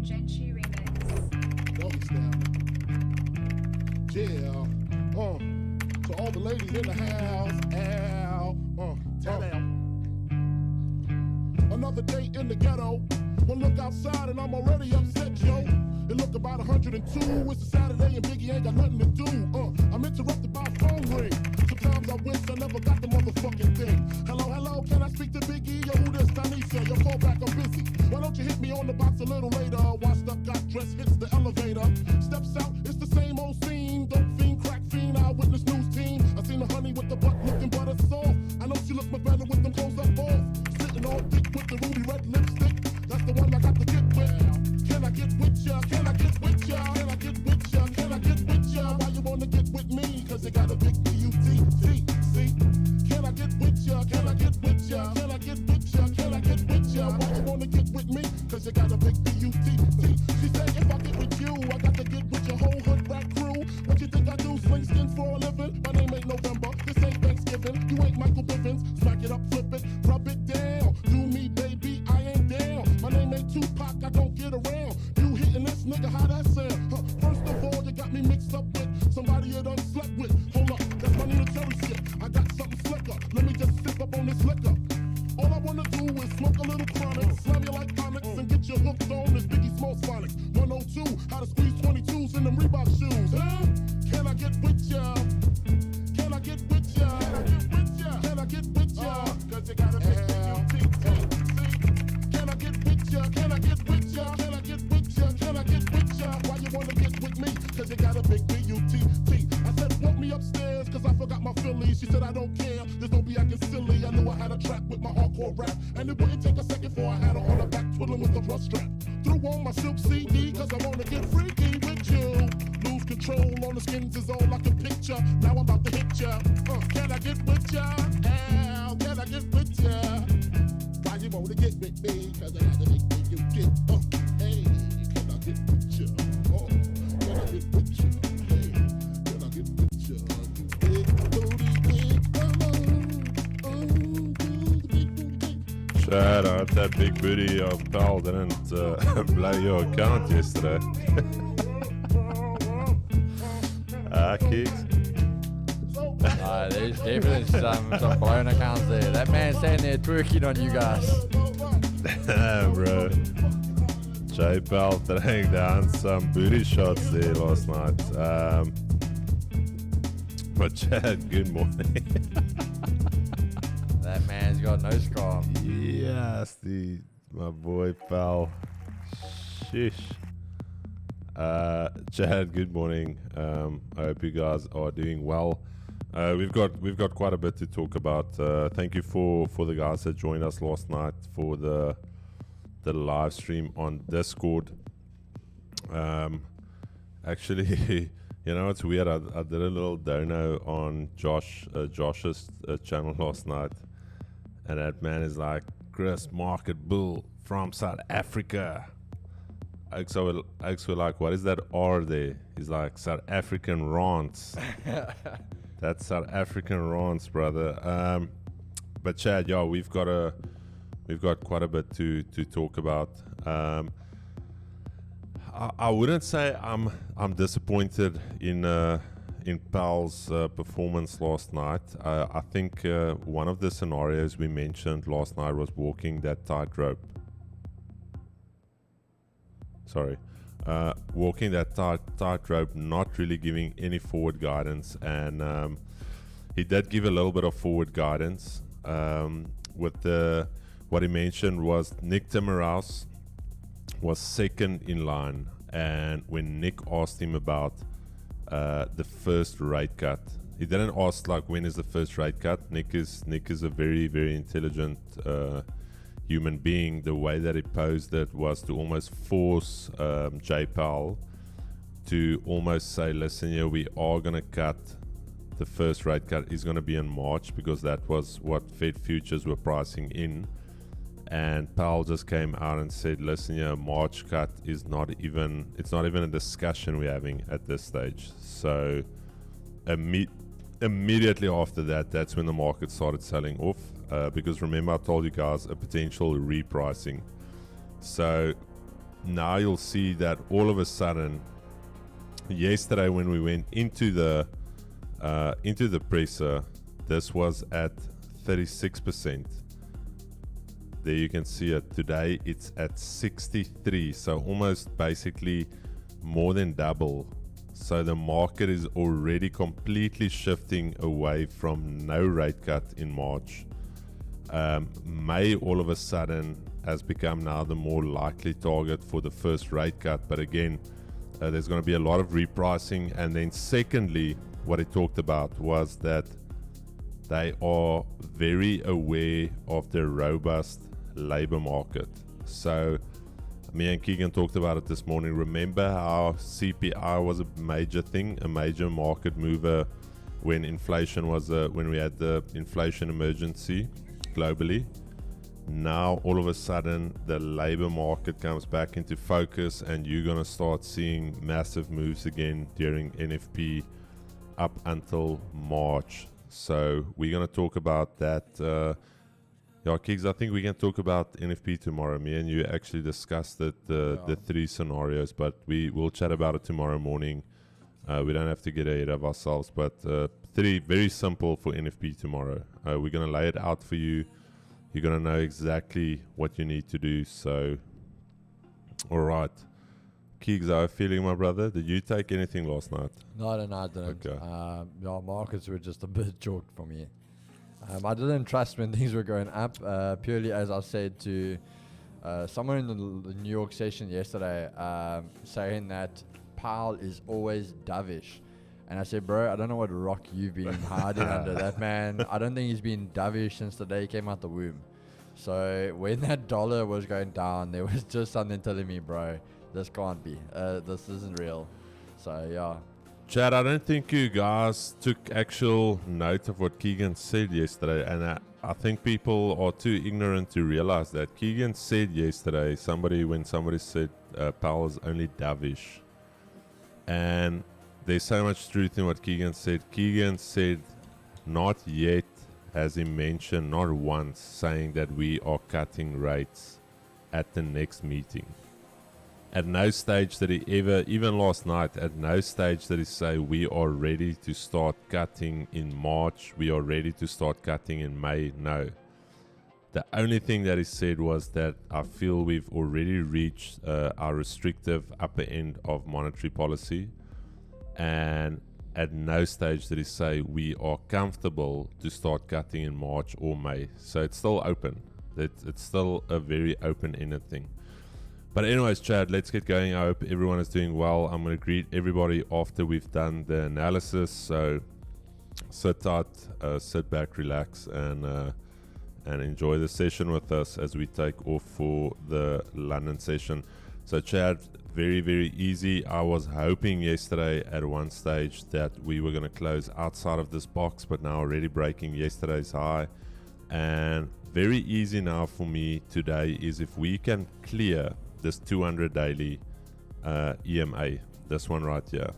Gentry remix. Doggy style. Yeah. To all the ladies in the house. Tell them. Another day in the ghetto. One look outside and I'm already upset, yo. It look about 102. It's a Saturday and Biggie ain't got nothing to do. I'm interrupted by a phone ring. Sometimes I wish I never got the motherfucking thing. Hello, can I speak to Biggie? Yo, who this? Tanisha, yo, call back, I'm busy. Why don't you hit me on the box a little later? Washed up, got dressed, hits the elevator. Steps out, it's the same old scene. Dope fiend, crack fiend, eyewitness news team. I seen the honey with the butt looking butter soft. I know she look my better with them clothes up off. Sitting all thick with the ruby red lipstick. That's the one I got to get with. Can I get with ya? Can I get with ya? Can I get with ya? Can I get with ya? Why you wanna get with me? Cause you got a big B-U-T-T. See? Can I get with ya? Can I get with ya? Can I get with ya? Can I get with ya? Why you wanna get with me? Cause you got a big B-U-T-T. She said if I get with you, I got to get with your whole hood rat crew. What you think I do? Sling skins for a living? My name ain't November. This ain't Thanksgiving. You ain't Michael Bivins. Smack it up, flip it, rub it down. Do me, baby, I ain't down. My name ain't Tupac, I don't get around. You hitting this nigga, how that sound? First of all, you got me mixed up with somebody you done slept with. Hold up, that's my military shit. I got something slicker. Let me just sip up on this liquor. All I wanna do is smoke a little chronic, slam you like comics, and get you hooked on this Biggie Smalls phonics. 102, how to squeeze 22s in them Reebok shoes, huh? Can I get with ya? Can I get with ya? Can I get with ya? Can I get with ya? Cause you gotta make Can I get with ya? Can I get with ya? Can I get with ya? Can I get with ya? Why you wanna get with me? Cause you got a big B-U-T-T. I said, walk me upstairs, cause I forgot my Phillies. She said, I don't care, just don't be acting silly. I knew I had a trap with my hardcore rap, and it wouldn't take a second before I had her on her back, twiddling with the bus strap. Threw on my silk CD, cause I wanna get freaky with you. Lose control on the skins is all I can picture. Now I'm about to hit ya. Can I get with ya? Ow, can I get with ya? Why you wanna get with me? Cause I gotta make me you get hey, can I get with ya? Can I get with ya? Hey, can I get with ya? You big booty, big Shout out that big booty of Pal didn't blow your account yesterday. Kicks. There's definitely some blown accounts there. That man's standing there twerking on you guys. Bro. J Pal throwing down some booty shots there last night. But Chad, good morning. That man's got no scar. Yes, my boy Pal. Shish. Chad, good morning. I hope you guys are doing well. We've got quite a bit to talk about. Thank you for the guys that joined us last night for the live stream on Discord. Actually, you know, it's weird. I did a little dono on Josh's channel last night, and that man is like, Chris Market Bull from South Africa. So we're like, what is that R there? He's like, South African rants. That's South African rants, brother. But Chad, yeah, we've got quite a bit to talk about. I wouldn't say I'm disappointed in Pal's performance last night. I think one of the scenarios we mentioned last night was walking that tightrope. Walking that tightrope, not really giving any forward guidance, and he did give a little bit of forward guidance. What he mentioned was Nick Timmerhouse was second in line, and when Nick asked him about the first rate cut, he didn't ask like when is the first rate cut. Nick is a very, very intelligent human being. The way that he posed it was to almost force J Powell to almost say, listen here, we are going to cut. The first rate cut is going to be in March, because that was what Fed futures were pricing in. And Powell just came out and said, listen here, March cut is not even a discussion we're having at this stage. So immediately after that, that's when the market started selling off, because remember I told you guys a potential repricing. So now you'll see that all of a sudden, yesterday when we went into the presser, this was at 36%. There you can see it. Today it's at 63, so almost basically more than double. So the market is already completely shifting away from no rate cut in March. May all of a sudden has become now the more likely target for the first rate cut, but again, there's going to be a lot of repricing. And then secondly, what he talked about was that they are very aware of the robust labor market. So me and Keegan talked about it this morning. Remember how CPI was a major thing, a major market mover when inflation was when we had the inflation emergency globally. Now all of a sudden the labor market comes back into focus, and you're going to start seeing massive moves again during NFP up until March. So we're going to talk about that. Yeah, Kiggs, I think we can talk about NFP tomorrow. Me and you actually discussed it, the three scenarios, but we will chat about it tomorrow morning. We don't have to get ahead of ourselves, but three very simple for NFP tomorrow. We're going to lay it out for you. You're going to know exactly what you need to do. So, all right. Kiggs, how are you feeling, my brother? Did you take anything last night? No, I didn't. Okay. Yeah, markets were just a bit chalked for me. I didn't trust when things were going up, purely as I said to someone in the New York session yesterday, saying that Powell is always dovish. And I said, bro, I don't know what rock you've been hiding under. That man, I don't think he's been dovish since the day he came out the womb. So when that dollar was going down, there was just something telling me, bro, this can't be. This isn't real. So, yeah. Chad, I don't think you guys took actual note of what Keegan said yesterday, and I think people are too ignorant to realize that. Keegan said yesterday, when somebody said Powell's only dovish, and there's so much truth in what Keegan said. Keegan said, not yet has he mentioned, not once, saying that we are cutting rates at the next meeting. At no stage did he ever, even last night, at no stage did he say we are ready to start cutting in March, we are ready to start cutting in May. No. The only thing that he said was that I feel we've already reached our restrictive upper end of monetary policy, and at no stage did he say we are comfortable to start cutting in March or May. So it's still open. It's still a very open-ended thing. But anyways, Chad, let's get going. I hope everyone is doing well. I'm going to greet everybody after we've done the analysis. So sit tight, sit back, relax, and enjoy the session with us as we take off for the London session. So Chad, very, very easy. I was hoping yesterday at one stage that we were going to close outside of this box, but now already breaking yesterday's high. And very easy now for me today is if we can clear this 200 daily EMA, this one right here.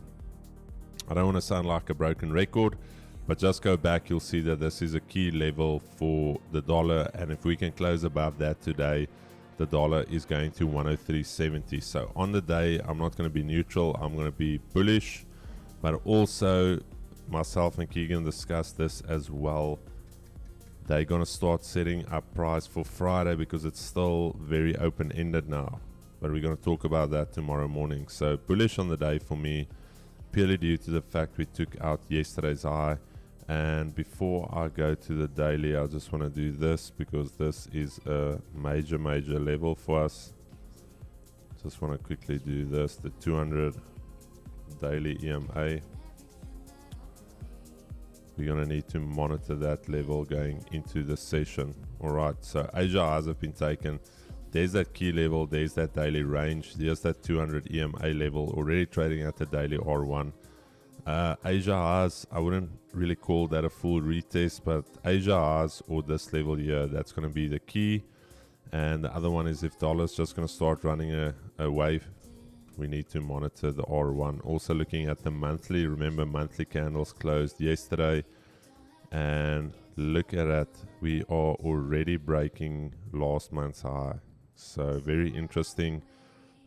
I don't want to sound like a broken record, but just go back, you'll see that this is a key level for the dollar, and if we can close above that today, the dollar is going to 103.70. So on the day, I'm not going to be neutral, I'm going to be bullish, but also myself and Keegan discussed this as well. They're going to start setting up price for Friday because it's still very open-ended now. But we're going to talk about that tomorrow morning. So bullish on the day for me, purely due to the fact we took out yesterday's high. And before I go to the daily, I just want to do this because this is a major level for us. Just want to quickly do this, the 200 daily EMA. We're going to need to monitor that level going into the session. Alright, so Asia highs have been taken. There's that key level, there's that daily range, there's that 200 EMA level, already trading at the daily R1. Asia highs, I wouldn't really call that a full retest, but Asia highs or this level here, that's going to be the key. And the other one is if dollar's just going to start running a wave, we need to monitor the R1. Also looking at the monthly, remember monthly candles closed yesterday, and look at that, we are already breaking last month's high. So very interesting.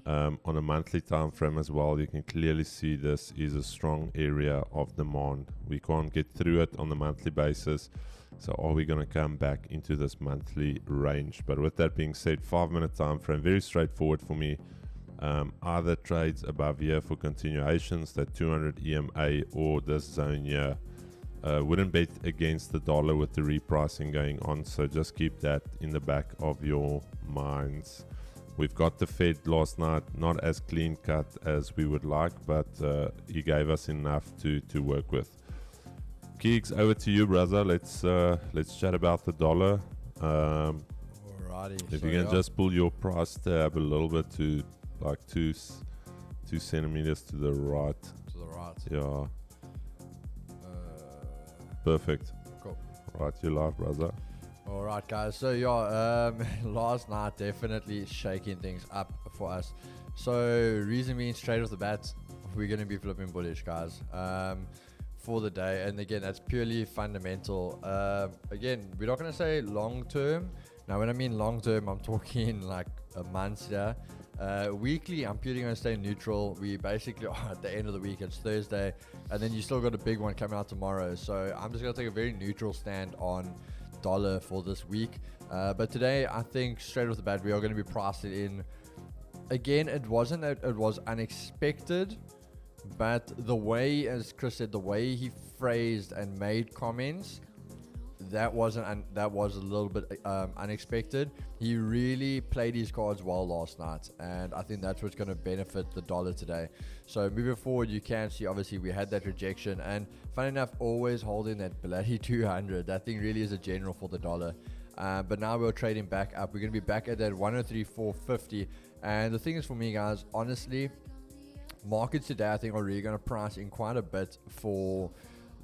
On a monthly time frame as well, you can clearly see this is a strong area of demand. We can't get through it on the monthly basis, so are we going to come back into this monthly range? But with that being said, 5-minute time frame, very straightforward for me. Either trades above here for continuations, that 200 EMA or this zone here. Wouldn't bet against the dollar with the repricing going on, so just keep that in the back of your minds. We've got the Fed last night, not as clean cut as we would like, but he gave us enough to work with. Keeks, over to you, brother. Let's chat about the dollar. Alrighty. If you can just pull your price tab a little bit to like 2 centimeters to the right. To the right. Yeah. Perfect. Cool. Right, you live, brother. All right, guys. So last night definitely shaking things up for us. So reason being, straight off the bat, we're going to be flipping bullish, guys, for the day. And again, that's purely fundamental. Again, we're not going to say long term. Now, when I mean long term, I'm talking like a month here. Weekly, I'm purely going to stay neutral. We basically are at the end of the week. It's Thursday, and then you still got a big one coming out tomorrow. So I'm just going to take a very neutral stand on dollar for this week. But today, I think straight off the bat, we are going to be priced in. Again, it wasn't that it was unexpected, but the way, as Chris said, the way he phrased and made comments, that was a little bit unexpected. He really played his cards well last night, and I think that's what's going to benefit the dollar today. So moving forward, you can see obviously we had that rejection, and funny enough, always holding that bloody 200. That thing really is a general for the dollar. But now we're trading back up. We're going to be back at that 103.450. And the thing is, for me, guys, honestly, markets today I think are really going to price in quite a bit for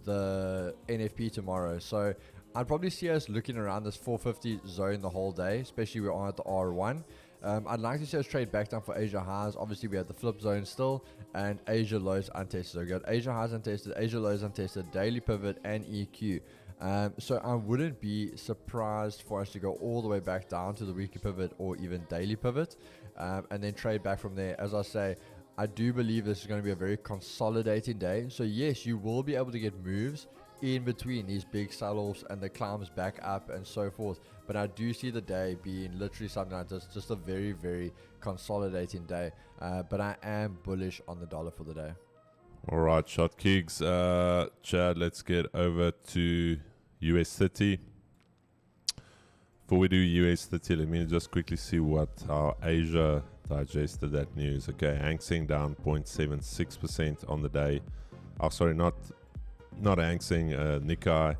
the NFP tomorrow. So I'd probably see us looking around this 450 zone the whole day, especially we're on at the R1. I'd like to see us trade back down for Asia highs. Obviously, we have the flip zone still, and Asia lows untested. So we got Asia highs untested, Asia lows untested, daily pivot, and EQ. So I wouldn't be surprised for us to go all the way back down to the weekly pivot or even daily pivot, and then trade back from there. As I say, I do believe this is going to be a very consolidating day. So yes, you will be able to get moves in between these big sell-offs and the climbs back up and so forth, but I do see the day being literally something like this, just a very, very consolidating day. But I am bullish on the dollar for the day. All right, shot kicks. Chad, let's get over to US 30. Before we do US 30, let me just quickly see what our Asia digested that news. Okay, Hang Seng down 0.76% on the day. Oh, sorry, not Hang Seng, Nikkei.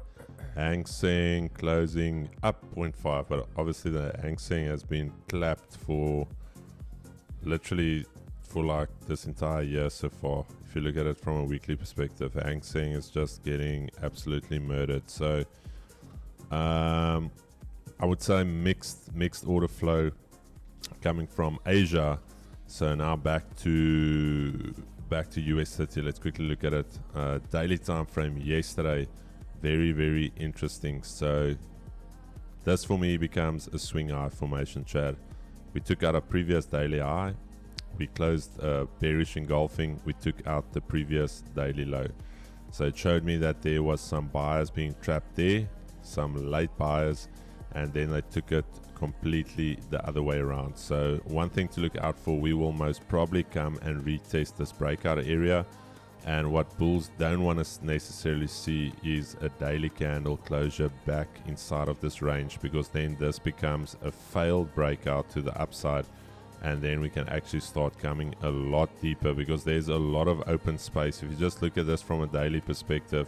Hang Seng closing up 0.5, but obviously the Hang Seng has been clapped for literally for like this entire year so far. If you look at it from a weekly perspective, Hang Seng is just getting absolutely murdered. So I would say mixed order flow coming from Asia. So now back to US 30. Let's quickly look at it. Daily time frame yesterday, very, very interesting. So this for me becomes a swing high formation, Chad. We took out a previous daily high. We closed bearish engulfing. We took out the previous daily low. So it showed me that there was some buyers being trapped there, some late buyers, and then they took it completely the other way around. So one thing to look out for, we will most probably come and retest this breakout area, and what bulls don't want to necessarily see is a daily candle closure back inside of this range, because then this becomes a failed breakout to the upside, and then we can actually start coming a lot deeper, because there's a lot of open space. If you just look at this from a daily perspective,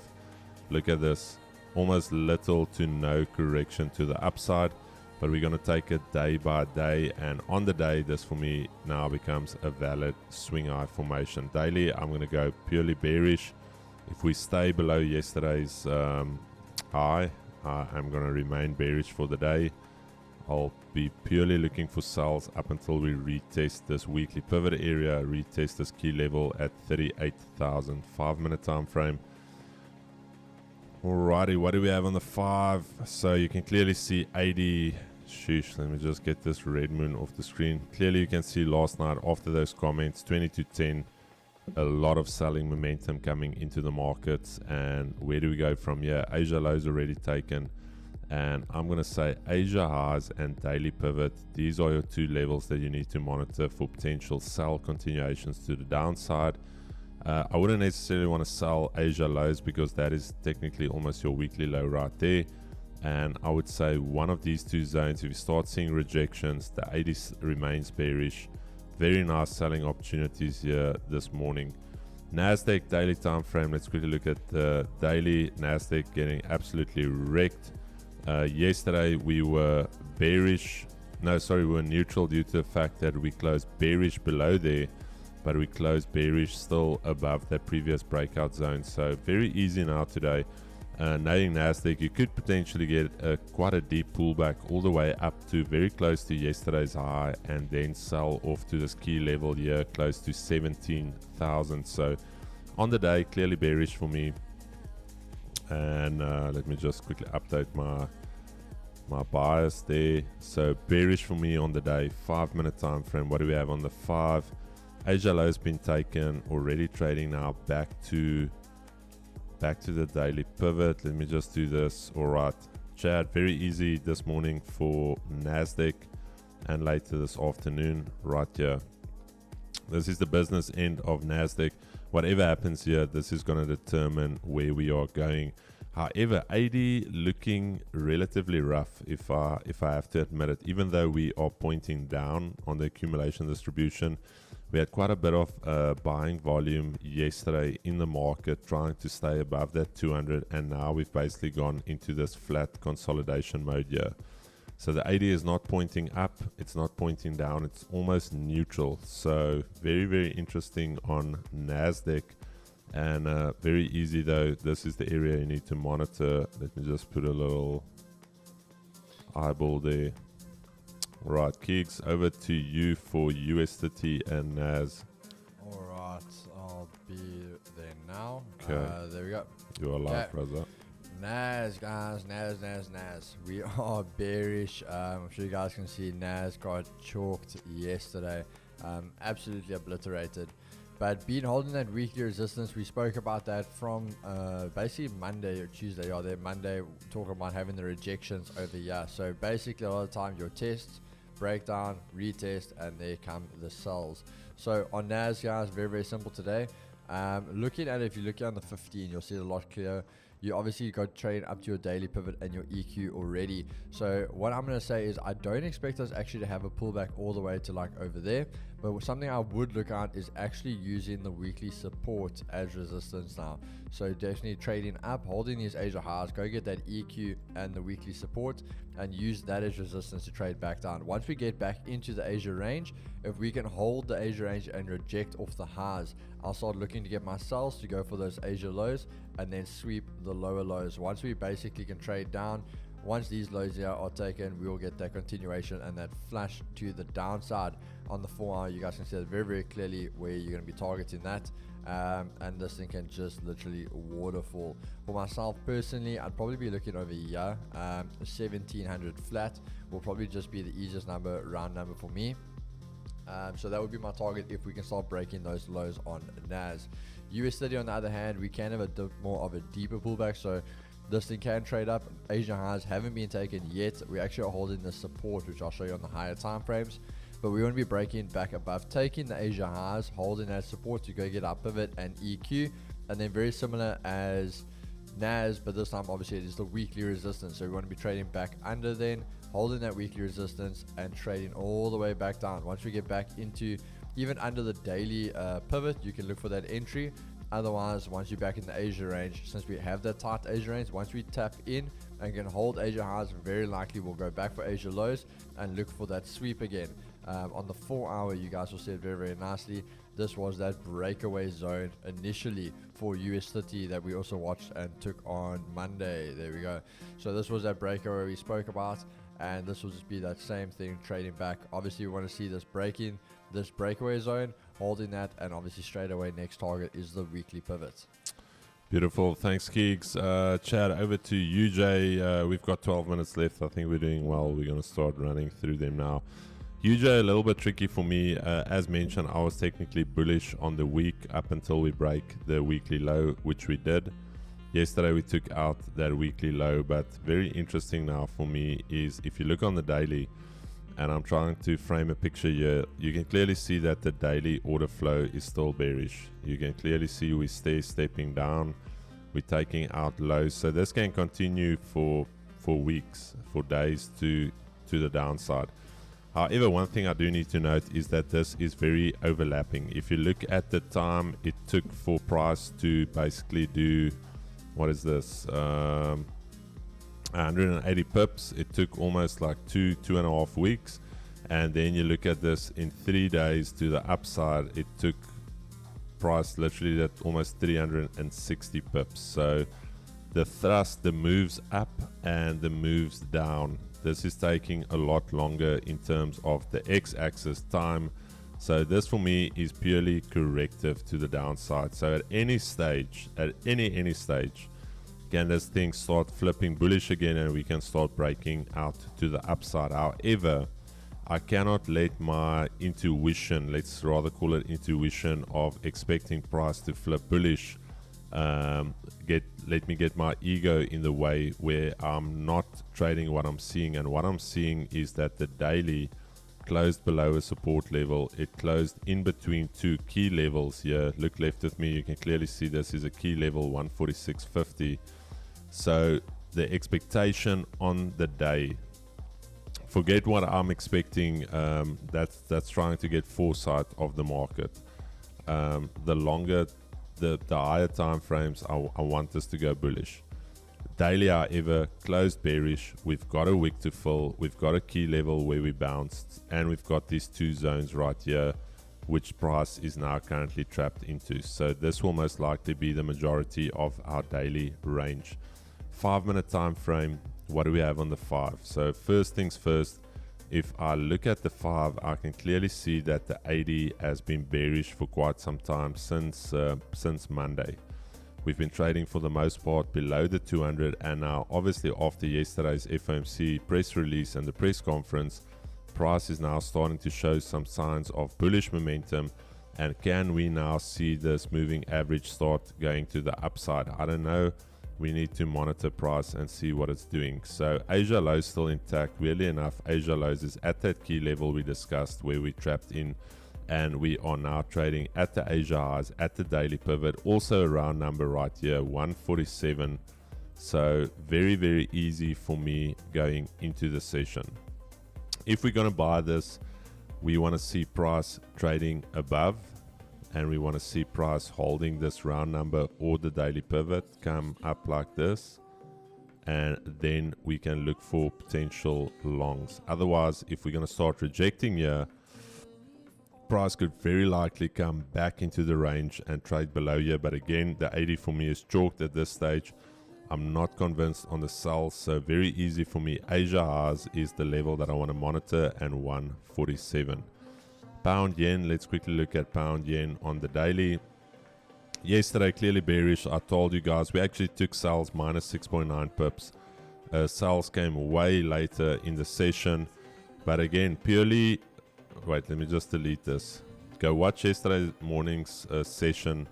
look at this, almost little to no correction to the upside. But we're going to take it day by day, and on the day, this for me now becomes a valid swing high formation. Daily, I'm going to go purely bearish. If we stay below yesterday's high, I'm going to remain bearish for the day. I'll be purely looking for sells up until we retest this weekly pivot area, retest this key level at 38,000 5-minute time frame. Alrighty, what do we have on the 5? So you can clearly see 80 Sheesh, let me just get this red moon off the screen. Clearly you can see last night after those comments, 20 to 10, a lot of selling momentum coming into the markets. And where do we go from here? Asia lows already taken. And I'm going to say Asia highs and daily pivot. These are your two levels that you need to monitor for potential sell continuations to the downside. I wouldn't necessarily want to sell Asia lows because that is technically almost your weekly low right there. And I would say one of these two zones, if you start seeing rejections, the 80 remains bearish. Very nice selling opportunities here this morning. Nasdaq daily time frame. Let's quickly look at the daily. Nasdaq getting absolutely wrecked. Yesterday we were bearish. No, sorry, we were neutral due to the fact that we closed bearish below there, but we closed bearish still above that previous breakout zone. So very easy now today. Nailing Nasdaq, you could potentially get quite a deep pullback all the way up to very close to yesterday's high, and then sell off to this key level here close to 17,000. So on the day, clearly bearish for me. And let me just quickly update my bias there. So bearish for me on the day. 5 minute time frame. What do we have on the 5? Asia low has been taken, already trading now back to the daily pivot. Let me just do this. All right, Chad, very easy this morning for Nasdaq, and later this afternoon right here. This is the business end of Nasdaq. Whatever happens here, this is going to determine where we are going. However, AD looking relatively rough, if I have to admit it. Even though we are pointing down on the accumulation distribution, we had quite a bit of buying volume yesterday in the market, trying to stay above that 200, and now we've basically gone into this flat consolidation mode here. So the AD is not pointing up, it's not pointing down, it's almost neutral. So very, very interesting on Nasdaq, and very easy though. This is the area you need to monitor. Let me just put a little eyeball there. Right, Keeks, over to you for US30 and NAS. Alright, I'll be there now. Okay. There we go. You're alive, brother. NAS, guys, NAS. We are bearish. I'm sure you guys can see NAS got chalked yesterday. Absolutely obliterated. But been holding that weekly resistance. We spoke about that from basically Monday or Tuesday. Yeah, there Monday, talking about having the rejections over here. So basically, a lot of the time, your tests, breakdown, retest, and there come the sells. So on NAS, guys, very, very simple today. Looking at it, if you look on the 15, you'll see it a lot clearer. You obviously got trading up to your daily pivot and your EQ already. So what I'm going to say is I don't expect us actually to have a pullback all the way to like over there. But something I would look at is actually using the weekly support as resistance now. So definitely trading up, holding these Asia highs, go get that EQ and the weekly support and use that as resistance to trade back down. Once we get back into the Asia range, if we can hold the Asia range and reject off the highs, I'll start looking to get my sells to go for those Asia lows and then sweep the lower lows. Once we basically can trade down, once these lows here are taken, we will get that continuation and that flash to the downside. On the 4 hour, you guys can see that very, very clearly where you're going to be targeting that. And this thing can just literally waterfall. For myself personally, I'd probably be looking over here. 1700 flat will probably just be the easiest number, round number for me. So that would be my target if we can start breaking those lows on NAS. US30 on the other hand, we can have a more of a deeper pullback, so this thing can trade up. Asia highs haven't been taken yet. We actually are holding the support, which I'll show you on the higher time frames, but we want to be breaking back above, taking the Asia highs, holding that support to go get our pivot and EQ, and then very similar as NAS, but this time obviously it is the weekly resistance, so we want to be trading back under, then holding that weekly resistance and trading all the way back down. Once we get back into even under the daily pivot, you can look for that entry. Otherwise, once you're back in the Asia range, since we have that tight Asia range, once we tap in and can hold Asia highs, very likely we'll go back for Asia lows and look for that sweep again. On the 4 hour, you guys will see it very, very nicely. This was that breakaway zone initially for US30 that we also watched and took on Monday. There we go. So this was that breakaway we spoke about, and this will just be that same thing trading back. Obviously, we want to see this breaking this breakaway zone, holding that, and obviously straight away next target is the weekly pivot. Beautiful. Thanks, Keegs. Chad, over to you, Jay. We've got 12 minutes left. I think we're doing well. We're going to start running through them now. UJ, a little bit tricky for me. As mentioned, I was technically bullish on the week up until we break the weekly low, which we did. Yesterday, we took out that weekly low, but very interesting now for me is if you look on the daily, and I'm trying to frame a picture here, you can clearly see that the daily order flow is still bearish. You can clearly see we stay stepping down. We're taking out lows. So this can continue for weeks, for days to the downside. However, one thing I do need to note is that this is very overlapping. If you look at the time it took for price to basically do, what is this, 180 pips, it took almost like 2.5 weeks. And then you look at this in 3 days to the upside, it took price literally at almost 360 pips. So the thrust, the moves up and the moves down, this is taking a lot longer in terms of the x-axis time. So this for me is purely corrective to the downside. So at any stage, at any stage, can this thing start flipping bullish again and we can start breaking out to the upside. However, I cannot let my intuition, let's rather call it intuition of expecting price to flip bullish, let me get my ego in the way where I'm not trading what I'm seeing. And what I'm seeing is that the daily closed below a support level. It closed in between two key levels here. Look left with me, you can clearly see this is a key level, 146.50. So the expectation on the day, forget what I'm expecting, that's trying to get foresight of the market. The longer, the higher time frames, I want this to go bullish. Daily, however, closed bearish. We've got a wick to fill. We've got a key level where we bounced, and we've got these two zones right here, which price is now currently trapped into. So this will most likely be the majority of our daily range. 5 minute time frame. What do we have on the 5? So first things first, if I look at the 5, I can clearly see that the 80 has been bearish for quite some time, since Monday. We've been trading for the most part below the 200, and now obviously after yesterday's FOMC press release and the press conference, price is now starting to show some signs of bullish momentum. And can we now see this moving average start going to the upside? I don't know. We need to monitor price and see what it's doing. So Asia low is still intact. Weirdly enough, Asia lows is at that key level we discussed where we trapped in, and we are now trading at the Asia highs, at the daily pivot, also a round number right here, 147. So very, very easy for me going into the session. If we're going to buy this, we want to see price trading above, and we want to see price holding this round number or the daily pivot, come up like this, and then we can look for potential longs. Otherwise, if we're going to start rejecting here, price could very likely come back into the range and trade below here. But again, the 80 for me is chalked at this stage. I'm not convinced on the sell, so very easy for me. Asia highs is the level that I want to monitor, and 147. Pound yen, let's quickly look at pound yen on the daily. Yesterday, clearly bearish. I told you guys, we actually took sells minus 6.9 pips. Sells came way later in the session. But again, purely, wait, let me just delete this. Go watch yesterday morning's session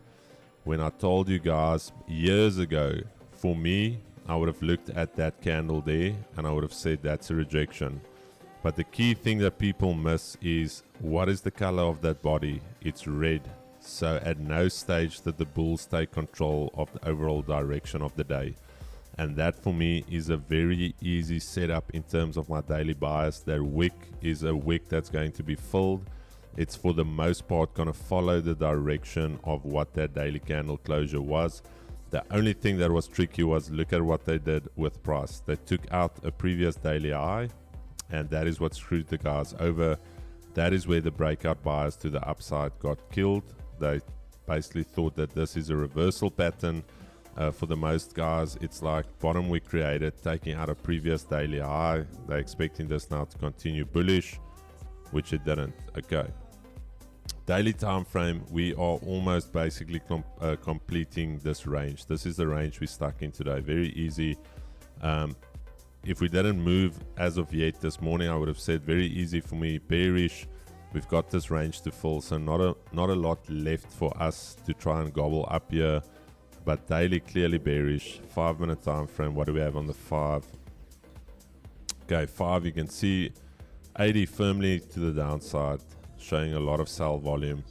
when I told you guys years ago, for me, I would have looked at that candle there and I would have said that's a rejection. But the key thing that people miss is, what is the color of that body? It's red. So at no stage did the bulls take control of the overall direction of the day. And that for me is a very easy setup in terms of my daily bias. That wick is a wick that's going to be filled. It's for the most part going to follow the direction of what that daily candle closure was. The only thing that was tricky was, look at what they did with price. They took out a previous daily high, and that is what screwed the guys over. That is where the breakout buyers to the upside got killed. They basically thought that this is a reversal pattern. For the most guys, it's like bottom we created, taking out a previous daily high. They're expecting this now to continue bullish, which it didn't. Okay. daily time frame, we are almost basically completing this range. This is the range we stuck in today. Very easy. If we didn't move as of yet this morning, I would have said very easy for me, bearish. We've got this range to fill, so not a lot left for us to try and gobble up here. But daily, clearly bearish. 5 minute time frame, what do we have on the 5? Okay, 5, you can see 80 firmly to the downside, showing a lot of sell volume.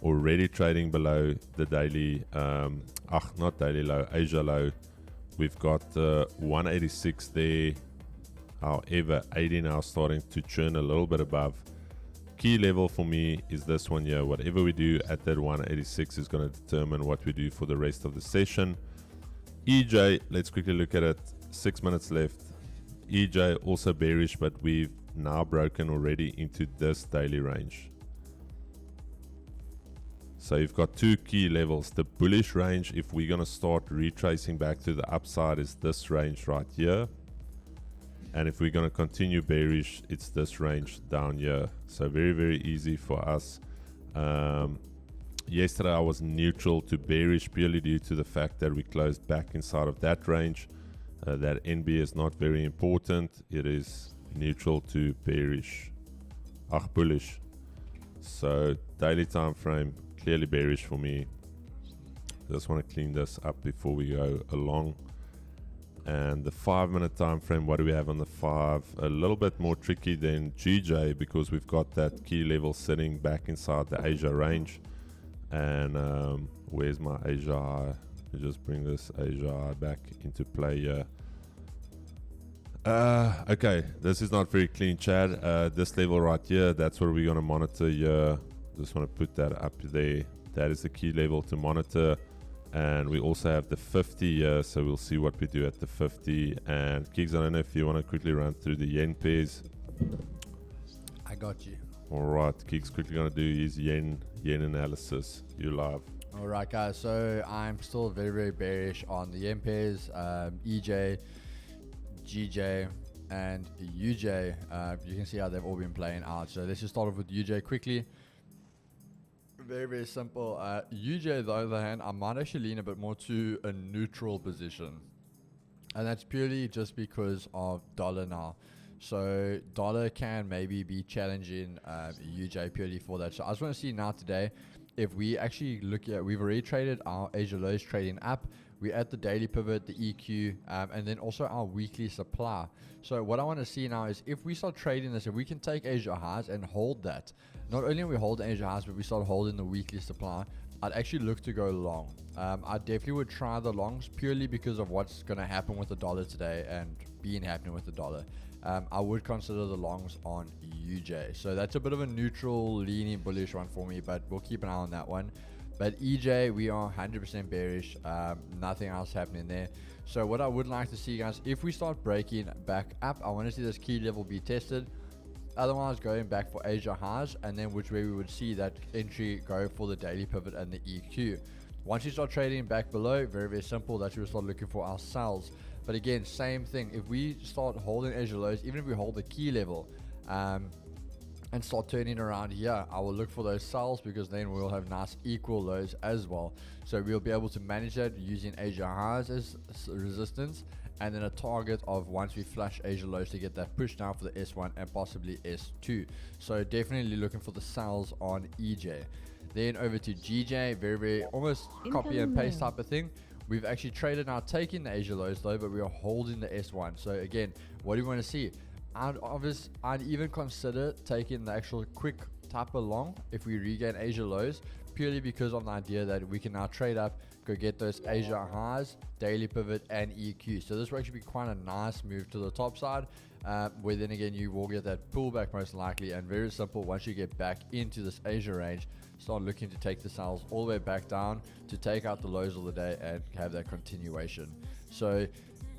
Already trading below the daily, not daily low, Asia low. We've got 186 there. However, 80 now starting to churn a little bit above. Key level for me is this one here. Whatever we do at that 186 is going to determine what we do for the rest of the session. EJ, let's quickly look at it. 6 minutes left. EJ also bearish, but we've now broken already into this daily range. So you've got two key levels. The bullish range, if we're going to start retracing back to the upside, is this range right here. And if we're going to continue bearish, it's this range down here. So very, very easy for us. Yesterday I was neutral to bearish purely due to the fact that we closed back inside of that range. That NB is not very important. It is neutral to bearish. Bullish. So daily time frame, clearly bearish for me. Just want to clean this up before we go along. And the 5 minute time frame, what do we have on the 5? A little bit more tricky than GJ because we've got that key level sitting back inside the Asia range. And where's my Asia high? Let me just bring this Asia high back into play here. Okay, this is not very clean, Chad. This level right here, that's what we're going to monitor here. Just want to put that up there. That is the key level to monitor. And we also have the 50 here, so we'll see what we do at the 50. And Kiggs, I don't know if you want to quickly run through the yen pairs. I got you. All right, Kiggs quickly going to do his yen analysis. You live. All right, guys. So I'm still very, very bearish on the yen pairs, EJ, GJ, and UJ. You can see how they've all been playing out. So let's just start off with UJ quickly. Very, very simple. UJ, on the other hand, I might actually lean a bit more to a neutral position. And that's purely just because of dollar now. So dollar can maybe be challenging UJ purely for that. So I just want to see now today, if we actually look at, we've already traded our Asia lows trading app. We're at the daily pivot, the EQ, and then also our weekly supply. So what I want to see now is if we start trading this, if we can take Asia highs and hold that, not only we hold Asia highs, but we start holding the weekly supply, I'd actually look to go long. I definitely would try the longs purely because of what's going to happen with the dollar today and being happening with the dollar. I would consider the longs on UJ. So that's a bit of a neutral, leaning, bullish one for me, but we'll keep an eye on that one. But EJ, we are 100% bearish. Nothing else happening there. So what I would like to see, guys, if we start breaking back up, I want to see this key level be tested. Otherwise, going back for Asia highs, and then which way we would see that entry go for the daily pivot and the EQ. Once you start trading back below, very, very simple. That's where we start looking for our sells. But again, same thing. If we start holding Asia lows, even if we hold the key level, and start turning around here, I will look for those sells because then we'll have nice equal lows as well. So we'll be able to manage that using Asia highs as resistance, and then a target of once we flush Asia lows to get that push down for the S1 and possibly S2. So definitely looking for the sells on EJ. Then over to GJ, very, very almost copy and paste type of thing. We've actually traded now, taking the Asia lows though, but we are holding the S1. So again, what do you want to see? I'd even consider taking the actual quick type of long if we regain Asia lows, purely because of the idea that we can now trade up, go get those Asia highs, daily pivot, and EQ. So this will actually be quite a nice move to the top side, where then again you will get that pullback most likely. And very simple, once you get back into this Asia range, start looking to take the sells all the way back down to take out the lows of the day and have that continuation. So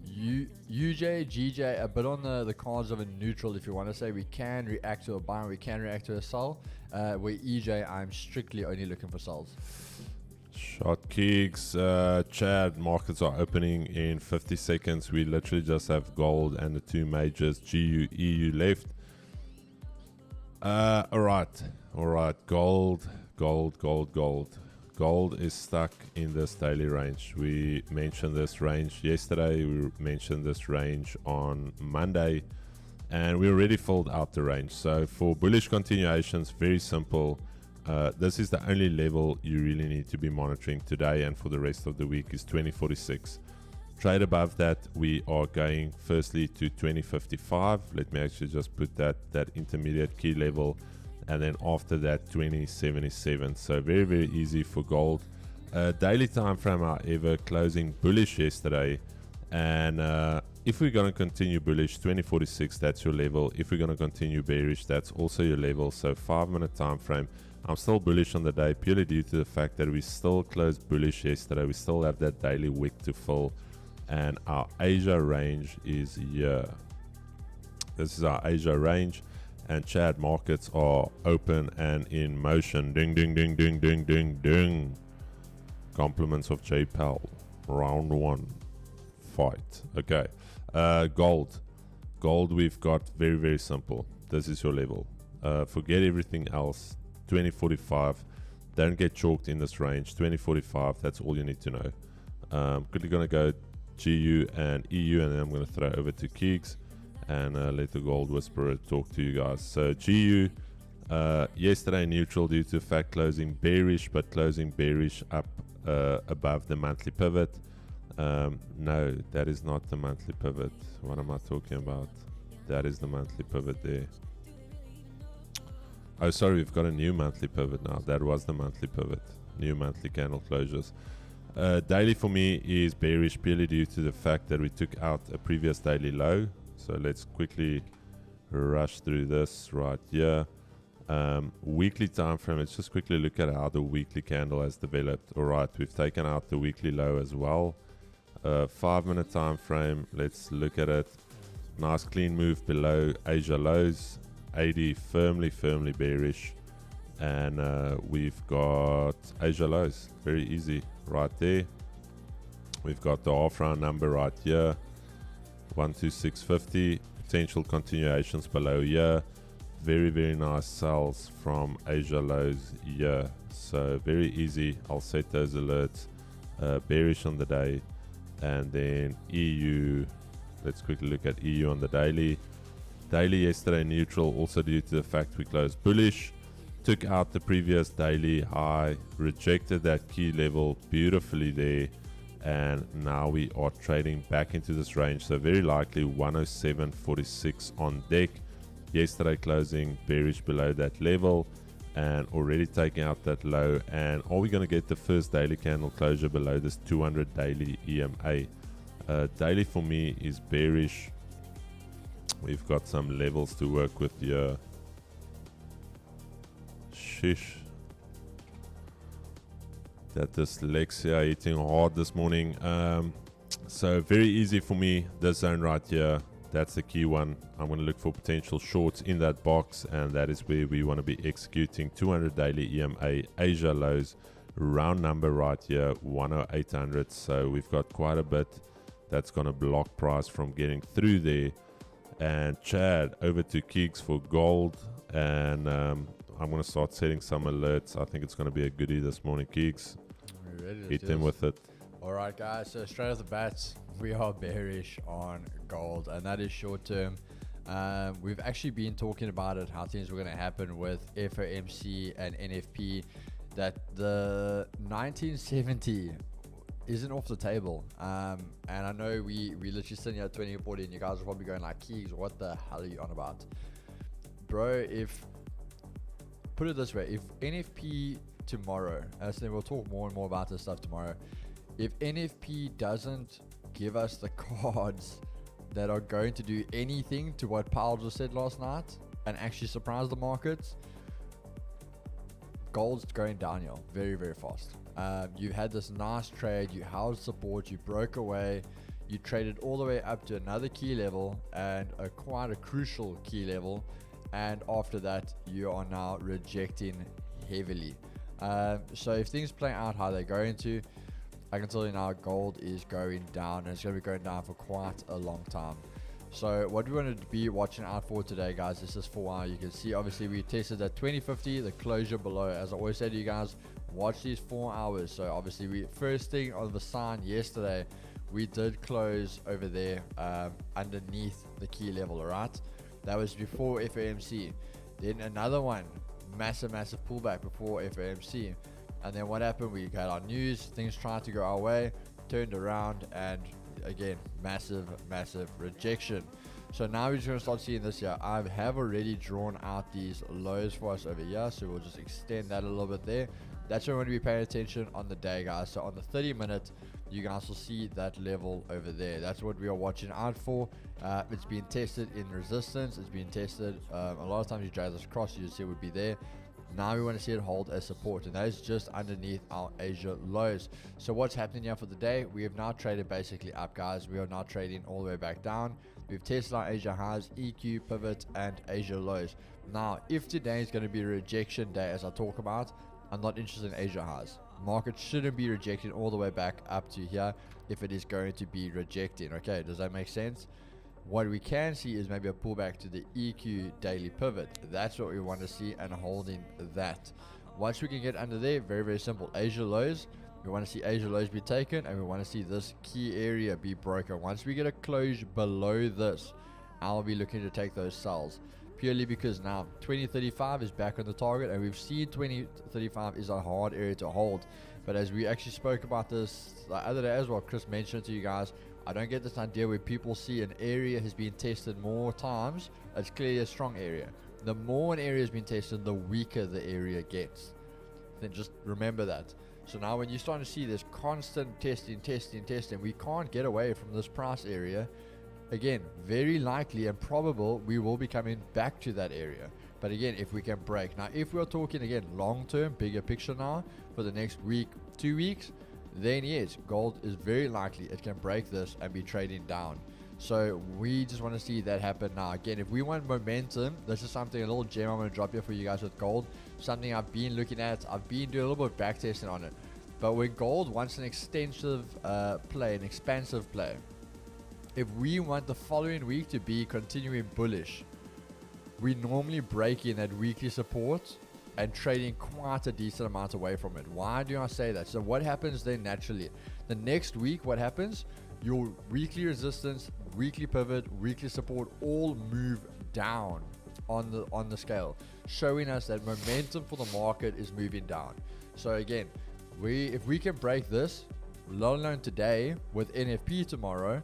UJ, GJ, a bit on the cards of a neutral. If you want to say we can react to a buy, we can react to a sell. Where EJ, I'm strictly only looking for sells. Shot kicks, Chad, markets are opening in 50 seconds. We literally just have gold and the two majors, GU, EU left. All right, gold Gold. Gold is stuck in this daily range. We mentioned this range yesterday. We mentioned this range on Monday, and we already filled out the range. So for bullish continuations, very simple. This is the only level you really need to be monitoring today and for the rest of the week is 2046. Trade above that, we are going firstly to 2055. Let me actually just put that intermediate key level, and then after that 2077. So very easy for gold. Daily time frame, however, closing bullish yesterday, and if we're going to continue bullish, 2046, that's your level. If we're going to continue bearish, that's also your level. So 5-minute time frame, I'm still bullish on the day purely due to the fact that we still closed bullish yesterday. We still have that daily wick to fill, and our Asia range is here. This is our Asia range, and Chad, markets are open and in motion. Ding ding ding ding ding ding ding. Compliments of J Powell. Round 1 fight. Okay. Gold, we've got very simple. This is your level. Forget everything else. 2045, don't get chalked in this range. 2045, that's all you need to know. Quickly gonna go GU and EU, and then I'm gonna throw over to Keeks and let the gold whisperer talk to you guys. So GU, yesterday neutral due to the fact closing bearish, but closing bearish up above the monthly pivot. No, that is not the monthly pivot. What am I talking about? That is the monthly pivot there. Oh, sorry, we've got a new monthly pivot now. That was the monthly pivot. New monthly candle closures. Daily for me is bearish purely due to the fact that we took out a previous daily low. So let's quickly rush through this right here. Weekly time frame, let's just quickly look at how the weekly candle has developed. All right, we've taken out the weekly low as well. 5-minute time frame, let's look at it. Nice clean move below Asia lows. 80 firmly bearish, and we've got Asia lows. Very easy right there. We've got the half round number right here, 12650. Potential continuations below here. Very nice sells from Asia lows here. So very easy. I'll set those alerts. Bearish on the day. And then EU, let's quickly look at EU on the daily. Daily yesterday neutral, also due to the fact we closed bullish. Took out the previous daily high, rejected that key level beautifully there, and now we are trading back into this range. So very likely 107.46 on deck. Yesterday closing bearish below that level and already taking out that low. And are we going to get the first daily candle closure below this 200 daily EMA? Daily for me is bearish. We've got some levels to work with here. Shish. That dyslexia hitting hard this morning. So very easy for me, this zone right here. That's the key one. I'm going to look for potential shorts in that box, and that is where we want to be executing. 200 daily EMA, Asia lows, round number right here, 10800. So we've got quite a bit that's going to block price from getting through there. And Chad, over to Keeks for gold, and I'm going to start setting some alerts. I think it's going to be a goodie this morning. Keeks, hit them with it. All right, guys, so straight off the bat, we are bearish on gold, and that is short term. We've actually been talking about it, how things were going to happen with FOMC and NFP, that the 1970 isn't off the table. And I know we literally sitting here at 2040, and you guys are probably going like, Keys, what the hell are you on about? Bro, put it this way, if NFP tomorrow, as then we'll talk more and more about this stuff tomorrow, if NFP doesn't give us the cards that are going to do anything to what Powell just said last night and actually surprise the markets, gold's going downhill very fast. You've had this nice trade, you held support, you broke away, you traded all the way up to another key level and quite a crucial key level, and after that you are now rejecting heavily. So if things play out how they're going to, I can tell you now gold is going down, and it's going to be going down for quite a long time. So what we want to be watching out for today, guys, this is 4 hour. You can see obviously we tested at 2050, the closure below. As I always say to you guys, watch these 4 hours. So obviously we first thing of the sign yesterday, we did close over there underneath the key level. All right, that was before FOMC. Then another one, massive pullback before FOMC. And then what happened? We got our news, things tried to go our way, turned around, and again, massive rejection. So now we're just going to start seeing this here. I have already drawn out these lows for us over here, so we'll just extend that a little bit there. That's what we're going to be paying attention on the day, guys. So on the 30-minute, you guys will see that level over there. That's what we are watching out for. It's been tested in resistance. It's been tested a lot of times. You drag this across, you see it would be there. Now we want to see it hold as support, and that is just underneath our Asia lows. So what's happening here for the day? We have now traded basically up, guys. We are not trading all the way back down. We've tested our Asia highs, EQ, pivot, and Asia lows. Now, if today is going to be a rejection day, as I talk about, I'm not interested in Asia highs. Market shouldn't be rejecting all the way back up to here if it is going to be rejecting. Okay, does that make sense? What we can see is maybe a pullback to the EQ daily pivot. That's what we want to see, and holding that. Once we can get under there, very simple. Asia lows, we want to see Asia lows be taken, and we want to see this key area be broken. Once we get a close below this, I'll be looking to take those sells. Purely because now 2035 is back on the target, and we've seen 2035 is a hard area to hold. But as we actually spoke about this the other day as well, Chris mentioned to you guys, I don't get this idea where people see an area has been tested more times. It's clearly a strong area. The more an area has been tested, the weaker the area gets. Then just remember that. So now when you start to see this constant testing, we can't get away from this price area. Again, very likely and probable we will be coming back to that area. But again, if we can break. Now, if we're talking again long-term, bigger picture now for the next week, 2 weeks, then yes, gold is very likely it can break this and be trading down. So we just want to see that happen now. Again, if we want momentum, this is something, a little gem I'm going to drop here for you guys with gold. Something I've been looking at. I've been doing a little bit of back testing on it. But when gold wants an extensive play, an expansive play, if we want the following week to be continuing bullish, we normally break in that weekly support and trading quite a decent amount away from it. Why do I say that? So what happens then naturally? The next week, what happens? Your weekly resistance, weekly pivot, weekly support all move down on the scale, showing us that momentum for the market is moving down. So again, if we can break this, let alone today with NFP tomorrow,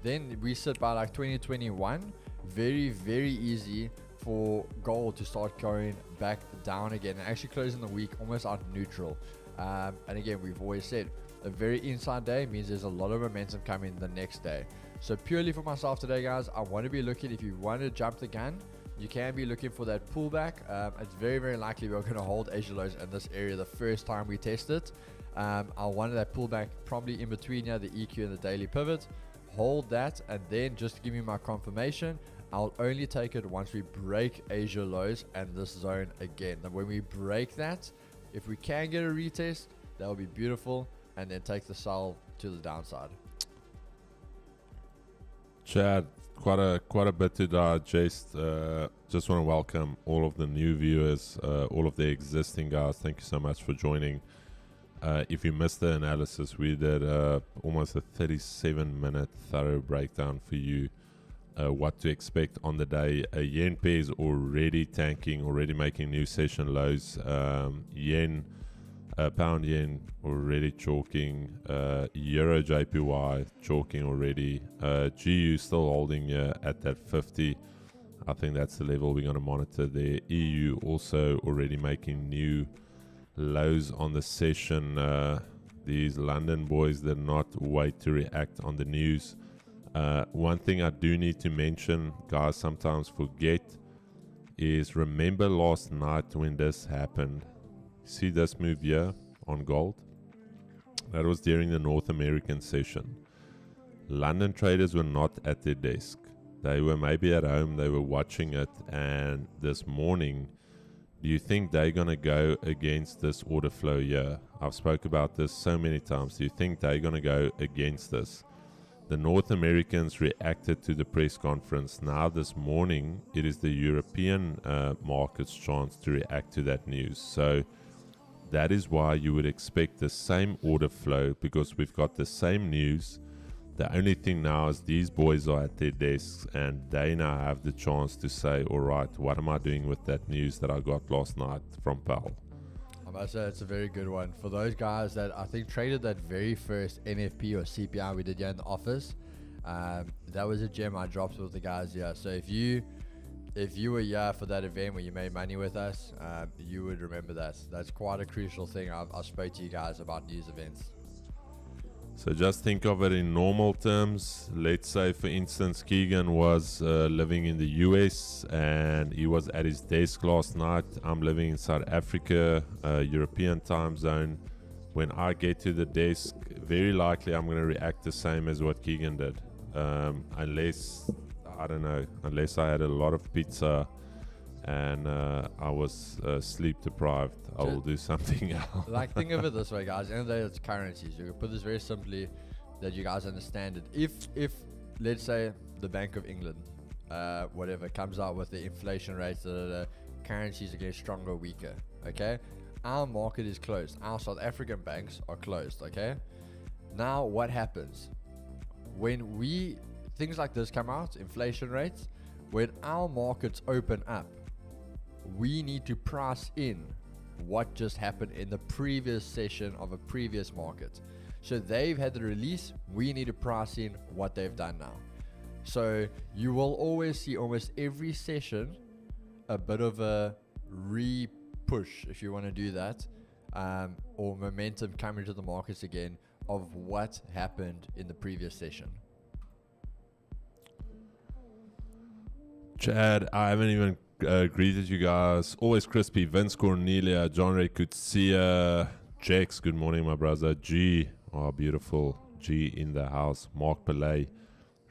then we sit by like 2021, very easy for gold to start going back down again and actually closing the week almost out neutral. And again, we've always said a very inside day means there's a lot of momentum coming the next day. So purely for myself today, guys, I want to be looking, if you want to jump the gun, you can be looking for that pullback. It's very likely we're going to hold Asia lows in this area the first time we test it. I wanted that pullback probably in between here, the EQ and the daily pivot. Hold that, and then just to give me my confirmation, I'll only take it once we break Asia lows and this zone again. Then when we break that, if we can get a retest, that would be beautiful, and then take the sell to the downside. Chad, quite a bit to digest. Just want to welcome all of the new viewers, all of the existing guys. Thank you so much for joining. If you missed the analysis, we did almost a 37-minute thorough breakdown for you. What to expect on the day. Yen pair is already tanking, already making new session lows. Pound yen already chalking. Euro JPY chalking already. GU still holding at that 50. I think that's the level we're going to monitor there. EU also already making new lows on the session. These London boys did not wait to react on the news. One thing I do need to mention, guys, sometimes forget, is remember last night when this happened. See this move here on gold? That was during the North American session. London traders were not at their desk. They were maybe at home, they were watching it, and this morning, do you think they're going to go against this order flow here? I've spoke about this so many times. Do you think they're going to go against this? the North Americans reacted to the press conference. Now this morning, it is the European market's chance to react to that news. So that is why you would expect the same order flow, because we've got the same news. The only thing now is these boys are at their desks and they now have the chance to say, all right, what am I doing with that news that I got last night from Powell? I must say it's a very good one. For those guys that I think traded that very first NFP or CPI we did here in the office, that was a gem I dropped with the guys here. So if you were here for that event where you made money with us, you would remember that. That's quite a crucial thing. I spoke to you guys about news events. So just think of it in normal terms. Let's say, for instance, Keegan was living in the US and he was at his desk last night. I'm living in South Africa, European time zone. When I get to the desk, very likely I'm going to react the same as what Keegan did. Unless I had a lot of pizza and I was sleep deprived, I will do something else. Like, think of it this way, guys. End of the day, it's currencies. You can put this very simply that you guys understand it. If let's say the Bank of England, whatever, comes out with the inflation rates, the currencies are getting stronger or weaker, okay? Our market is closed. Our South African banks are closed, okay? Now, what happens? When things like this come out, inflation rates, when our markets open up, we need to price in what just happened in the previous session of a previous market. So they've had the release, we need to price in what they've done now. So you will always see almost every session a bit of a re-push, if you want to do that, or momentum coming to the markets again of what happened in the previous session. Chad, I haven't even greeted you guys. Always crispy. Vince Cornelia, John Ray Kutsia, Jax, good morning, my brother. G, oh, beautiful. G in the house. Mark Pillay,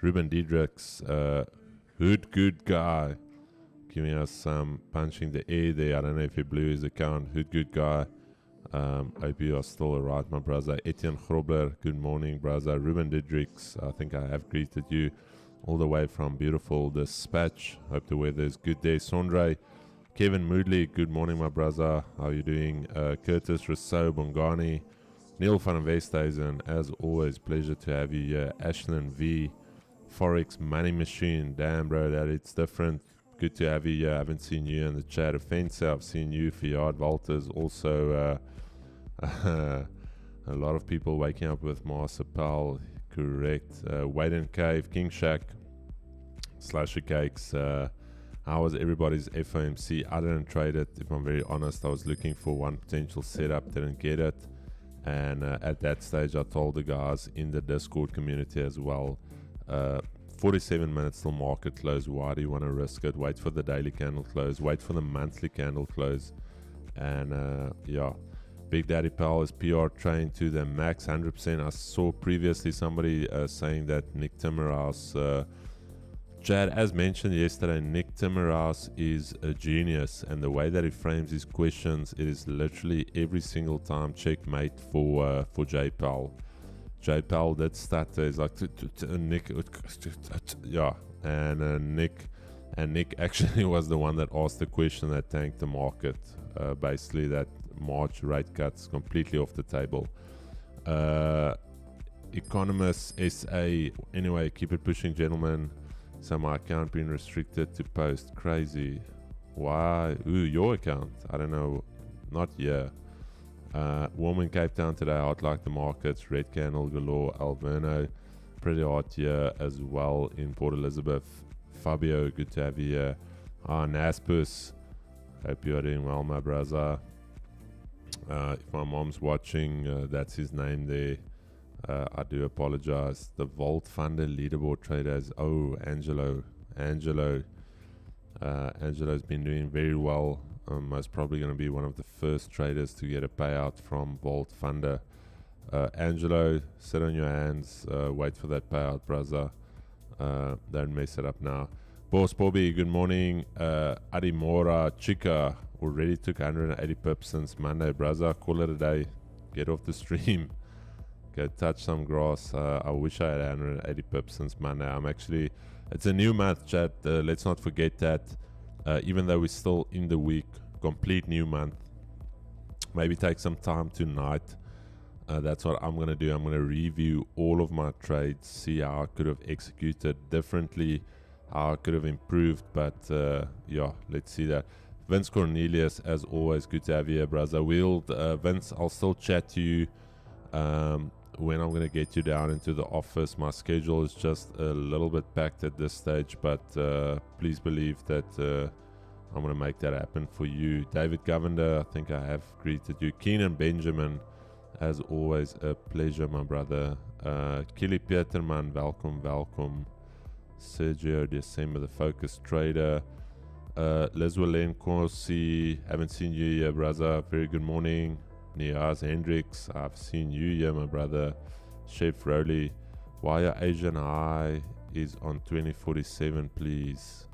Ruben Diedrichs, Hood, good guy, giving us some punching the air there. I don't know if he blew his account. Hood, good guy. Hope you are still alright, my brother. Etienne Grobler, good morning, brother. Ruben Diedrichs, I think I have greeted you all the way from beautiful Dispatch. Hope the weather is good there. Sondre, Kevin Moodley, good morning, my brother. How are you doing? Curtis Rousseau, Bongani, Neil van Westhuizen, as always, pleasure to have you here. Ashland V, Forex Money Machine, damn bro, that it's different. Good to have you here. I haven't seen you in the chat. Offensive, I've seen you. Fiat Walters, also a lot of people waking up with Master Powell. Correct. Wade and Cave, King Shack, Slasher Cakes. How was everybody's FOMC? I didn't trade it, if I'm very honest. I was looking for one potential setup, didn't get it. And at that stage, I told the guys in the Discord community as well, 47 minutes till market close. Why do you want to risk it? Wait for the daily candle close. Wait for the monthly candle close. And yeah. Big Daddy Powell is PR trained to the max 100%. I saw previously somebody saying that Nick Timmerhouse, Chad, as mentioned yesterday, Nick Timmerhouse is a genius, and the way that he frames his questions, it is literally every single time checkmate for Jay Powell. Jay Powell did stutter. He's like, Nick, yeah, and Nick actually was the one that asked the question that tanked the market. Basically, that March rate cuts completely off the table. Economist SA, anyway, keep it pushing, gentlemen. So my account being restricted to post. Crazy. Why? Ooh, your account. I don't know. Not here. Warm in Cape Town today. Hot like the markets. Red candle galore. Alverno. Pretty hot here as well in Port Elizabeth. Fabio, good to have you here. Naspus. Hope you are doing well, my brother. If my mom's watching, that's his name there. I do apologize. The Vault Funder leaderboard traders. Oh, Angelo. Angelo's been doing very well. Most probably going to be one of the first traders to get a payout from Vault Funder. Angelo, sit on your hands. Wait for that payout, brother. Don't mess it up now. Boss Bobby, good morning. Adimora Chica already took 180 pips since Monday, brother. Call it a day. Get off the stream. Go touch some grass. I wish I had 180 pips since Monday. It's a new month, chat. Let's not forget that. Even though we're still in the week, complete new month. Maybe take some time tonight. That's what I'm going to do. I'm going to review all of my trades, see how I could have executed differently, how I could have improved. But yeah, let's see that. Vince Cornelius, as always, good to have you here, brother. Vince, I'll still chat to you when I'm going to get you down into the office. My schedule is just a little bit packed at this stage, but please believe that I'm going to make that happen for you. David Govender, I think I have greeted you. Keenan Benjamin, as always, a pleasure, my brother. Kili Peterman, welcome. Sergio December, the focus trader. Leswellen Corsi, haven't seen you here, brother. Very good morning. Niaz Hendricks, I've seen you here, my brother. Chef Rowley, why your Asian high is on 2047, please?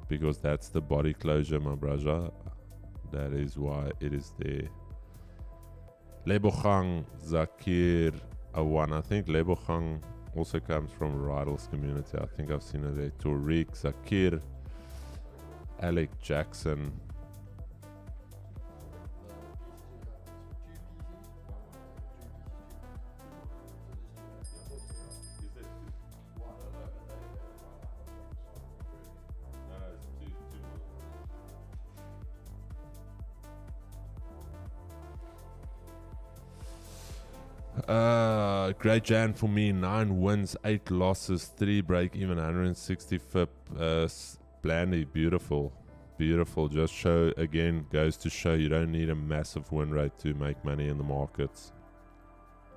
Because that's the body closure, my brother. That is why it is there. Lebogang Zakir Awan. I think Lebogang also comes from Rydal's community. I think I've seen it there. Tariq Zakir, Alec Jackson. Great Jan for me, 9 wins, 8 losses, 3 break even, 160 FIP. Blandy, beautiful. Just goes to show you don't need a massive win rate to make money in the markets.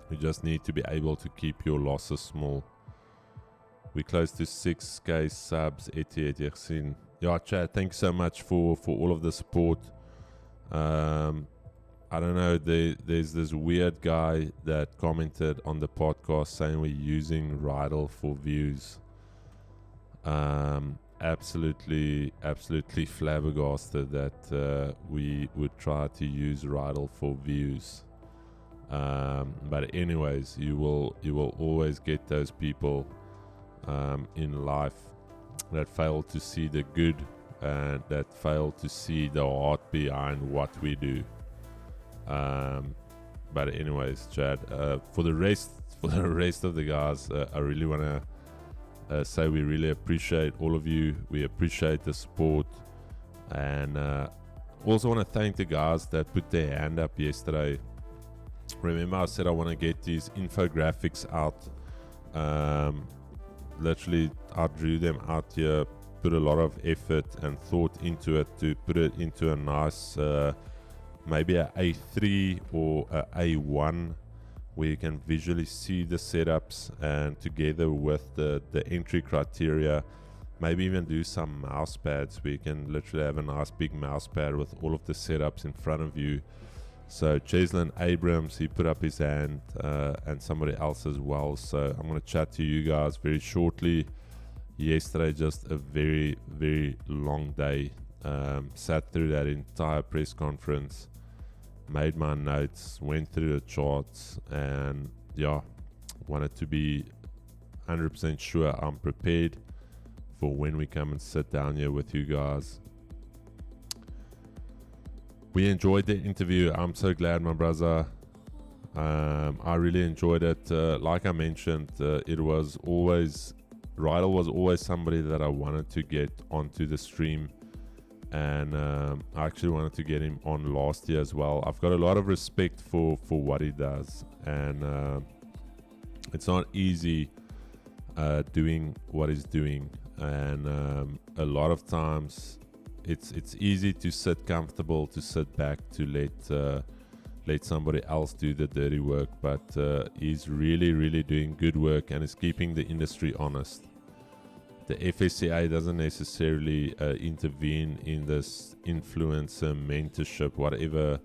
You just need to be able to keep your losses small. We're close to 6k subs. Yeah, chat, thanks so much for all of the support. I don't know, there's this weird guy that commented on the podcast saying we're using Rydal for views. Absolutely flabbergasted that we would try to use Rydal for views. But anyways, you will always get those people in life that fail to see the good and that fail to see the heart behind what we do. But anyways, Chad, for the rest of the guys, I really want to say we really appreciate all of you. We appreciate the support, and also want to thank the guys that put their hand up yesterday. Remember, I said I want to get these infographics out. Literally, I drew them out here, put a lot of effort and thought into it to put it into a nice maybe a A3 or a A1 where you can visually see the setups, and together with the entry criteria, maybe even do some mouse pads where you can literally have a nice big mouse pad with all of the setups in front of you. So Cheslin Abrams, he put up his hand, and somebody else as well. So I'm going to chat to you guys very shortly. Yesterday, just a very, very long day. Sat through that entire press conference, made my notes, went through the charts, and yeah, wanted to be 100% sure I'm prepared for when we come and sit down here with you guys. We enjoyed the interview. I'm so glad, my brother. I really enjoyed it. Like I mentioned, Rydal was always somebody that I wanted to get onto the stream. And I actually wanted to get him on last year as well. I've got a lot of respect for what he does, and it's not easy doing what he's doing. And a lot of times, it's easy to sit comfortable, to sit back, to let somebody else do the dirty work. But he's really doing good work and is keeping the industry honest. The FSCA doesn't necessarily intervene in this influencer mentorship, whatever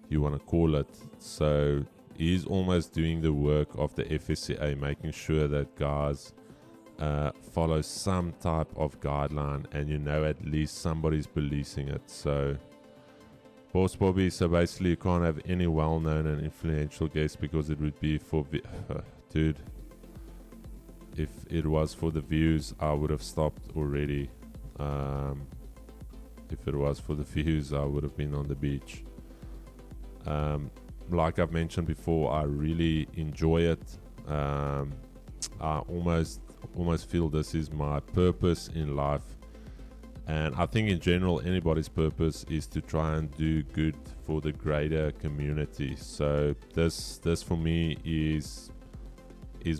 you want to call it. So he's almost doing the work of the FSCA, making sure that guys follow some type of guideline, and at least somebody's policing it. So Boss Bobby, so basically you can't have any well-known and influential guests because it would be for... dude, if it was for the views, I would have stopped already. If it was for the views, I would have been on the beach. Like I've mentioned before, I really enjoy it. I almost feel this is my purpose in life. And I think in general, anybody's purpose is to try and do good for the greater community. So this for me is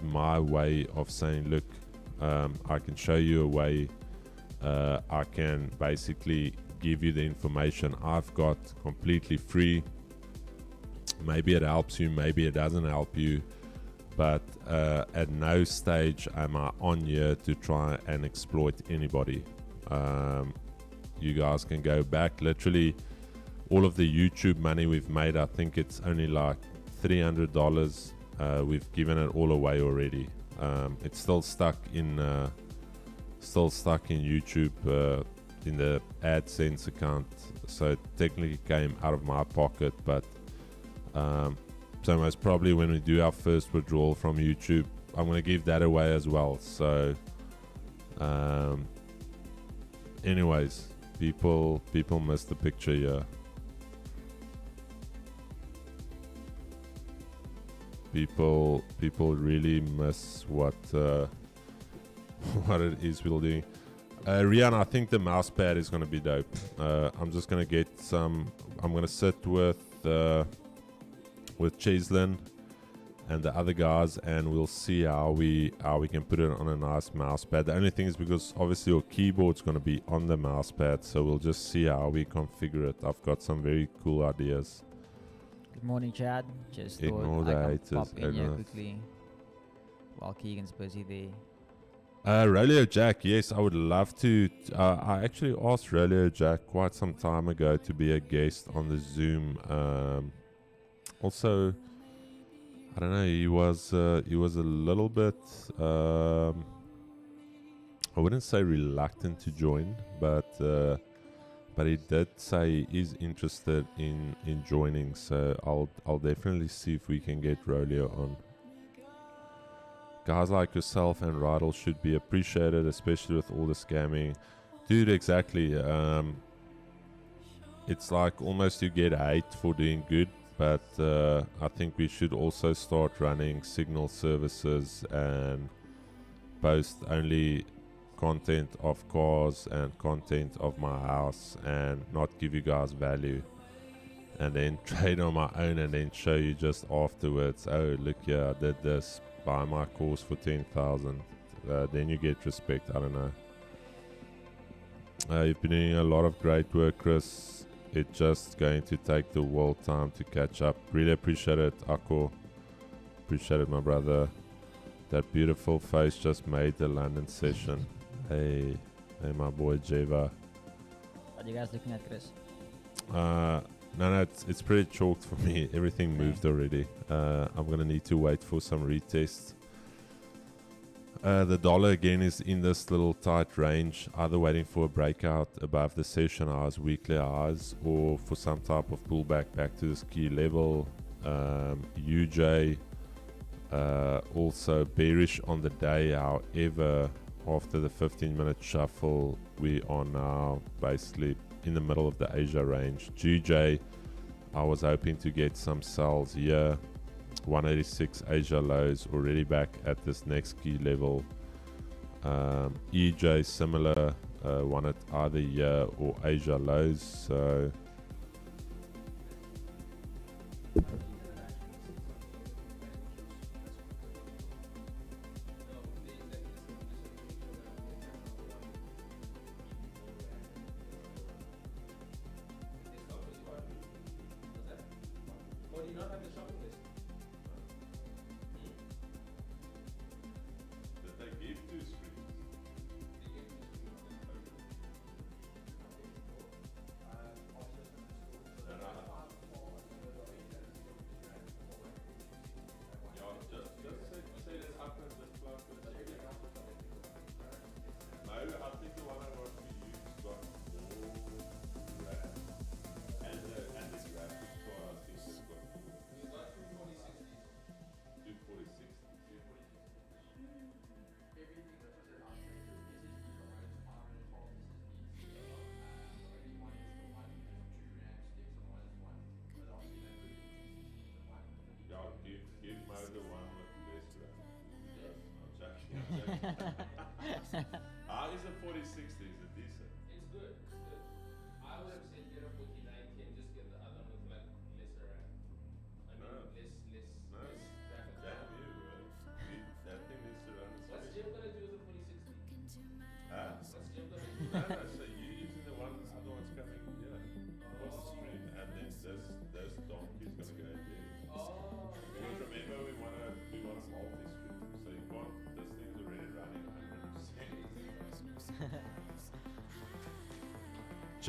my way of saying, look, I can show you a way. I can basically give you the information I've got completely free. Maybe it helps you, maybe it doesn't help you. But at no stage am I on here to try and exploit anybody. You guys can go back. Literally, all of the YouTube money we've made, I think it's only like $300. We've given it all away already. It's still stuck in YouTube in the AdSense account. So it technically came out of my pocket, but so most probably when we do our first withdrawal from YouTube, I'm going to give that away as well. So anyways, people miss the picture here. People really miss what what it is we're doing. Rian, I think the mouse pad is going to be dope. I'm just going to get some. I'm going to sit with Cheslin and the other guys, and we'll see how we can put it on a nice mouse pad. The only thing is because obviously your keyboard's going to be on the mouse pad, so we'll just see how we configure it. I've got some very cool ideas. Good morning, Chad. Just Ignore thought I the can pop haters, in here ignore. quickly while Keegan's busy there. Rolio Jack, yes, I would love to. I actually asked Rolio Jack quite some time ago to be a guest on the Zoom. Also, I don't know. He was a little bit. I wouldn't say reluctant to join, but he did say he is interested in joining. So I'll definitely see if we can get Rolio on. Guys like yourself and Rydell should be appreciated, especially with all the scamming. Dude, exactly. It's like almost you get hate for doing good, but I think we should also start running signal services and post only content of cars and content of my house and not give you guys value. And then trade on my own and then show you just afterwards, oh, look here, I did this. Buy my course for 10,000. Then you get respect. I don't know. You've been doing a lot of great work, Chris. It's just going to take the world time to catch up. Really appreciate it, Akko. Appreciate it, my brother. That beautiful face just made the London session. Hey, my boy Jeva. What are you guys looking at, Chris? No, it's pretty chalked for me. Everything moved already. I'm gonna need to wait for some retests. The dollar again is in this little tight range, either waiting for a breakout above the session highs, weekly highs, or for some type of pullback back to this key level. UJ also bearish on the day. However, after the 15-minute shuffle, we are now basically in the middle of the Asia range. GJ, I was hoping to get some sells here. 186 Asia lows, already back at this next key level. EJ similar, wanted either here or Asia lows. So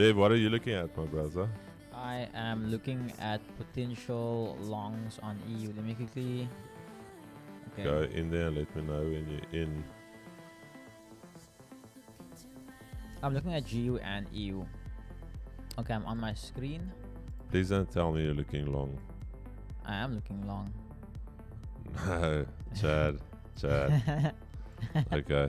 Jeff, what are you looking at, my brother? I am looking at potential longs on EU. Let me quickly. Okay. Go in there and let me know when you're in. I'm looking at GU and EU. Okay, I'm on my screen. Please don't tell me you're looking long. I am looking long. No, Chad. Okay,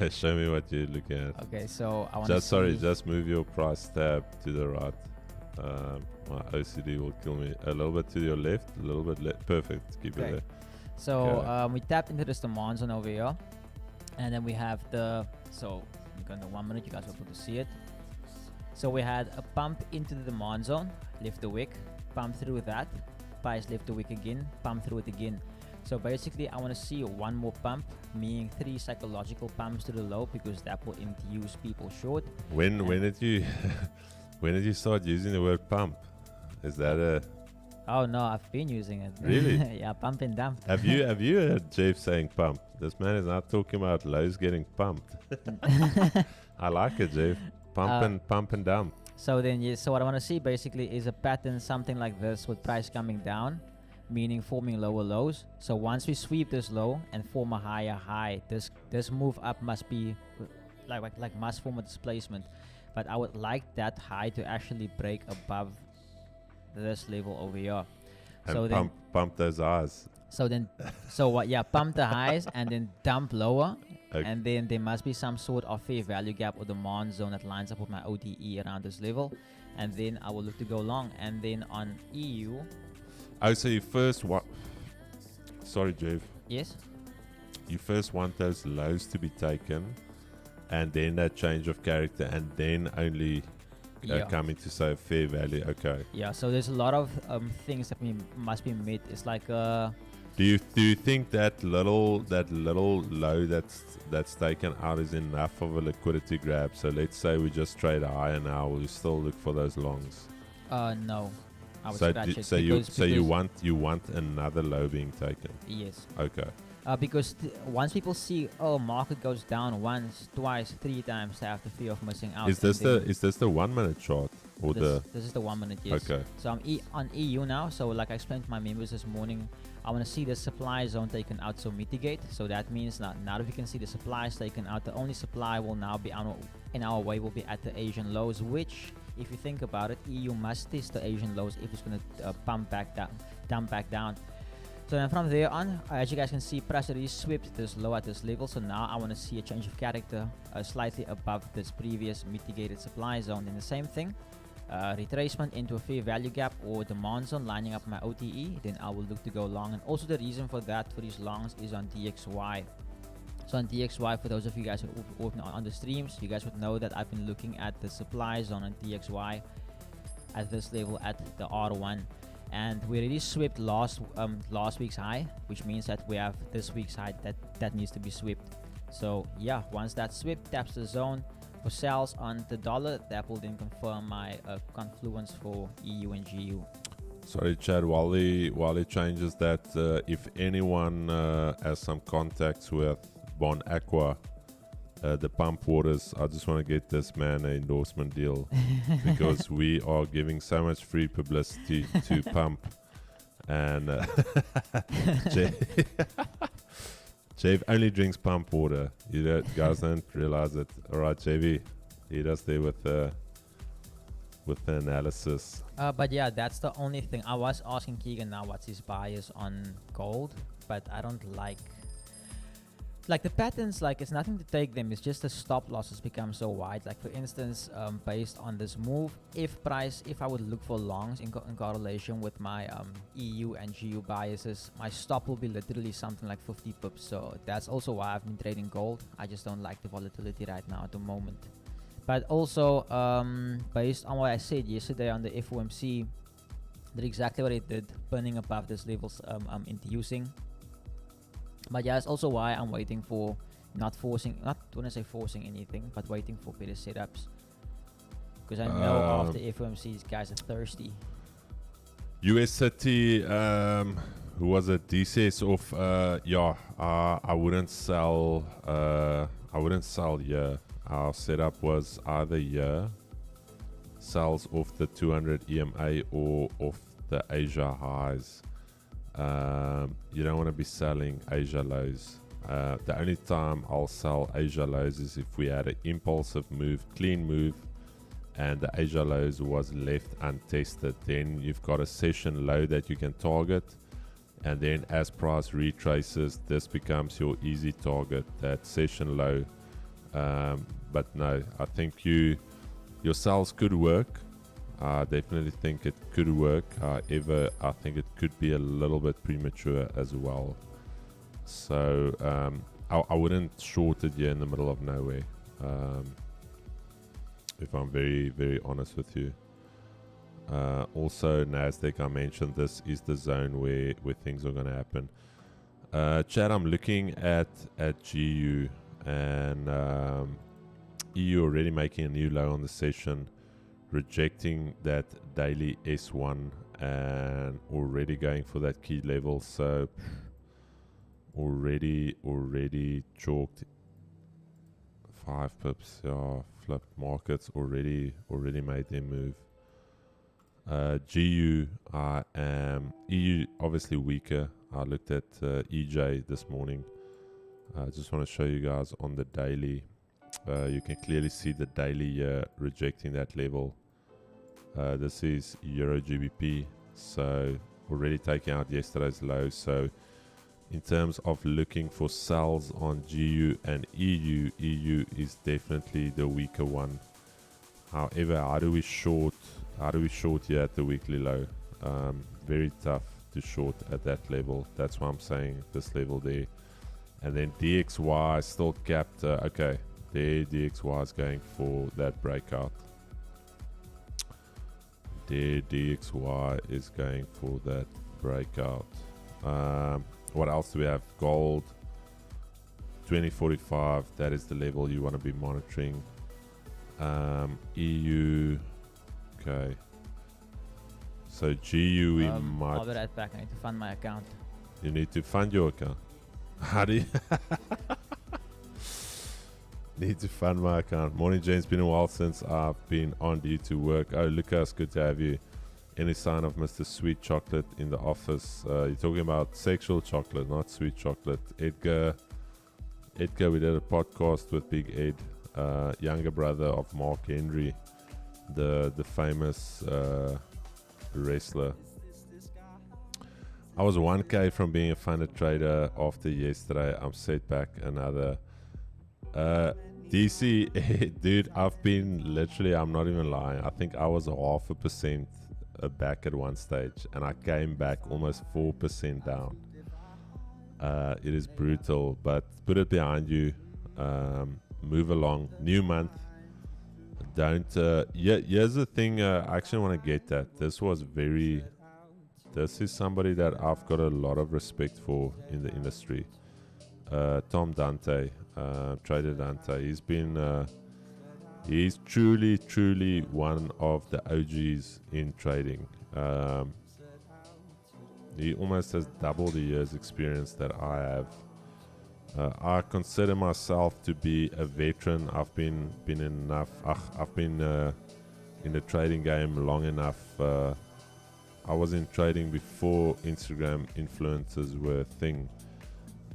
show me what you're looking at. Okay, so I want Just move your price tab to the right. My OCD will kill me. A little bit to your left, a little bit perfect. Keep it Okay. there. So Okay. we tapped into this demand zone over here, and then we have the we got the 1 minute. You guys will be able to see it. So we had a pump into the demand zone, left the wick, pump through that, price left the wick again, pump through it again. So basically, I want to see one more pump, meaning 3 psychological pumps to the low, because that will induce people short. When did you when did you start using the word pump? Is that a Oh no, I've been using it. Really? Yeah, pump and dump. have you heard Jeff saying pump? This man is not talking about lows getting pumped. I like it, Jeff. Pump and dump. So then, yes. So what I want to see basically is a pattern, something like this, with price coming down, meaning forming lower lows. So once we sweep this low and form a higher high, this move up must be must form a displacement. But I would like that high to actually break above this level over here. And So then, pump those eyes. pump the highs and then dump lower. Okay. And then there must be some sort of fair value gap or demand zone that lines up with my OTE around this level. And then I will look to go long. And then on EU, Oh, so you first want... Sorry, Jeff. yes? You first want those lows to be taken, and then that change of character, and then only come into say fair value. Okay. Yeah, so there's a lot of things that must be met. It's like Do you think that little low that's taken out is enough of a liquidity grab? So let's say we just trade higher now. Will you still look for those longs? no. I would So scratch it. you want another low being taken? Yes. Okay. Because once people see, market goes down once, twice, 3 times, they have the fear of missing out. Is this the 1 minute chart or this is the 1 minute, yes. Okay. So I'm on EU now. So like I explained to my members this morning, I want to see the supply zone taken out, so mitigate. So that means now that we can see the supplies taken out, the only supply will now be in our way will be at the Asian lows, which, if you think about it, EU must test the Asian lows if it's going to dump back down. So then from there on, as you guys can see, price already swept this low at this level. So now I want to see a change of character slightly above this previous mitigated supply zone. And the same thing, retracement into a fair value gap or demand zone lining up my OTE. Then I will look to go long. And also the reason for that, for these longs, is on DXY. So on DXY, for those of you guys who are on the streams, you guys would know that I've been looking at the supply zone on DXY at this level at the R1. And we already swept last week's high, which means that we have this week's high that needs to be swept. So yeah, once that's swept, taps the zone for sales on the dollar. That will then confirm my confluence for EU and GU. Sorry, Chad, while he changes that, if anyone has some contacts with Bon Aqua, the pump waters, I just want to get this man an endorsement deal because we are giving so much free publicity to pump. And Jeff only drinks pump water. You guys don't realize it. All right, JV, hit us there with the analysis. But yeah, that's the only thing. I was asking Keegan now what's his bias on gold, but I don't like the patterns. Like, it's nothing to take them, it's just the stop losses become so wide. Like for instance, based on this move, if I would look for longs in correlation with my EU and GU biases, my stop will be literally something like 50 pips. So that's also why I've been trading gold. I just don't like the volatility right now at the moment. But also, based on what I said yesterday on the FOMC, did exactly what it did, burning above this levels inducing. But yeah, that's also why I'm waiting for, not forcing anything, but waiting for better setups. Because I know after FOMC, these guys are thirsty. US City, who was it? DCS off. I wouldn't sell. Here. Our setup was either here sells off the 200 EMA or off the Asia highs. You don't want to be selling Asia lows. The only time I'll sell Asia lows is if we had an impulsive move, clean move, and the Asia lows was left untested. Then you've got a session low that you can target, and then as price retraces, this becomes your easy target, that session low. But no, I think your sells could work. I definitely think it could work. However, I think it could be a little bit premature as well. So I wouldn't short it here in the middle of nowhere. If I'm very, very honest with you. Also, Nasdaq, I mentioned this is the zone where things are going to happen. Chad, I'm looking at GU, and EU already making a new low on the session, rejecting that daily S1 and already going for that key level. So already chalked 5 pips. Yeah, flipped markets already made their move. GU, EU obviously weaker. I looked at EJ this morning. I just want to show you guys on the daily. You can clearly see the daily rejecting that level. This is Euro GBP, so already taking out yesterday's low. So in terms of looking for sells on GU and EU is definitely the weaker one. However, how do we short here at the weekly low? Very tough to short at that level. That's why I'm saying this level there. And then DXY still capped. Okay, there DXY is going for that breakout. There DXY is going for that breakout. What else do we have? Gold 2045. That is the level you want to be monitoring. EU. Okay. So GU we might. I'll be right back. I need to fund my account. You need to fund your account. How do you need to fund my account? Morning, James. Been a while since I've been on due to work. Oh, Lucas, good to have you. Any sign of Mr. Sweet Chocolate in the office? You're talking about sexual chocolate, not sweet chocolate. Edgar, we did a podcast with Big Ed, younger brother of Mark Henry, the famous wrestler. I was 1K from being a funded trader after yesterday. I'm set back another. DC, dude, I've been literally, I'm not even lying. I think I was 0.5% back at one stage, and I came back almost 4% down. It is brutal, but put it behind you. Move along. New month. Don't. Here's the thing. I actually want to get that. This is somebody that I've got a lot of respect for in the industry. Tom Dante, Trader Dante. He's truly one of the OGs in trading. He almost has double the years experience that I have. I consider myself to be a veteran. I've been in the trading game long enough. I was in trading before Instagram influencers were a thing.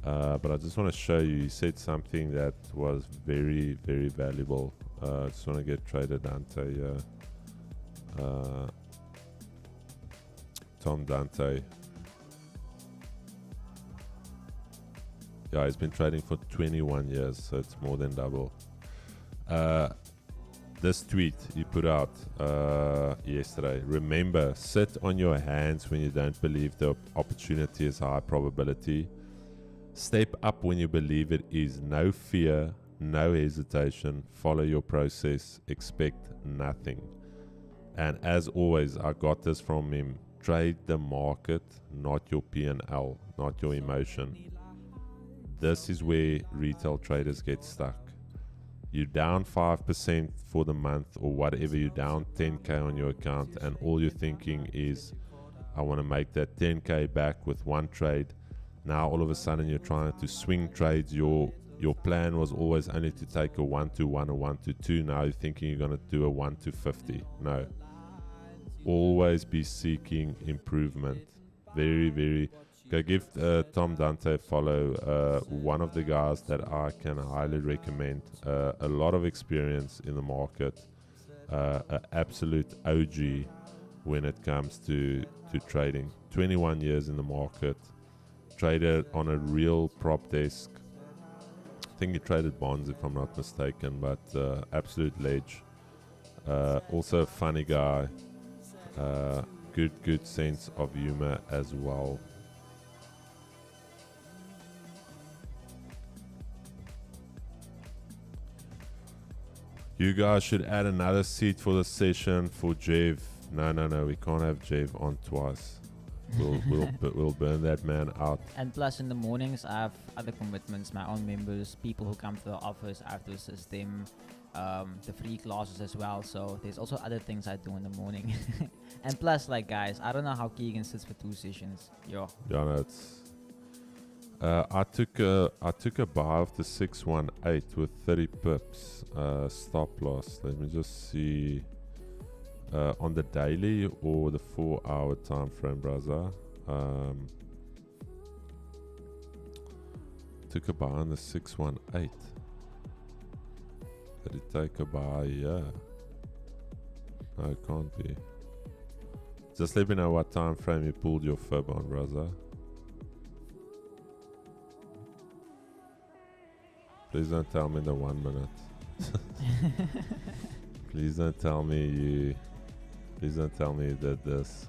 But I just want to show you, he said something that was very, very valuable. I just want to get Trader Dante here. Tom Dante. Yeah, he's been trading for 21 years, so it's more than double. This tweet he put out yesterday. Remember, sit on your hands when you don't believe the opportunity is high probability. Step up when you believe it is. No fear, no hesitation. Follow your process. Expect nothing. And as always, I got this from him. Trade the market, not your P&L, not your emotion. This is where retail traders get stuck. You're down 5% for the month or whatever, you're down 10K on your account, and all you're thinking is, I want to make that 10K back with one trade. Now all of a sudden you're trying to swing trades your your plan was always only to take a 1 to 1 or 1 to 2. Now you're thinking you're going to do a 1 to 50. No. Always be seeking improvement. Very, very. Go give Tom Dante a follow. One of the guys that I can highly recommend. A lot of experience in the market. An absolute OG when it comes to trading. 21 years in the market. Traded on a real prop desk. I think he traded bonds if I'm not mistaken, but absolute ledge. Also a funny guy. Good sense of humor as well. You guys should add another seat for the session for Jev. No, we can't have Jev on twice. We'll burn that man out. And plus in the mornings I have other commitments, my own members, people who come to the office, I have to assist them, the free classes as well, so there's also other things I do in the morning. And plus, like, guys, I don't know how Keegan sits for 2 sessions. Yeah, no, it's I took a buy of the 618 with 30 pips stop loss. Let me just see. On the daily or the 4-hour time frame, brother. Took a buy on the 618. Did it take a buy? Yeah. No, it can't be. Just let me know what time frame you pulled your fib on, brother. Please don't tell me the 1 minute. Please don't tell me you. Please don't tell me you did this.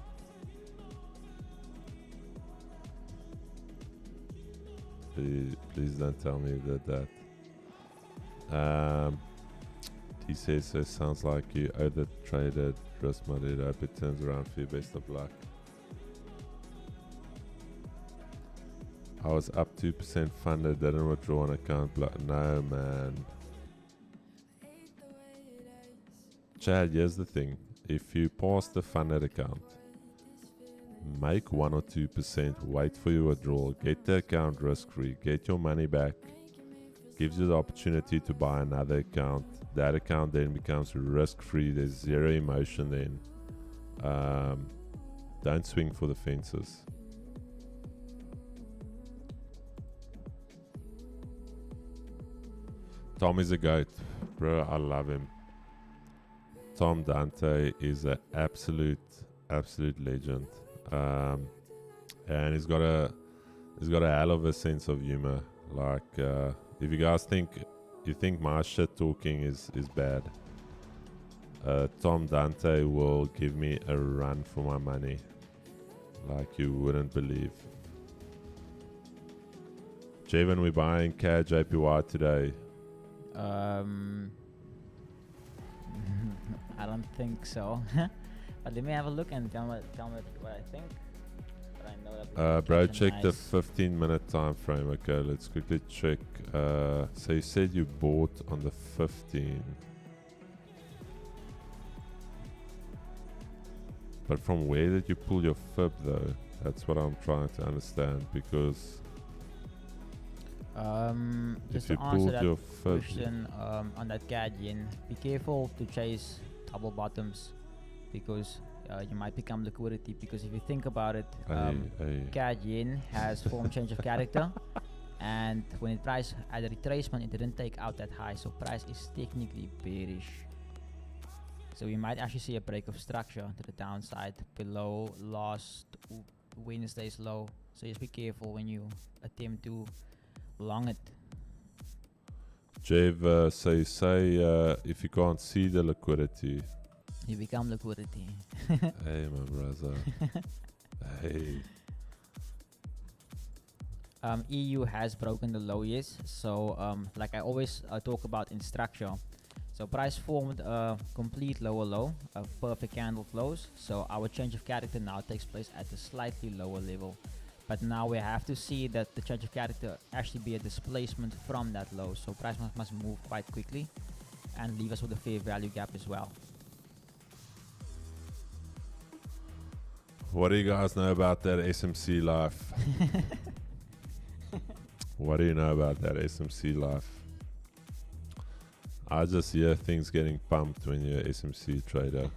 Please don't tell me you did that. He says it sounds like you overtraded risk money. I hope it turns around for you. Best of luck. I was up 2% funded, didn't withdraw an account. No, man. Chad, here's the thing. If you pass the funded account, make 1 or 2%, wait for your withdrawal, get the account risk-free, get your money back, gives you the opportunity to buy another account. That account then becomes risk-free. There's zero emotion then. Don't swing for the fences. Tom is a goat. Bro, I love him. Tom Dante is an absolute legend, and he's got a hell of a sense of humor. Like, if you guys think my shit talking is bad, Tom Dante will give me a run for my money, like you wouldn't believe. Javen, we're buying CAD JPY today. I don't think so. But let me have a look and tell me what I think. But I know that bro, check the 15-minute time frame. Okay, let's quickly check. So you said you bought on the 15. But from where did you pull your fib though? That's what I'm trying to understand, because just to answer that question on that CAD yen, be careful to chase double bottoms, because you might become liquidity. Because if you think about it, CAD yen has form change of character, and when it price at a retracement, it didn't take out that high, so price is technically bearish. So we might actually see a break of structure to the downside below last Wednesday's low. So just be careful when you attempt to long it. Jev, so you say if you can't see the liquidity, you become liquidity. Hey, my brother. Hey. EU has broken the low, yes. So like I always talk about in structure, so price formed a complete lower low, a perfect candle close. So our change of character now takes place at a slightly lower level. But now we have to see that the change of character actually be a displacement from that low. So price must move quite quickly and leave us with a fair value gap as well. What do you guys know about that SMC life? What do you know about that SMC life? I just hear things getting pumped when you're an SMC trader.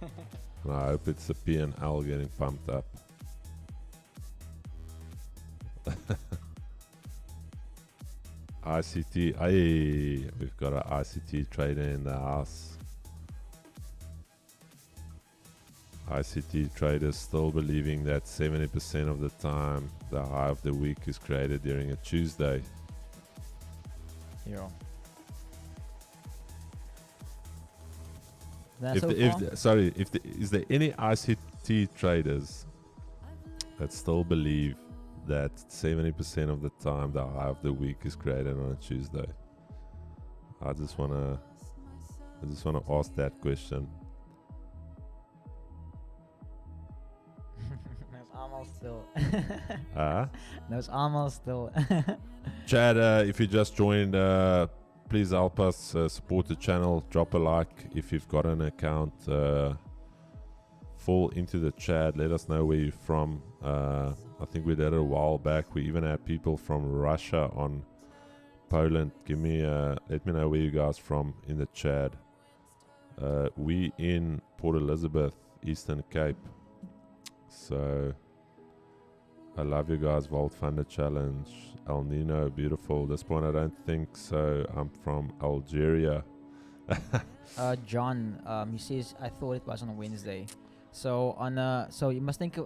And I hope it's the P&L getting pumped up. ICT, aye, we've got an ICT trader in the house. ICT traders still believing that 70% of the time the high of the week is created during a Tuesday. Yeah. Is there any ICT traders that still believe that 70% of the time the high of the week is created on a Tuesday? I just wanna ask that question. There's almost still. Ah, There's almost still. Chad, if you just joined, please help us support the channel. Drop a like if you've got an account. Fall into the chat. Let us know where you're from. I think we did it a while back. We even had people from Russia on, Poland. Let me know where you guys from in the chat. We in Port Elizabeth, Eastern Cape. So I love you guys. Vault Funder Challenge. El Nino, beautiful. This point I don't think so. I'm from Algeria. John, he says I thought it was on Wednesday. So so you must think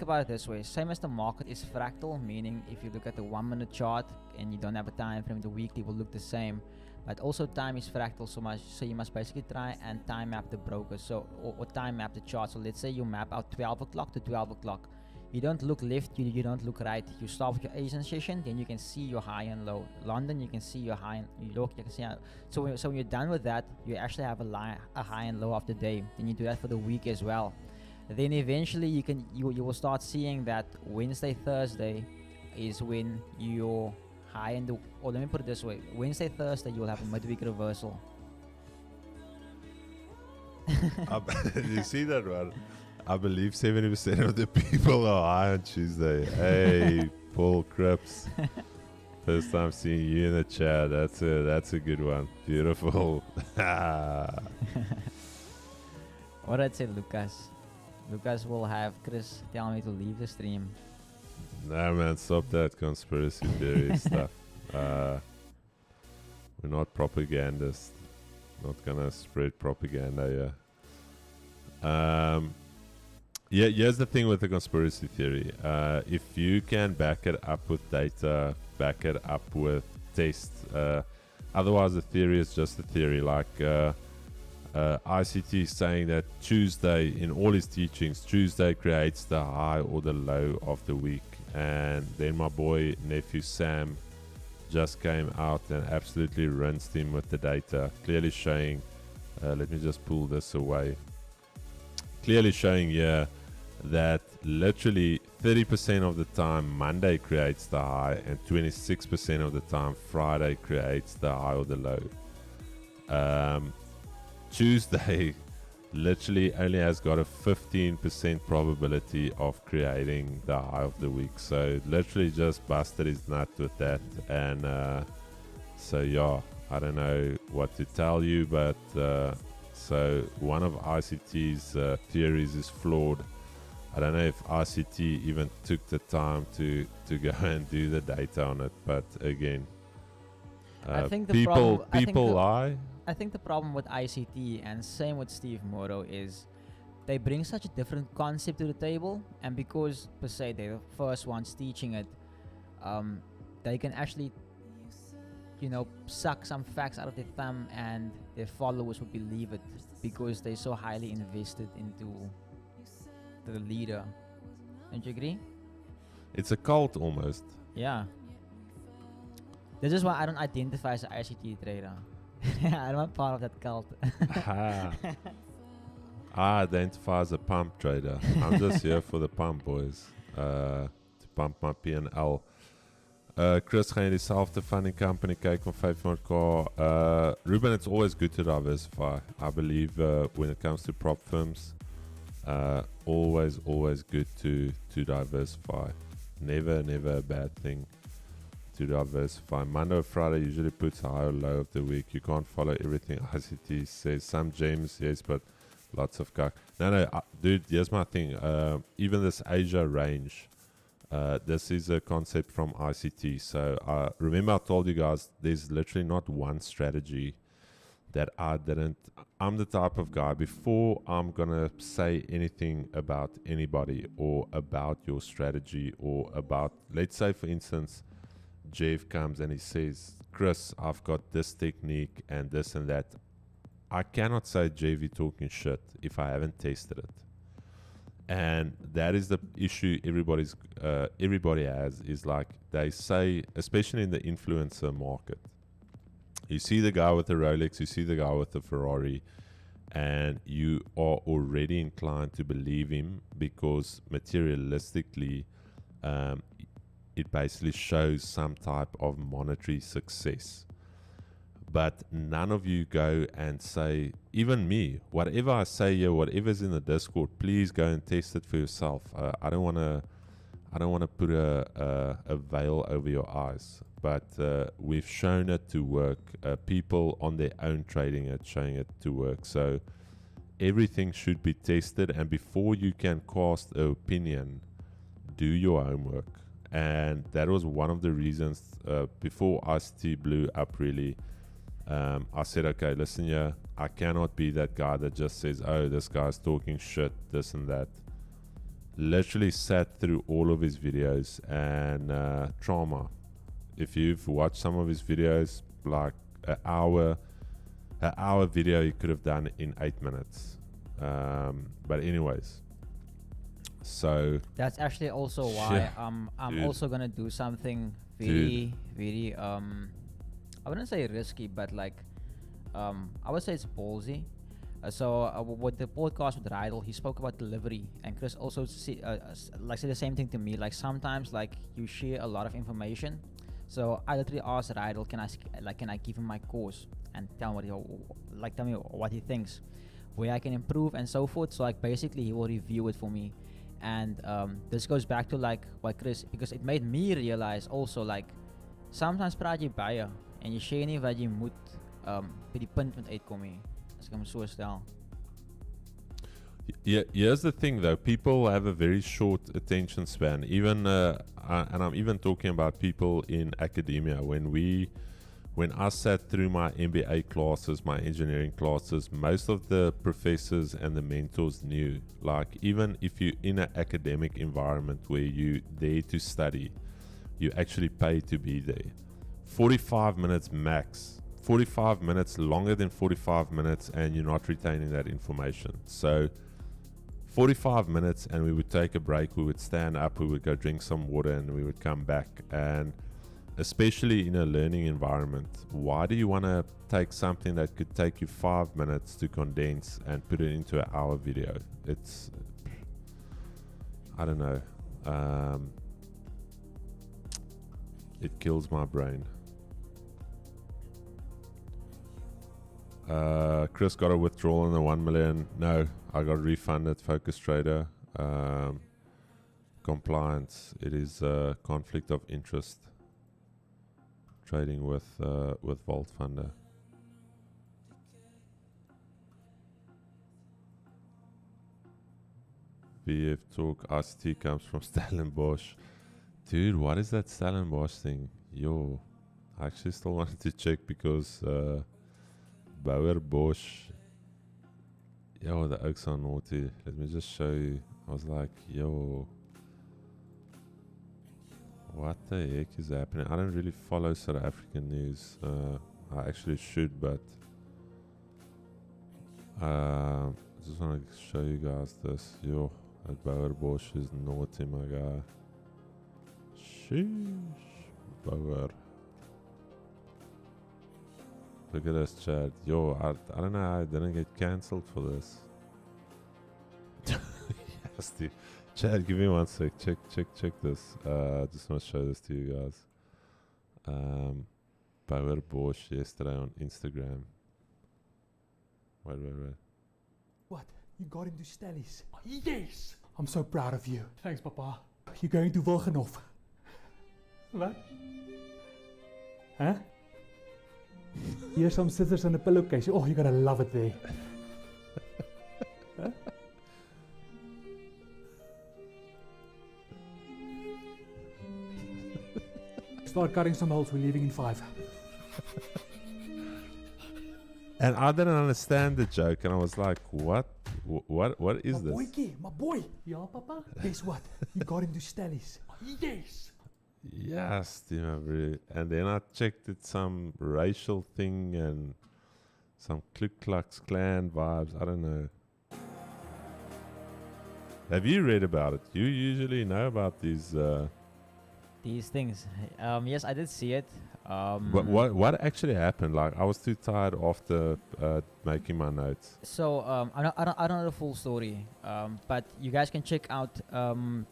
about it this way. Same as the market is fractal, meaning if you look at the 1 minute chart and you don't have a time frame, the weekly will look the same. But also time is fractal so you must basically try and time map the broker. So or time map the chart. So let's say you map out 12 o'clock to 12 o'clock. You don't look left, you don't look right. You start with your Asian session, then you can see your high and low. London, you can see your high and New York, you can see. So when you're done with that, you actually have a high and low of the day. Then you do that for the week as well. Then eventually you will start seeing that Wednesday, Thursday is when your high and the, or let me put it this way, Wednesday, Thursday you will have a midweek reversal. You see that one? I believe 70% of the people are high on Tuesday. Hey, Paul Cripps. First time seeing you in the chat. That's a good one. Beautiful. What I'd say, Lucas. Lucas will have Chris tell me to leave the stream. Nah, man, stop that conspiracy theory stuff. We're not propagandists. Not gonna spread propaganda here. Yeah, here's the thing with the conspiracy theory. If you can back it up with data, back it up with tests, otherwise the theory is just a theory. Like ICT is saying that Tuesday, in all his teachings, Tuesday creates the high or the low of the week. And then my boy, nephew Sam, just came out and absolutely rinsed him with the data, clearly showing, let me just pull this away, clearly showing here that literally 30% of the time Monday creates the high and 26% of the time Friday creates the high or the low. Tuesday literally only has got a 15% probability of creating the high of the week. So literally just busted his nut with that. And so yeah, I don't know what to tell you, but so one of ICT's theories is flawed. I don't know if ICT even took the time to go and do the data on it, but again, I think the people lie. I think the problem with ICT and same with Steve Morrow is they bring such a different concept to the table, and because per se they're the first ones teaching it, they can actually, suck some facts out of their thumb, and their followers will believe it because they're so highly invested into the leader. Don't you agree? It's a cult almost. Yeah. This is why I don't identify as an ICT trader. I'm not part of that cult. I identify as a pump trader. I'm just here for the pump, boys. To pump my P&L. Chris, gaan jullie zelf de funding company kijken van 500k? Ruben, it's always good to diversify. I believe when it comes to prop firms, always good to diversify. Never a bad thing to diversify. Monday or Friday usually puts high or low of the week. You can't follow everything ICT says. Some gems, yes, but lots of cuck. No, dude, here's my thing. Even this Asia range, this is a concept from ICT. So remember I told you guys there's literally not one strategy that I'm the type of guy, before I'm gonna say anything about anybody or about your strategy or about, let's say for instance, Jeff comes and he says, Chris, I've got this technique and this and that. I cannot say, Jeff, you're talking shit if I haven't tested it. And that is the issue everybody has, is like they say, especially in the influencer market, you see the guy with the Rolex, you see the guy with the Ferrari, and you are already inclined to believe him because materialistically it basically shows some type of monetary success. But none of you go and say, even me, whatever I say here, whatever's in the Discord, please go and test it for yourself. I don't want to put a veil over your eyes, but we've shown it to work. People on their own trading it, showing it to work. So everything should be tested, and before you can cast an opinion, do your homework. And that was one of the reasons before ICT blew up really. I said, okay, listen here, I cannot be that guy that just says, oh, this guy's talking shit, this and that. Literally sat through all of his videos, and trauma. If you've watched some of his videos, like an hour video he could have done in 8 minutes. But anyways, so that's actually also why I'm also gonna do something very I wouldn't say risky, but like I would say it's ballsy. With the podcast with Rydell, he spoke about delivery, and Chris also said the same thing to me. Like sometimes, like you share a lot of information. So I literally asked Rydell, can I give him my course and tell me what he thinks, where I can improve and so forth. So like basically he will review it for me, and this goes back to like what Chris, because it made me realize also like sometimes praat jy baie en jy sê nie wat jy moet by die punt moet uitkom nie, as ek hom so stel. Yeah, here's the thing though, people have a very short attention span, even and I'm even talking about people in academia. When I sat through my MBA classes, my engineering classes, most of the professors and the mentors knew, like even if you're in an academic environment where you're there to study, you actually pay to be there. 45 minutes max, 45 minutes, longer than 45 minutes, and you're not retaining that information. So 45 minutes, and we would take a break, we would stand up, we would go drink some water, and we would come back. And especially in a learning environment, why do you want to take something that could take you 5 minutes to condense and put it into an hour video? It's, I don't know, it kills my brain. Chris got a withdrawal on the 1 million. No, I got refunded. Focus Trader. Compliance. It is a conflict of interest. Trading with Vault Funder. VF Talk. ICT comes from Stellenbosch. Dude, what is that Stellenbosch thing? Yo, I actually still wanted to check because Bauer Bosch. Yo, the oaks are naughty. Let me just show you. I was like, yo, what the heck is happening? I don't really follow South African news. I actually should, but I just want to show you guys this. Yo, that Bauer Bosch is naughty, my guy. Sheesh, Bauer. Look at this, Chad. Yo, I don't know how I didn't get cancelled for this. Yes, dude. Chad, give me 1 sec. Check this. Just want to show this to you guys. Bauer Bosch yesterday on Instagram. Wait. What? You got into Stellies? Oh, yes! I'm so proud of you. Thanks, Papa. You're going to Wilgenhof. What? Huh? Here's some scissors and a pillowcase. Oh, you're gonna love it there. Huh? Start cutting some holes. We're leaving in 5. And I didn't understand the joke, and I was like, "What? What is this?" Boykie, my boy. Yeah, Papa. Guess what? You got into Stellies. Yes. Yes, bro. And then I checked it, some racial thing and some Ku Klux Klan vibes. I don't know. Have you read about it? You usually know about these. These things. Yes, I did see it. What actually happened? Like, I was too tired after making my notes. So I don't know the full story. But you guys can check out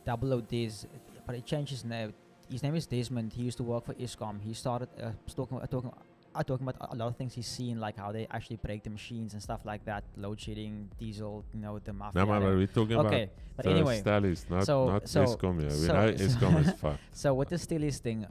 Double OD's. But it changed his name. His name is Desmond. He used to work for ISCOM. He started talking about a lot of things he's seen, like how they actually break the machines and stuff like that, load shedding, diesel, the mafia. No, we're talking about but anyway, Stellies, not ISCOM. Yeah, we know ISCOM is fucked. So with the Stellies thing,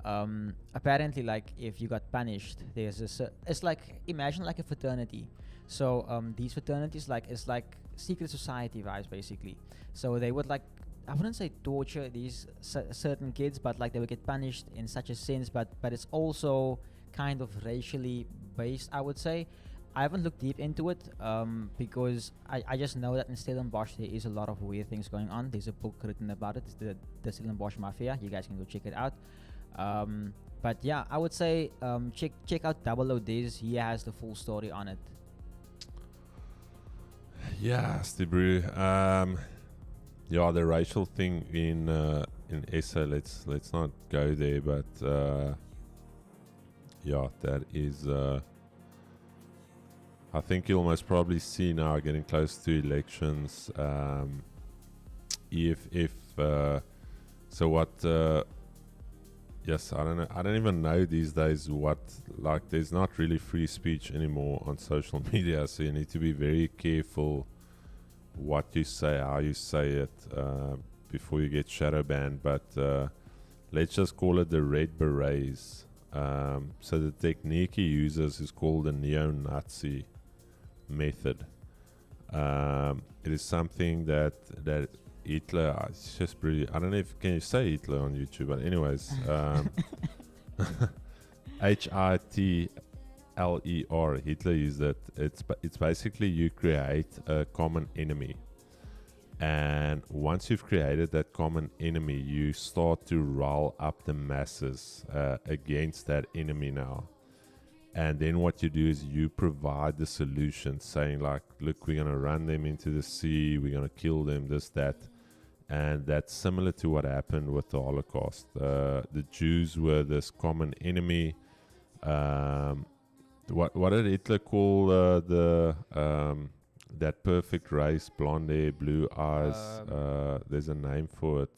apparently, like, if you got punished, there's it's like, imagine like a fraternity. So these fraternities, like, it's like secret society vibes basically. So they would, like, I wouldn't say torture these certain kids, but like they would get punished in such a sense, but it's also kind of racially based, I would say. I haven't looked deep into it because I just know that in Stellenbosch there is a lot of weird things going on. There's a book written about it. It's the Stellenbosch Mafia. You guys can go check it out. But yeah, I would say check out Double OD's. He has the full story on it. Yeah, Stibru. Yeah, the racial thing in SA. Let's not go there, but yeah, that is. I think you'll most probably see now, getting close to elections. So what? Yes, I don't know. I don't even know these days what. Like, there's not really free speech anymore on social media, so you need to be very careful what you say, how you say it, before you get shadow banned. But let's just call it the Red Berets. So the technique he uses is called the neo-Nazi method. It is something that Hitler, it's just brilliant. I don't know if, can you say Hitler on YouTube? But anyways, Hitler, Hitler used it. It's basically you create a common enemy, and once you've created that common enemy, you start to rile up the masses against that enemy now. And then what you do is you provide the solution, saying like, look, we're gonna run them into the sea, we're gonna kill them, this, that. And that's similar to what happened with the Holocaust. The Jews were this common enemy. What did Hitler call that perfect race? Blonde hair, blue eyes. There's a name for it.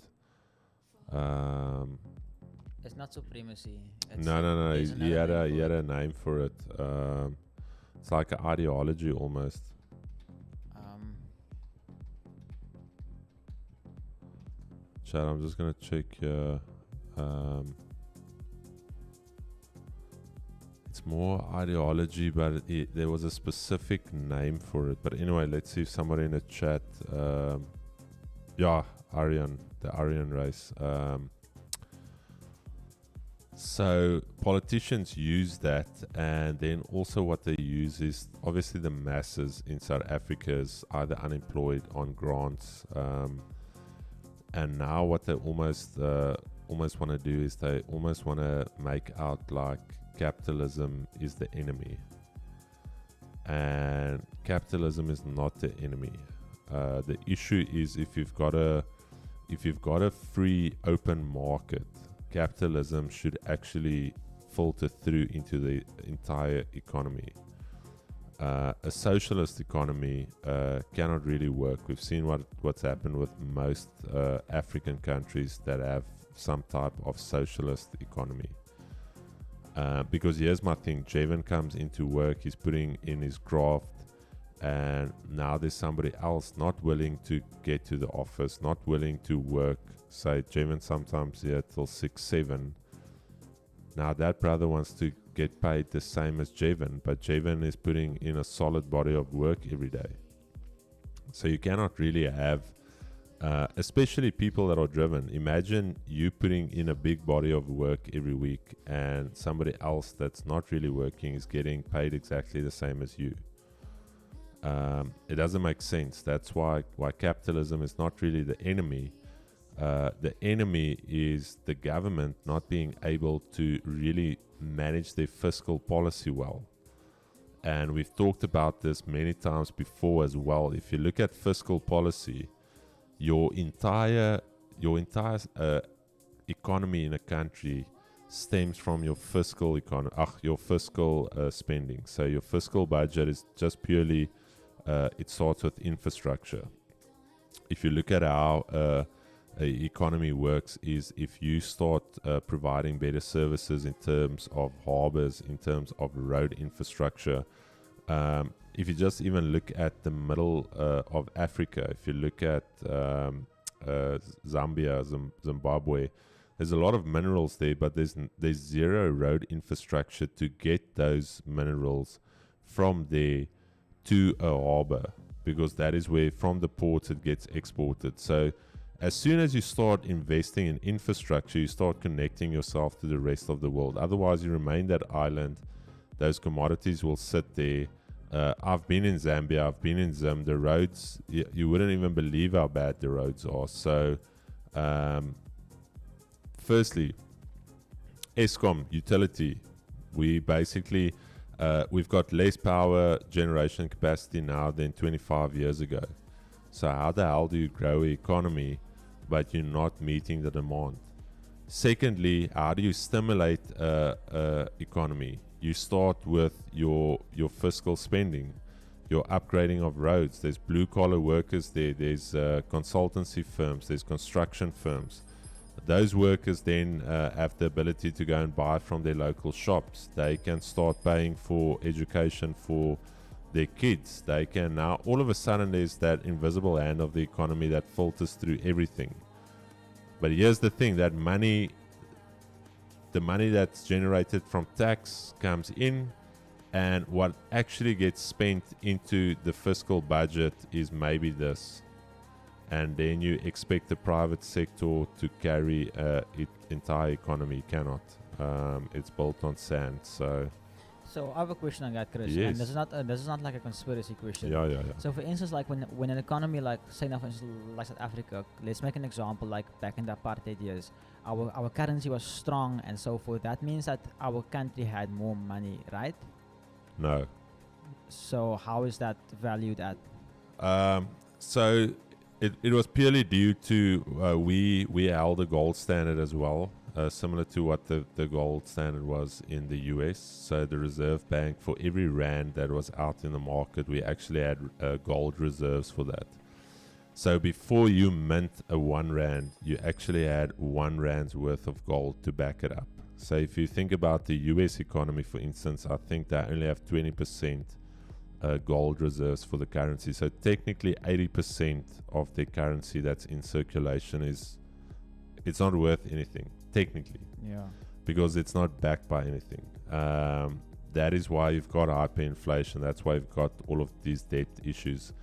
It's not supremacy. No. He had a name for it. It's like an ideology almost. Chat, I'm just gonna check. It's more ideology, but there was a specific name for it. But anyway, let's see if somebody in the chat. Yeah, Aryan, the Aryan race. So politicians use that, and then also what they use is obviously the masses in South Africa is either unemployed, on grants, and now what they almost want to do is they almost want to make out like capitalism is the enemy, and capitalism is not the enemy. The issue is if you've got a free open market, capitalism should actually filter through into the entire economy. A socialist economy cannot really work. We've seen what's happened with most African countries that have some type of socialist economy. Because here's my thing, Javen comes into work, he's putting in his graft, and now there's somebody else not willing to get to the office, not willing to work. Say Javen sometimes here till 6, 7. Now that brother wants to get paid the same as Jevon, but Jevon is putting in a solid body of work every day. So you cannot really have, especially people that are driven. Imagine you putting in a big body of work every week and somebody else that's not really working is getting paid exactly the same as you. It doesn't make sense. That's why capitalism is not really the enemy. The enemy is the government not being able to really manage their fiscal policy well. And we've talked about this many times before as well. If you look at fiscal policy, your entire economy in a country stems from your fiscal spending. So your fiscal budget is just purely it starts with infrastructure. If you look at how economy works, is if you start providing better services in terms of harbors, in terms of road infrastructure. If you just even look at the middle of Africa, if you look at Zambia, Zimbabwe, there's a lot of minerals there, but there's zero road infrastructure to get those minerals from there to a harbor, because that is where from the ports it gets exported. So as soon as you start investing in infrastructure, you start connecting yourself to the rest of the world. Otherwise, you remain that island. Those commodities will sit there. I've been in Zambia, I've been in Zim. The roads, you wouldn't even believe how bad the roads are. So, firstly, Eskom, utility. We basically, we've got less power generation capacity now than 25 years ago. So how the hell do you grow an economy but you're not meeting the demand? Secondly, how do you stimulate economy? You start with your fiscal spending, your upgrading of roads. There's blue collar workers there. There's consultancy firms. There's construction firms. Those workers then have the ability to go and buy from their local shops. They can start paying for education for their kids. They can now, all of a sudden, there's that invisible hand of the economy that filters through everything. But here's the thing, that money, the money that's generated from tax comes in, and what actually gets spent into the fiscal budget is maybe this. And then you expect the private sector to carry its entire economy. Cannot. It's built on sand. So I have a question on that, Chris. Yes. And this is not like a conspiracy question. Yeah. So for instance, like when an economy like, say now for instance, like South Africa, let's make an example, like back in the apartheid years, our currency was strong and so forth. That means that our country had more money, right? No. So how is that valued at? So it was purely due to we held a gold standard as well, similar to what the gold standard was in the US. So the Reserve Bank, for every rand that was out in the market, we actually had gold reserves for that. So before you mint a 1 rand, you actually had 1 rand's worth of gold to back it up. So if you think about the US economy, for instance, I think they only have 20% gold reserves for the currency. So technically 80% of the currency that's in circulation it's not worth anything, technically. Yeah. Because it's not backed by anything. That is why you've got hyperinflation. That's why you've got all of these debt issues.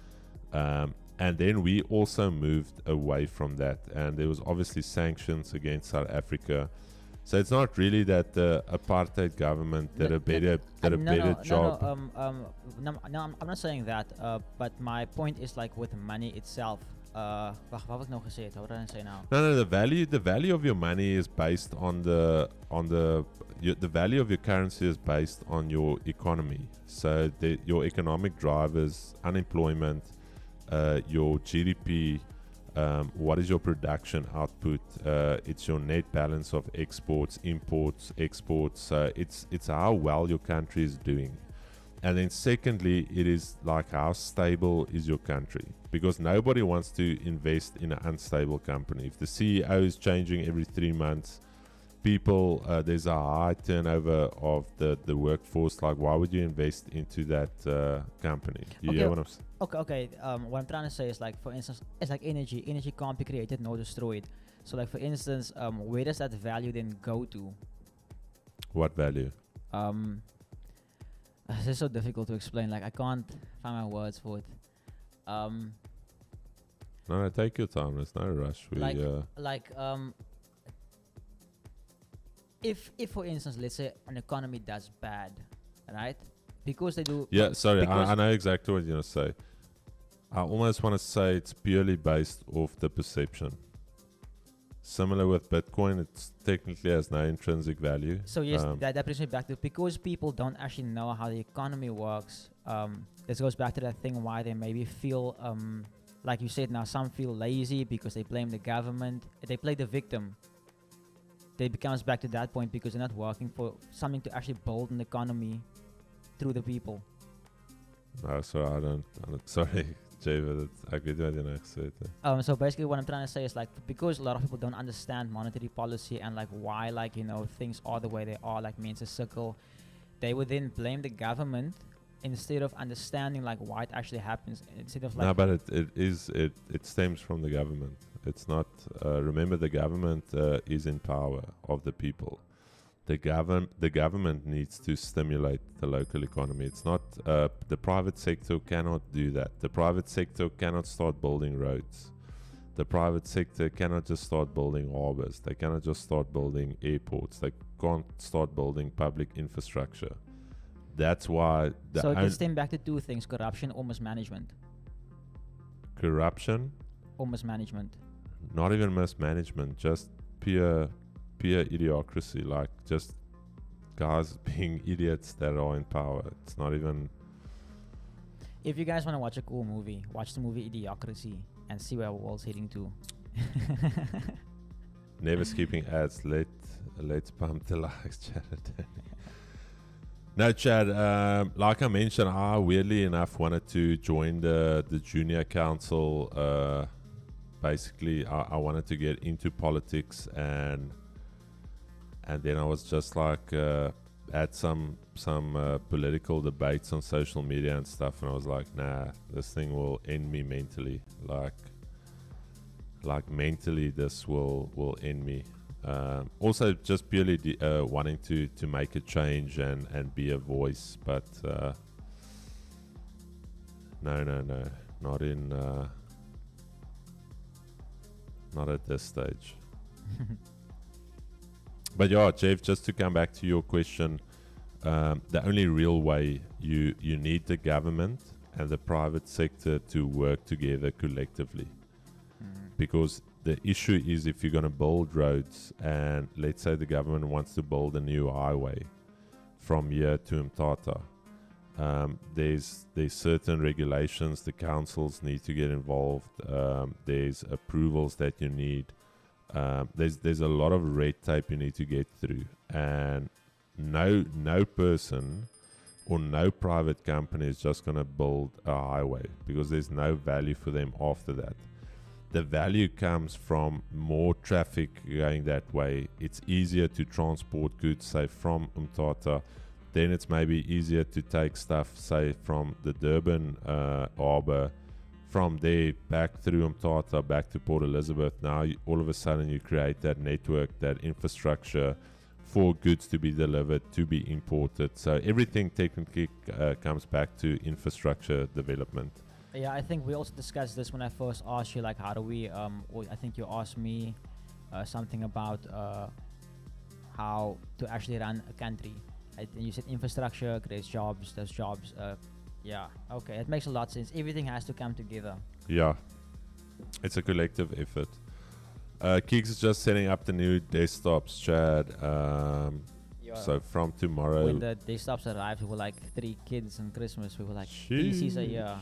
And then we also moved away from that. And there was obviously sanctions against South Africa. So it's not really that the apartheid government did a better job. I'm not saying that. But my point is like with money itself. Wacht, wat heb ik nou gezegd? What did I say now? No. The value of your money is based on the value of your currency is based on your economy. So your economic drivers, unemployment, your GDP. What is your production output? It's your net balance of exports, imports, exports. It's how well your country is doing. And then secondly, it is like how stable is your country? Because nobody wants to invest in an unstable company. If the CEO is changing every 3 months, people, there's a high turnover of the workforce. Like, why would you invest into that company? You hear what I'm saying? Okay. What I'm trying to say is, like, for instance, it's like energy. Energy can't be created nor destroyed. So, like, for instance, where does that value then go to? What value? This is so difficult to explain. Like I can't find my words for it. No, take your time. There's no rush. If for instance, let's say an economy does bad, right? Because they do. Yeah, sorry, because I know exactly what you're going to say. I almost want to say it's purely based off the perception. Similar with Bitcoin, it technically has no intrinsic value. So yes, that brings me back to, because people don't actually know how the economy works. This goes back to that thing why they maybe feel, like you said, now some feel lazy because they blame the government. They play the victim. It becomes back to that point because they're not working for something to actually build an economy through the people. No, sorry, I don't sorry, Jay, but I get what you're next to it. So basically what I'm trying to say is, like, because a lot of people don't understand monetary policy and like why, like, you know, things are the way they are, like means a circle, they would then blame the government instead of understanding like why it actually happens. Instead of like, no, but it stems from the government. It's not. Remember, the government is in power of the people. The government needs to stimulate the local economy. It's not. The private sector cannot do that. The private sector cannot start building roads. The private sector cannot just start building harbors. They cannot just start building airports. They can't start building public infrastructure. That's why. So it can stem back to two things: corruption or mismanagement. Corruption. Or mismanagement. Not even mismanagement, just pure idiocracy, like just guys being idiots that are in power. It's not even. If you guys want to watch a cool movie, watch the movie Idiocracy and see where the world's heading to. Never skipping ads. Let's pump the likes, Chad. No, Chad, like I mentioned, I weirdly enough wanted to join the junior council. Basically, I wanted to get into politics, and then I was just like had some political debates on social media and stuff, and I was like, nah, this thing will end me mentally. Like mentally, this will end me. Also, just purely wanting to make a change and be a voice, but no, not in. Not at this stage. But yeah, Jeff, just to come back to your question, the only real way you need the government and the private sector to work together collectively. Because the issue is, if you're going to build roads, and let's say the government wants to build a new highway from here to Mthatha, there's certain regulations the councils need to get involved. There's approvals that you need. There's a lot of red tape you need to get through, and no person or no private company is just going to build a highway, because there's no value for them after that. The value comes from more traffic going that way. It's easier to transport goods, say, from Mthatha. Then it's maybe easier to take stuff, say, from the Durban harbour, from there back through Mthatha, back to Port Elizabeth. Now, all of a sudden, you create that network, that infrastructure for goods to be delivered, to be imported. So everything technically comes back to infrastructure development. Yeah, I think we also discussed this when I first asked you, like, how do we, or I think you asked me something about how to actually run a country. You said infrastructure creates jobs, those jobs. Yeah, okay, it makes a lot of sense. Everything has to come together. Yeah, it's a collective effort. Keeks is just setting up the new desktops, Chad. So from tomorrow. When the desktops arrived, we were like 3 kids on Christmas. We were like, PCs a year.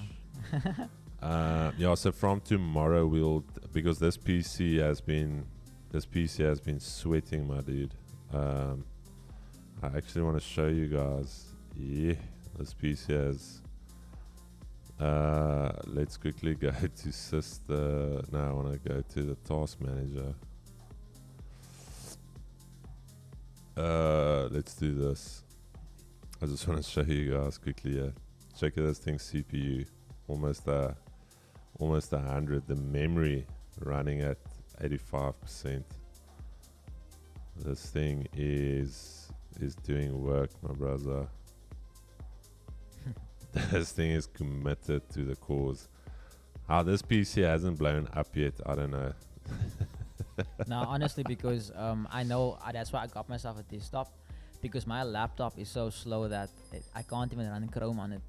Yeah, so from tomorrow because this PC has been sweating, my dude. I actually want to show you guys. Yeah, this PC has. Let's quickly go to sister. Now I want to go to the task manager. Let's do this. I just want to show you guys quickly. Yeah, check this thing CPU. Almost 100. The memory running at 85%. This thing is is doing work, my brother. This thing is committed to the cause. How this PC hasn't blown up yet, I don't know. No, honestly, because I know that's why I got myself a desktop, because my laptop is so slow that I can't even run Chrome on it.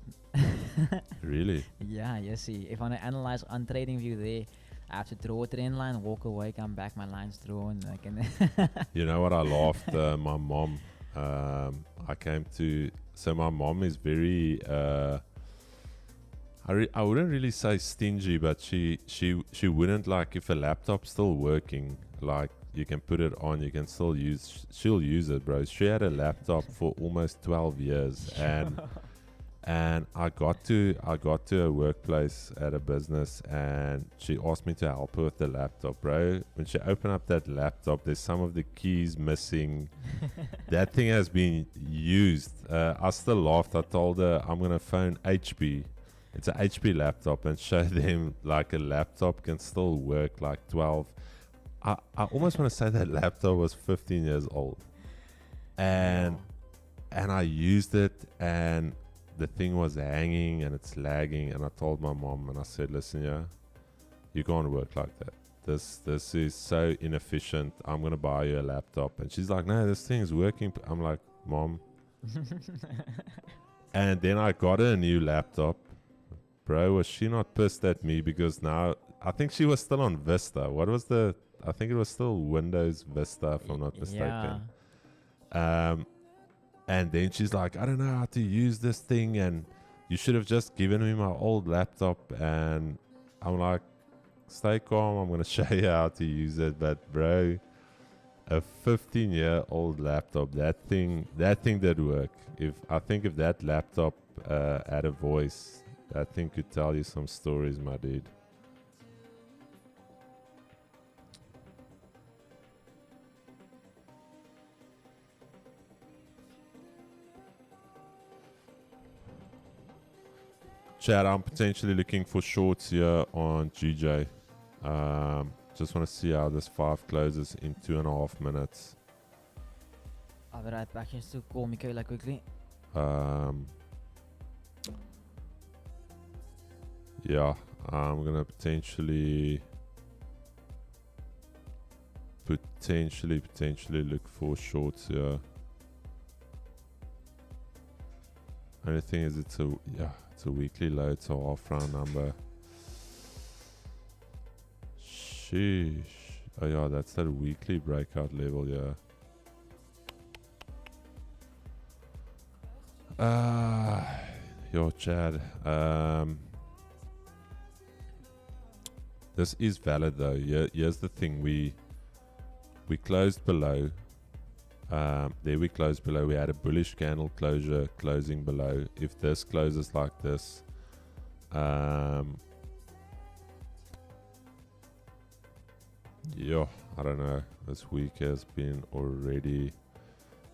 Really? Yeah, you see, if I want to analyze on trading view there, I have to draw a trend line, walk away, come back, my line's drawn. Like, and You know what? I laughed. My mom. I came to. So my mom is very. I wouldn't really say stingy, but she wouldn't, like, if a laptop's still working, like, you can put it on, you can still use. She'll use it, bro. She had a laptop for almost 12 years, and I got to a workplace at a business, and she asked me to help her with the laptop, bro. When she opened up that laptop, there's some of the keys missing. That thing has been used. I still laughed. I told her I'm gonna phone HP. It's an HP laptop, and show them like a laptop can still work like 12. I almost want to say that laptop was 15 years old, and I used it, and the thing was hanging and it's lagging, and I told my mom, and I said, listen, yeah, you can't work like that. This is so inefficient. I'm gonna buy you a laptop. And she's like, no, this thing is working. I'm like, mom. And then I got her a new laptop. Bro, was she not pissed at me? Because now I think she was still on Vista. I think it was still Windows Vista, if I'm not mistaken. Yeah. And then she's like, I don't know how to use this thing, and you should have just given me my old laptop. And I'm like, stay calm, I'm gonna show you how to use it. But bro, a 15-year-old laptop, that thing did work. I think if that laptop had a voice, that thing could tell you some stories, my dude. Chad, I'm potentially looking for shorts here on GJ. Just want to see how this 5 closes in 2.5 minutes. I'll be right back. Just to call Michaela quickly. Yeah, I'm gonna potentially look for shorts here. Only thing is, it's a weekly low. It's a half round number. Sheesh. Oh yeah, that's that weekly breakout level. Yeah. Yo, Chad. This is valid though. Here's the thing. We closed below. There we closed below. We had a bullish candle closing below. If this closes like this, yeah, I don't know. This week has been already.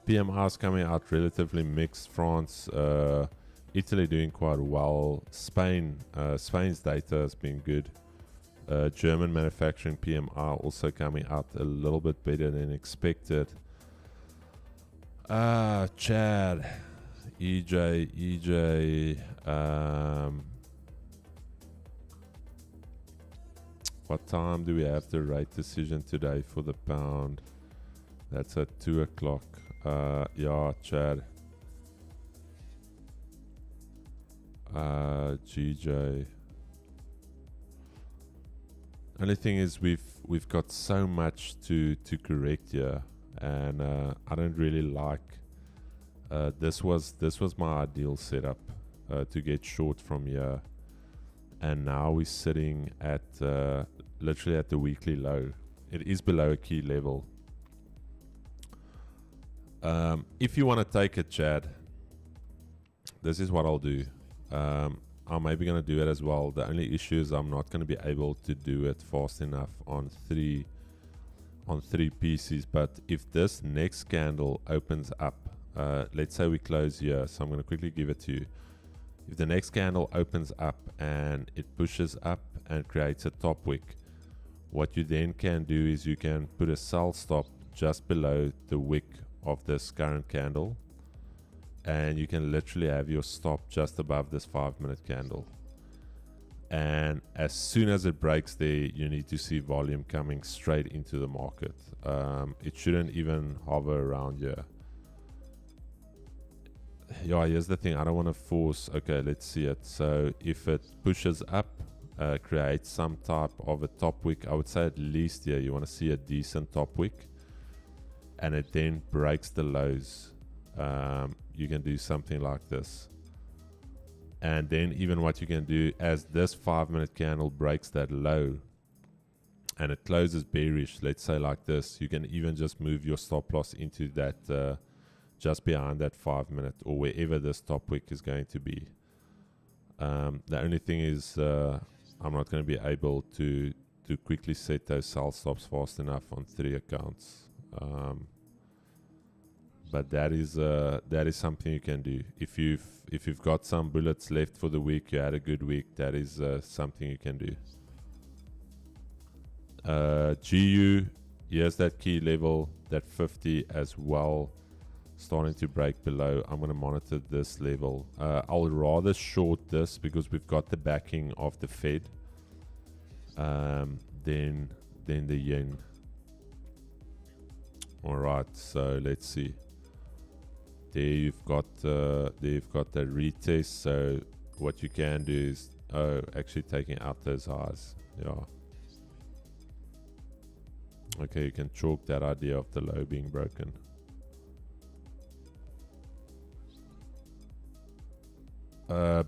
PMIs coming out relatively mixed. France, Italy doing quite well. Spain's data has been good. German manufacturing PMI also coming out a little bit better than expected. Chad, EJ, what time do we have the rate decision today for the pound? That's at 2 o'clock. Yeah, Chad. GJ. Only thing is we've got so much to correct here, and I don't really like. This was my ideal setup to get short from here, and now we're sitting at literally at the weekly low. It is below a key level. If you want to take it, Chad, this is what I'll do. I'm maybe going to do it as well. The only issue is I'm not going to be able to do it fast enough on three pieces. But if this next candle opens up, let's say we close here, so I'm going to quickly give it to you. If the next candle opens up and it pushes up and creates a top wick, what you then can do is you can put a sell stop just below the wick of this current candle, and you can literally have your stop just above this 5-minute candle. And as soon as it breaks there, you need to see volume coming straight into the market. It shouldn't even hover around here. Yeah, here's the thing. I don't want to force. Okay, let's see it. So if it pushes up, creates some type of a top wick, I would say at least here you want to see a decent top wick, and it then breaks the lows. You can do something like this. And then even what you can do, as this 5-minute candle breaks that low and it closes bearish, let's say like this, you can even just move your stop loss into that just behind that 5-minute, or wherever this top wick is going to be. The only thing is I'm not going to be able to quickly set those sell stops fast enough on 3 accounts. But that is something you can do. If you've got some bullets left for the week, you had a good week, that is something you can do. GU, here's that key level, that 50 as well, starting to break below. I'm going to monitor this level. I'll rather short this because we've got the backing of the Fed than the yen. Alright, so let's see. There you've got that retest. So what you can do is actually taking out those highs. Yeah. Okay, you can chalk that idea of the low being broken.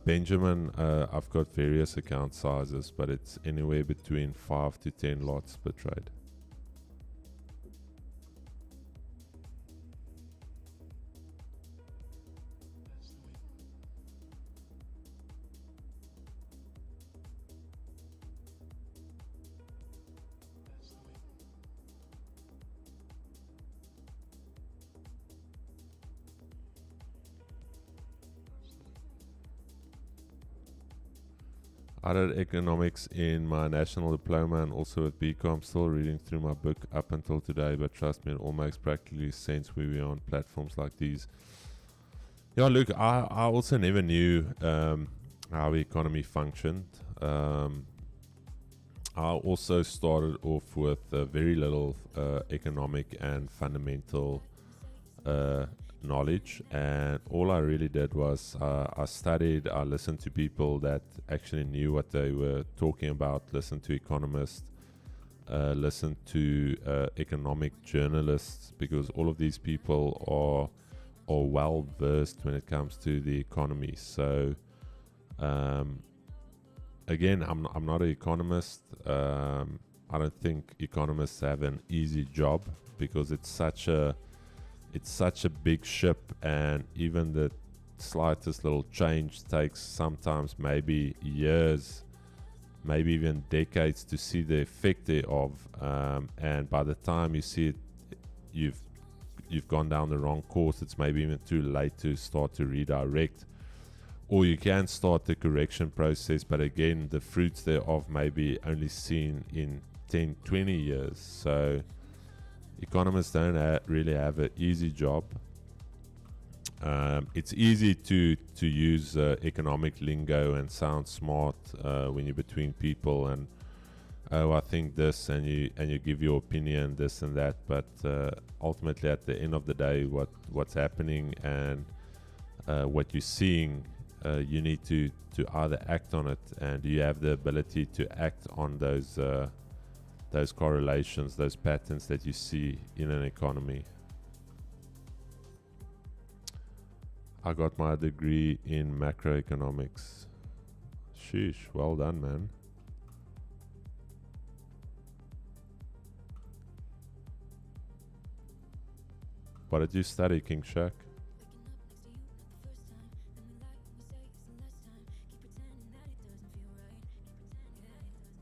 Benjamin, I've got various account sizes, but it's anywhere between 5 to 10 lots per trade. I did economics in my national diploma and also at BCom. Still reading through my book up until today, but trust me, it all makes practically sense when we're on platforms like these. Yeah, look, I also never knew how the economy functioned. I also started off with very little economic and fundamental knowledge, and all I really did was I studied, I listened to people that actually knew what they were talking about, listened to economists, listened to economic journalists, because all of these people are well versed when it comes to the economy. So again, I'm not an economist. I don't think economists have an easy job because it's such a big ship, and even the slightest little change takes sometimes maybe years, maybe even decades to see the effect thereof. And by the time you see it, you've gone down the wrong course. It's maybe even too late to start to redirect, or you can start the correction process, but again, the fruits thereof may be only seen in 10, 20 years. So economists don't really have an easy job. It's easy to use economic lingo and sound smart when you're between people, and I think this, and you give your opinion, this and that. But ultimately, at the end of the day, what's happening and what you're seeing, you need to either act on it, and do you have the ability to act on those correlations, those patterns that you see in an economy. I got my degree in macroeconomics. Sheesh, well done, man. What did you study, King Shaq?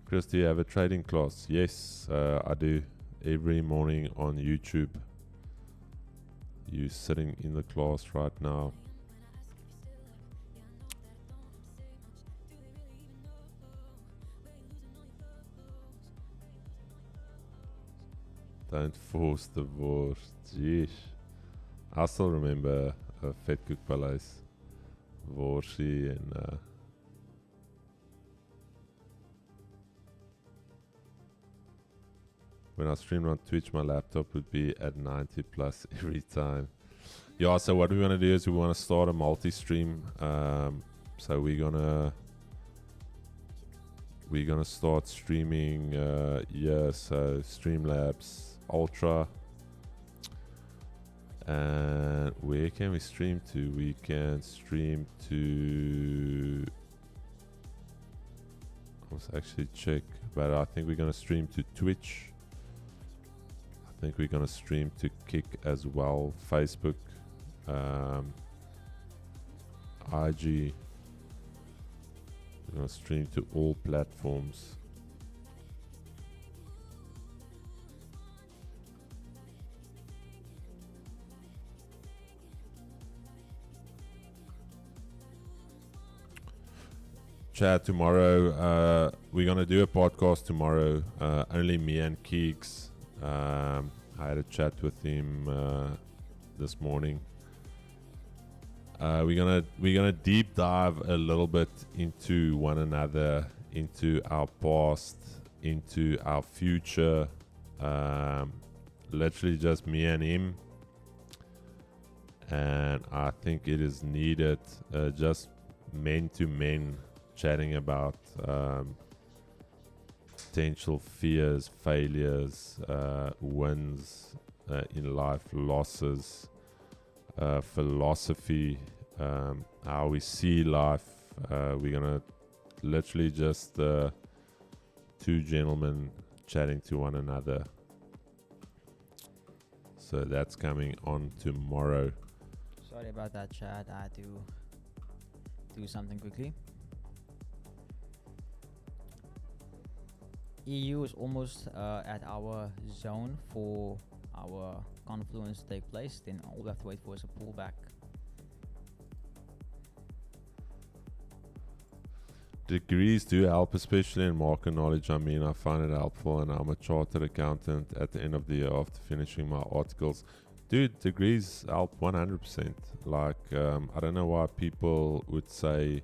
Chris, do you have a trading class? Yes, I do. Every morning on YouTube. You sitting in the class right now. Don't force the divorce. Jeez. I still remember Vet Koek Palace, Worsie and when I streamed on Twitch, my laptop would be at 90 plus every time. Yeah, so what we want to do is we want to start a multi-stream. So we're gonna start streaming so Streamlabs Ultra. And where can we stream to? We can stream to, I must actually check, but I think we're gonna stream to Twitch. I think we're gonna stream to Kick as well, Facebook, IG. We're gonna stream to all platforms. Chat tomorrow. We're gonna do a podcast tomorrow. Only me and Keeks. I had a chat with him this morning. We're gonna deep dive a little bit into one another, into our past, into our future. Literally just me and him. And I think it is needed, just men to men, chatting about potential fears, failures, wins in life, losses, philosophy, how we see life. We're gonna literally just two gentlemen chatting to one another. So that's coming on tomorrow. Sorry about that, chat. I had to do something quickly. EU is almost at our zone for our confluence to take place. Then all we have to wait for is a pullback. Degrees do help, especially in market knowledge. I mean, I find it helpful, and I'm a chartered accountant at the end of the year after finishing my articles. Dude, degrees help 100%. Like, I don't know why people would say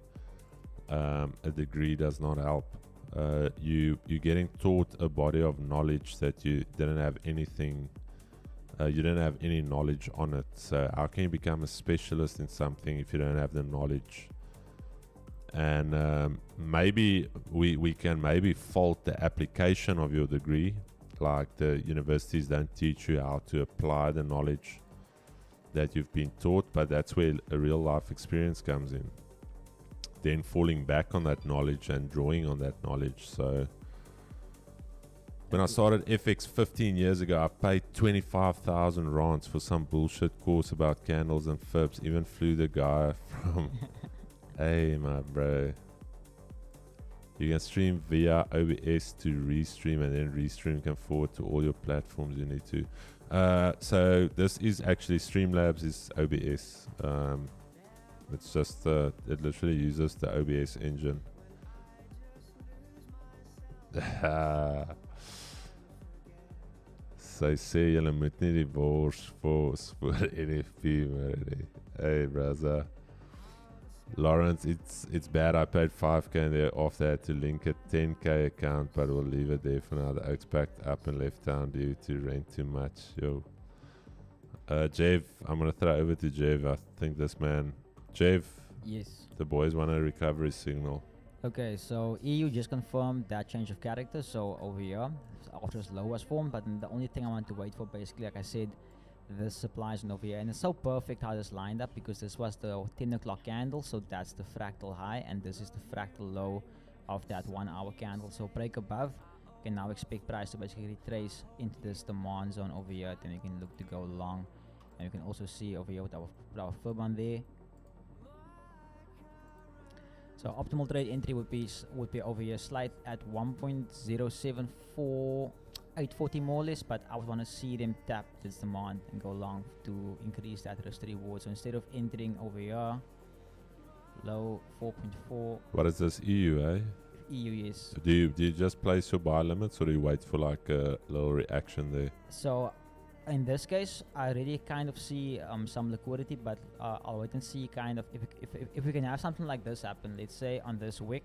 a degree does not help. You're getting taught a body of knowledge that you didn't have anything, you didn't have any knowledge on it. So how can you become a specialist in something if you don't have the knowledge? And maybe we can maybe fault the application of your degree. Like the universities don't teach you how to apply the knowledge that you've been taught, but that's where a real life experience comes in. Then falling back on that knowledge and drawing on that knowledge. So when I started FX 15 years ago, I paid 25,000 rands for some bullshit course about candles and fibs. Even flew the guy from hey my bro, you can stream via OBS to restream, and then restream can forward to all your platforms you need to. So this is actually Streamlabs is OBS. It's just it literally uses the OBS engine. Sy sê julle moet nie die wors force voor NFP maar nie. Hey brother. Lawrence, it's bad. I paid 5k there off that to link a 10k account, but we'll leave it there for now. The Oaks backed up and left town due to rent too much. Yo. Jev, I'm gonna throw over to Jev. I think this man, Jev. Yes. The boys want a recovery signal. Okay, so EU just confirmed that change of character. So over here, Ultra's low was formed, but the only thing I want to wait for, basically, like I said, this supply zone over here, and it's so perfect how this lined up, because this was the 10 o'clock candle, so that's the fractal high, and this is the fractal low of that 1 hour candle. So break above, you can now expect price to basically retrace into this demand zone over here. Then you can look to go long, and you can also see over here with our fib on there. So optimal trade entry would be over here, slight at 1.074. 840 more or less, but I would want to see them tap this demand and go long to increase that risk to reward. So instead of entering over here, low 4.4. What is this, EU, eh? EU, yes. Do you just place your buy limits, or do you wait for like a little reaction there? So in this case, I really kind of see some liquidity, but I'll wait and see kind of if we can have something like this happen. Let's say on this wick,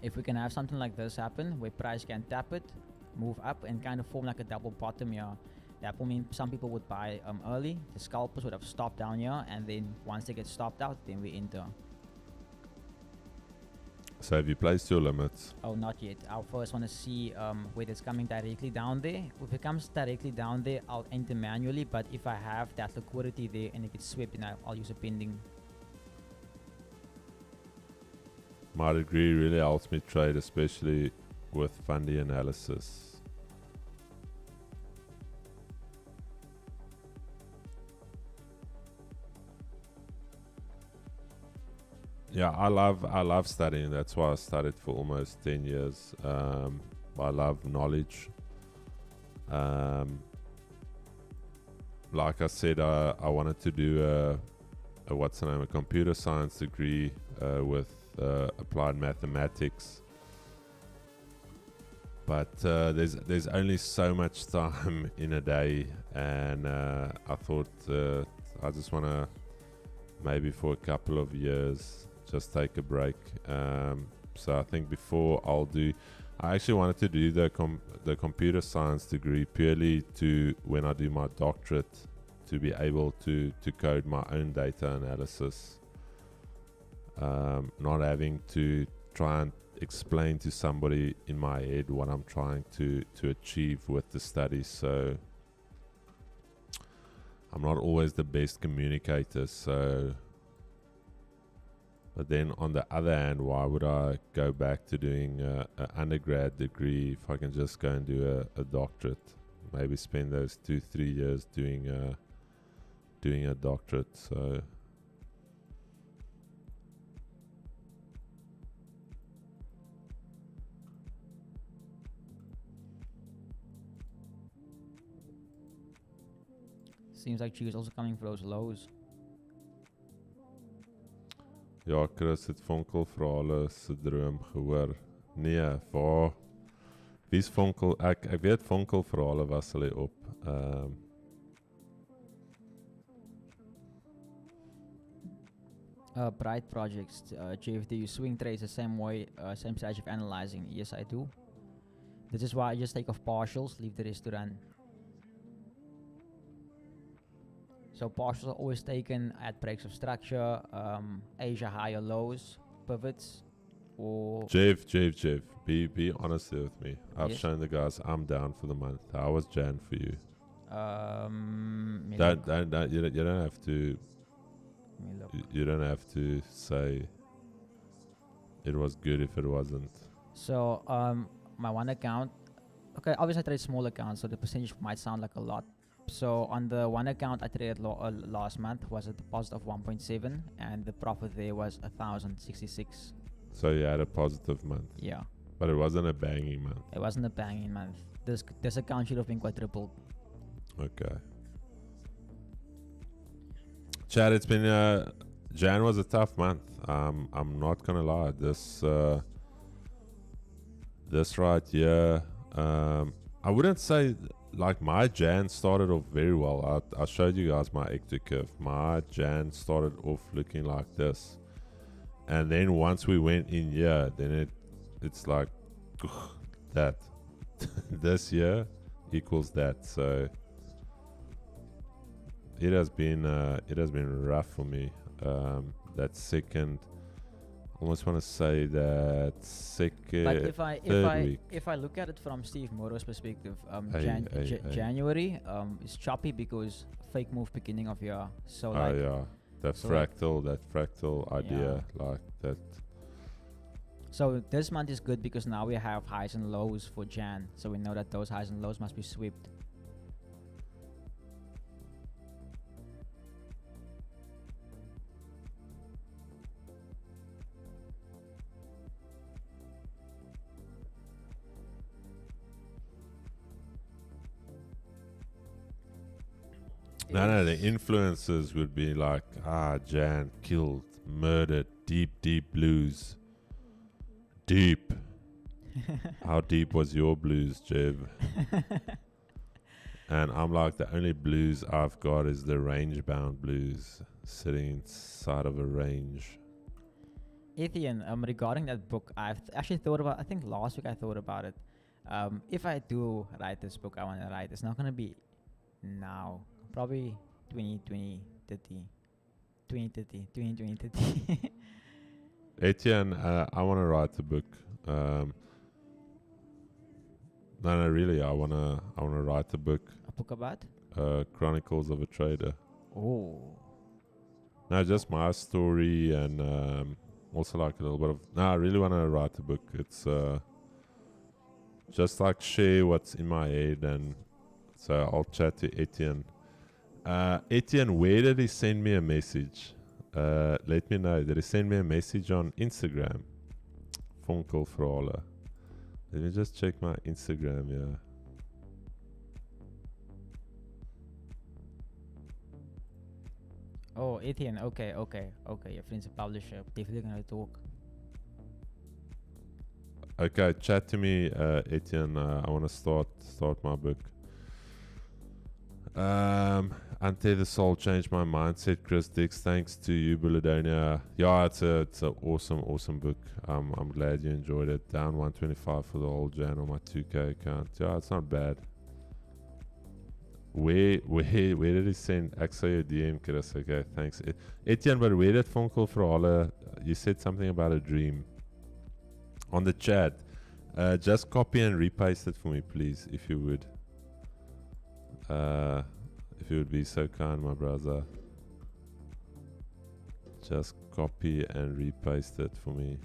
if we can have something like this happen, where price can tap it, move up, and kind of form like a double bottom here. That will mean some people would buy early. The scalpers would have stopped down here, and then once they get stopped out, then we enter. So have you placed your limits? Oh, not yet. I first want to see whether it's coming directly down there. If it comes directly down there, I'll enter manually. But if I have that liquidity there and it gets swept, then I'll use a pending. My degree really helps me trade, especially with fundy analysis. Yeah, I love studying. That's why I studied for almost 10 years. I love knowledge. Like I said, I wanted to do a computer science degree with applied mathematics. But there's only so much time in a day, and I thought I just want to maybe for a couple of years just take a break. So I think before I actually wanted to do the computer science degree purely to when I do my doctorate to be able to code my own data analysis, not having to try and explain to somebody in my head what I'm trying to achieve with the study. So I'm not always the best communicator, so but then on the other hand, why would I go back to doing an undergrad degree if I can just go and do a doctorate? Maybe spend those 2-3 years doing a doctorate. So Seems like G is also coming for those lows. ja, Chris het Vonkel verhale se droom gehoor. Nee, waar? Wie's Vonkel? Ek weet Vonkel verhale was hulle op. Bright projects. Jeff, do you swing trades the same way, same stage of analyzing? Yes, I do. This is why I just take off partials, leave the rest to run. So partials are always taken at breaks of structure, Asia higher lows, pivots, or... Jeff, be honest here with me. I've Yes. shown the guys I'm down for the month. How was Jan for you? You don't have to... You don't have to say it was good if it wasn't. So, my one account, okay, obviously I trade small accounts, so the percentage might sound like a lot. So on the one account I traded last month was a deposit of 1.7, and the profit there was 1,066. So you had a positive month. Yeah, But it wasn't a banging month. it wasn't a banging month. This account should have been quadrupled. Okay. Chad, it's been Jan was a tough month. I'm not gonna lie. This right here, I wouldn't say like my Jan started off very well. I showed you guys my ecto curve. My Jan started off looking like this, and then once we went in here, then it's like that. This year equals that. So it has been rough for me. That second, almost want to say that second. But if I look at it from Steve Moro's perspective, January is choppy because fake move beginning of year. So like yeah, that fractal idea, like that. So this month is good because now we have highs and lows for Jan. So we know that those highs and lows must be swept. No, the influences would be like, Jan killed, murdered, deep blues. Deep. How deep was your blues, Jev? And I'm like, the only blues I've got is the range bound blues sitting inside of a range. Ethan, regarding that book, I've actually thought about. I think last week I thought about it. If I do write this book, I want to write. It's not gonna be now. Probably 2020, 30, 2030, 2020, 30. Etienne, I want to write a book. No, really, I wanna write a book. A book about? Chronicles of a Trader. Oh. No, just my story and also like a little bit of. No, I really want to write a book. It's just like share what's in my head, and so I'll chat to Etienne. Etienne, where did he send me a message? Let me know. Did he send me a message on Instagram? Fonkelfrale. Let me just check my Instagram, yeah. Oh, Etienne. Okay. Your friend's a publisher. Definitely gonna talk. Okay, chat to me, Etienne. I want to start my book. Ante the Soul changed my mindset. Chris Dix, thanks to you, Bulladonia. Yeah, it's a awesome book. I'm glad you enjoyed it. Down 125 for the whole Jan on my 2K account. Yeah, it's not bad. Where did he send Axel DM, Chris? Okay, thanks. Etienne, but where did Fonkel Verhalen? You said something about a dream on the chat. Just copy and repaste it for me, please, if you would. If you would be so kind, my brother. Just copy and repaste it for me.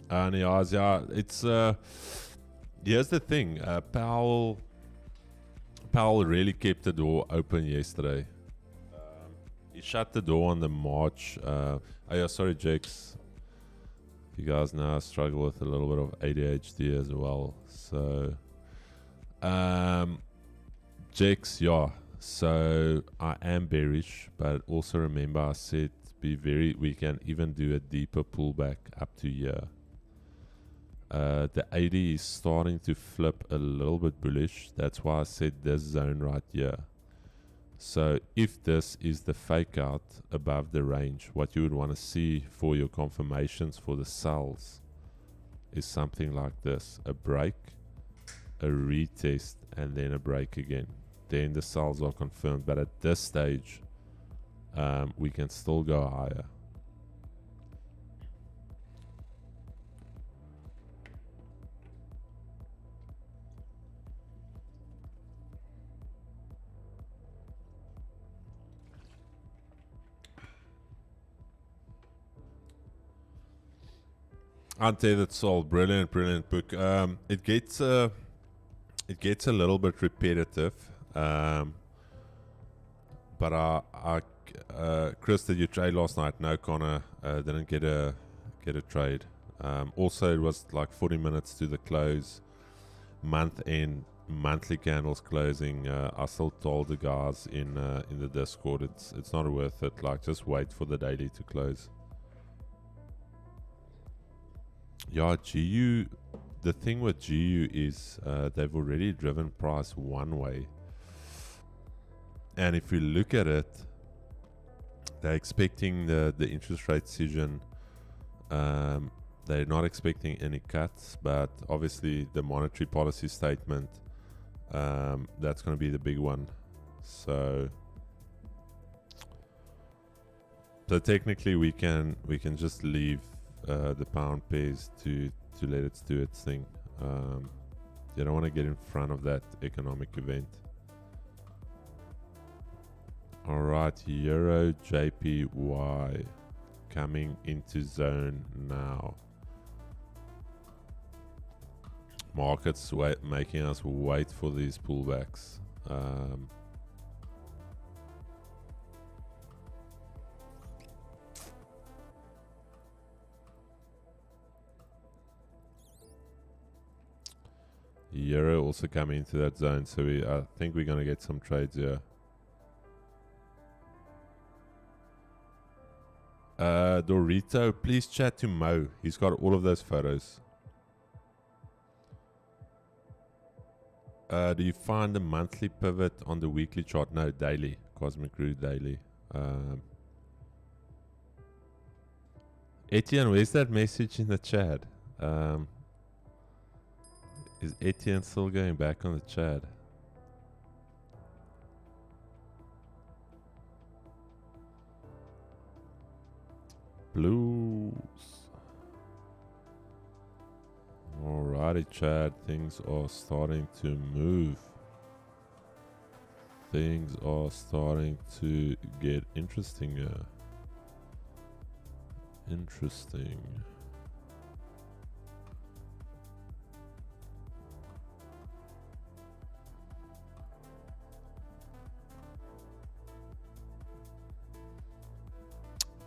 And yeah, it's here's the thing. Powell really kept the door open yesterday. He shut the door on the March. Sorry, Jakes. You guys now struggle with a little bit of ADHD as well. So, Jakes, yeah. So I am bearish, but also remember I said we can even do a deeper pullback up to here. The 80 is starting to flip a little bit bullish. That's why I said this zone right here. So if this is the fake out above the range, what you would want to see for your confirmations for the sells is something like this: a break, a retest, and then a break again. Then the sells are confirmed. But at this stage, we can still go higher. Ante that's all brilliant book. It gets a little bit repetitive, but Chris, did you trade last night? No, Connor didn't get a trade. Also, it was like 40 minutes to the close. Monthly candles closing. I still told the guys in the Discord it's not worth it. Like, just wait for the daily to close. Yeah, GU, the thing with GU is they've already driven price one way. And if you look at it, they're expecting the interest rate decision. They're not expecting any cuts, but obviously the monetary policy statement, that's going to be the big one. So technically we can just leave the pound pairs to let it do its thing. You don't want to get in front of that economic event. Alright, Euro JPY coming into zone now. Markets making us wait for these pullbacks. Euro also coming into that zone, so I think we're going to get some trades here. Dorito, please chat to Mo. He's got all of those photos. Do you find the monthly pivot on the weekly chart? No, daily. Cosmic Root daily. Etienne, where's that message in the chat? Is Etienne still going back on the chat? Blues. Alrighty, Chad. Things are starting to move. Things are starting to get interesting. Interesting.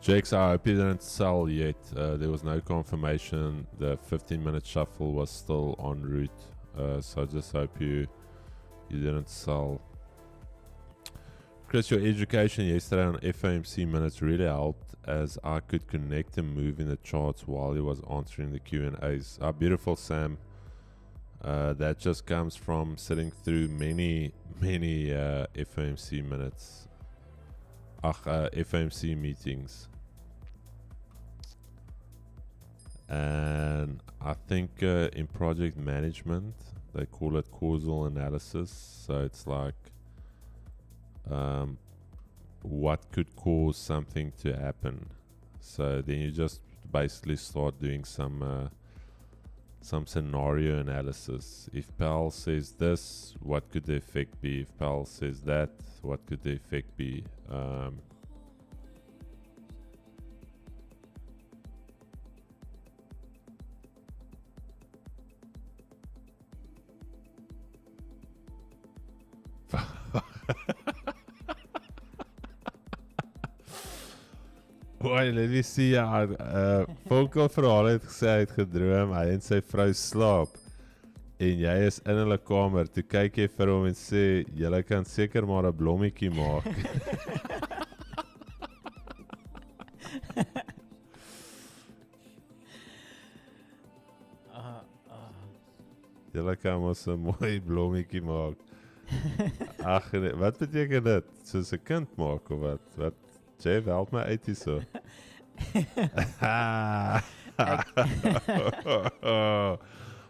Jakes, I hope you didn't sell yet. There was no confirmation. The 15-minute shuffle was still en route. So I just hope you didn't sell. Chris, your education yesterday on FOMC minutes really helped, as I could connect and move in the charts while he was answering the Q&As. Beautiful, Sam. That just comes from sitting through many FOMC minutes. FOMC meetings. And I think in project management, they call it causal analysis. So it's like what could cause something to happen. So then you just basically start doing some scenario analysis. If Powell says this, what could the effect be? If Powell says that, what could the effect be? Wait, let me see. Volker verhaal het gesê hy het gedroom, hy en sy vrou slaap en jy is in hulle kamer. Toe kyk jy vir hom en sê, julle kan seker maar 'n blommetjie maak. Julle kan mos 'n mooi blommetjie maak. Ag, nee, wat beteken dit? Soos 'n kind maak of wat? Wat? Jeff, help my uit hier so.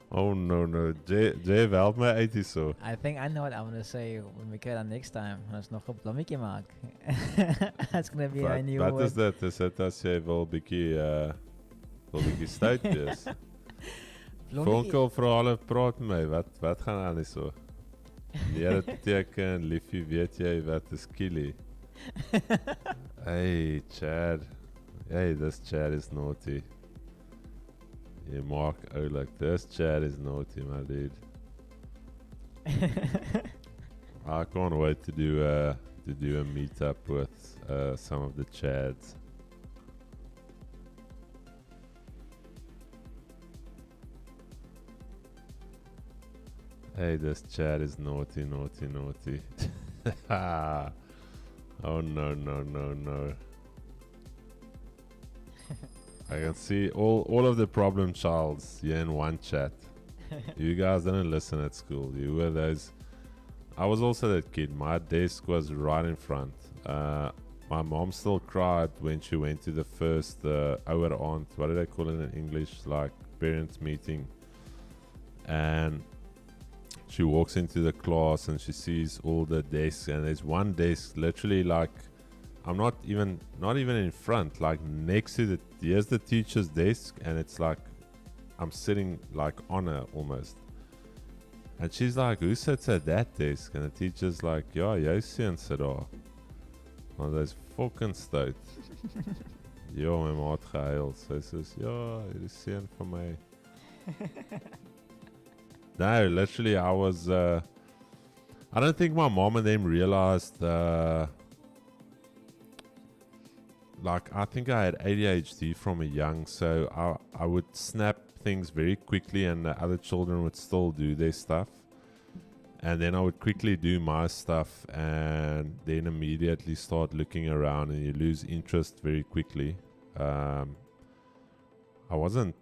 Oh no. Jeff, help my uit hier so. I think I know what I'm gonna say when we get on next time. Ons nog 'n blommetjie maak. That's gonna be a new Wat word. is dit? Is dit as jy wil bietjie stout wees? Vonkel vra hulle praat met my. Wat gaan aan hier so? Leer dit teken, liefie, weet jy wat is kielie? Hey, Chad. Hey, this Chad is naughty. Yeah, Mark, oh, like this Chad is naughty, my dude. I can't wait to do a meetup with some of the Chads. Hey, this Chad is naughty. Oh no. I can see all of the problem childs here in one chat. You guys didn't listen at school. You were those. I was also that kid. My desk was right in front. My mom still cried when she went to the first our aunt. What did I call it in English? Like parents meeting. And she walks into the class and she sees all the desks, and there's one desk literally like I'm not even in front, like next to here's the teacher's desk, and it's like I'm sitting like on her almost. And she's like, who sits at that desk? And the teacher's like, ja, jy seun sit daar. Want hy's fucking stout. Ja, my ma het gehuil. Sy sê, ja, hierdie seun van my. No, literally, I was. I don't think my mom and them realized. Like, I think I had ADHD from a young, so I would snap things very quickly, and the other children would still do their stuff. And then I would quickly do my stuff, and then immediately start looking around, and you lose interest very quickly. I wasn't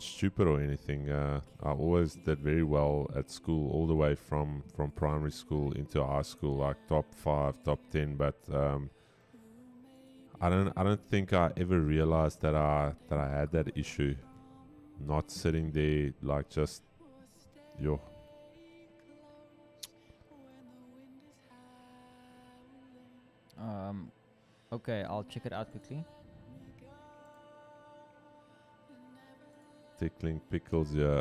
stupid or anything. I always did very well at school, all the way from primary school into high school, like top 5, top 10. But I don't think I ever realized that I had that issue, not sitting there like just yo. Okay, I'll check it out quickly. Tickling pickles, yeah.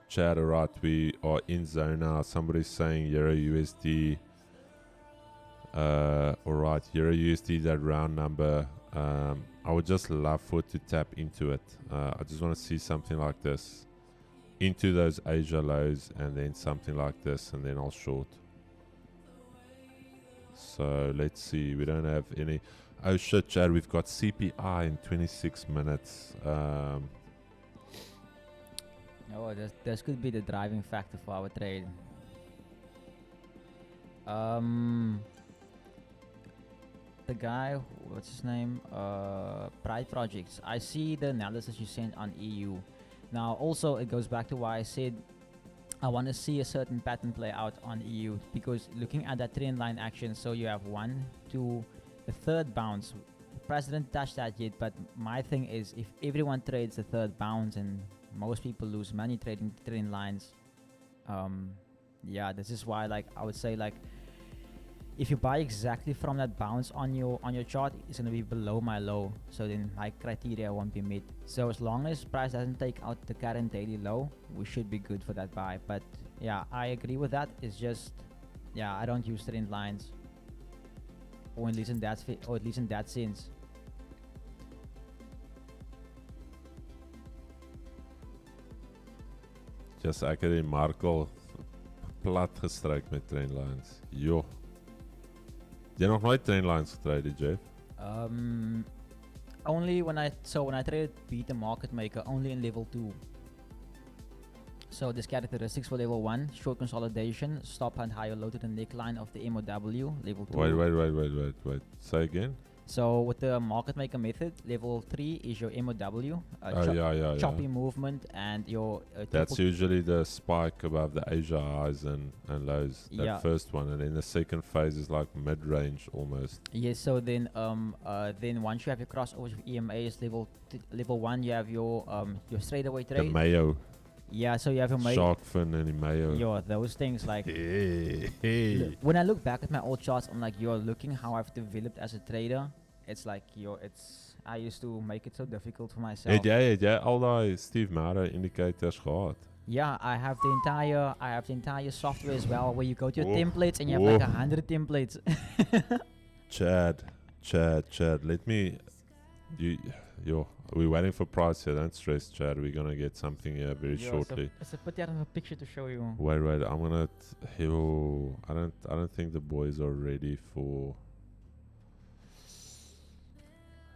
Chad, alright, we are in zone now. Somebody's saying Euro USD. Alright, Euro USD, that round number. I would just love for it to tap into it. I just want to see something like this into those Asia lows, and then something like this, and then I'll short. So let's see. We don't have any. Oh shit, Chad, we've got CPI in 26 minutes. Oh, this could be the driving factor for our trade. The guy, what's his name? Pride Projects. I see the analysis you sent on EU. Now, also, it goes back to why I said I want to see a certain pattern play out on EU, because looking at that trend line action, so you have 1, 2, the third bounce. The price didn't touch that yet, but my thing is, if everyone trades the third bounce and most people lose money trading trend lines, yeah, this is why, like, I would say, like, if you buy exactly from that bounce on your chart, it's gonna be below my low, so then my criteria won't be met. So as long as price doesn't take out the current daily low, we should be good for that buy. But yeah, I agree with that. It's just, yeah, I don't use trend lines, or at least in that sense. Just ek het die Markel plat gestryk met trendlines. Jo. Jy nog nooit trendlines getrade, Jeff? Only when I traded beat the market maker only in level 2. So this characteristics for level 1, short consolidation, stop hunt higher low to the neckline of the MOW, level 2. Wait. Say again? So with the market maker method, level 3 is your MOW, Yeah. choppy movement, and your That's usually the spike above the Asia highs and lows. That Yeah. first one, and then the second phase is like mid-range almost. Yes. So then once you have your crossovers with EMAs, level 1, you have your straightaway The trade. Mayo, Yeah. So you have your shark fin and the Mayo. Yo, those things like. Hey. When I look back at my old charts, I'm like, you're looking how I've developed as a trader. It's like, I used to make it so difficult for myself. Het jy al daai Steve Mara indicators gehad? Yeah, I have the entire software as well, where you go to your Whoa. templates and you have Whoa. like 100 templates. Chad, let me. We're waiting for price here. Don't stress, Chad. We're gonna get something here very shortly. It's a put out of a picture to show you. Wait. I'm gonna. I don't think the boys are ready for.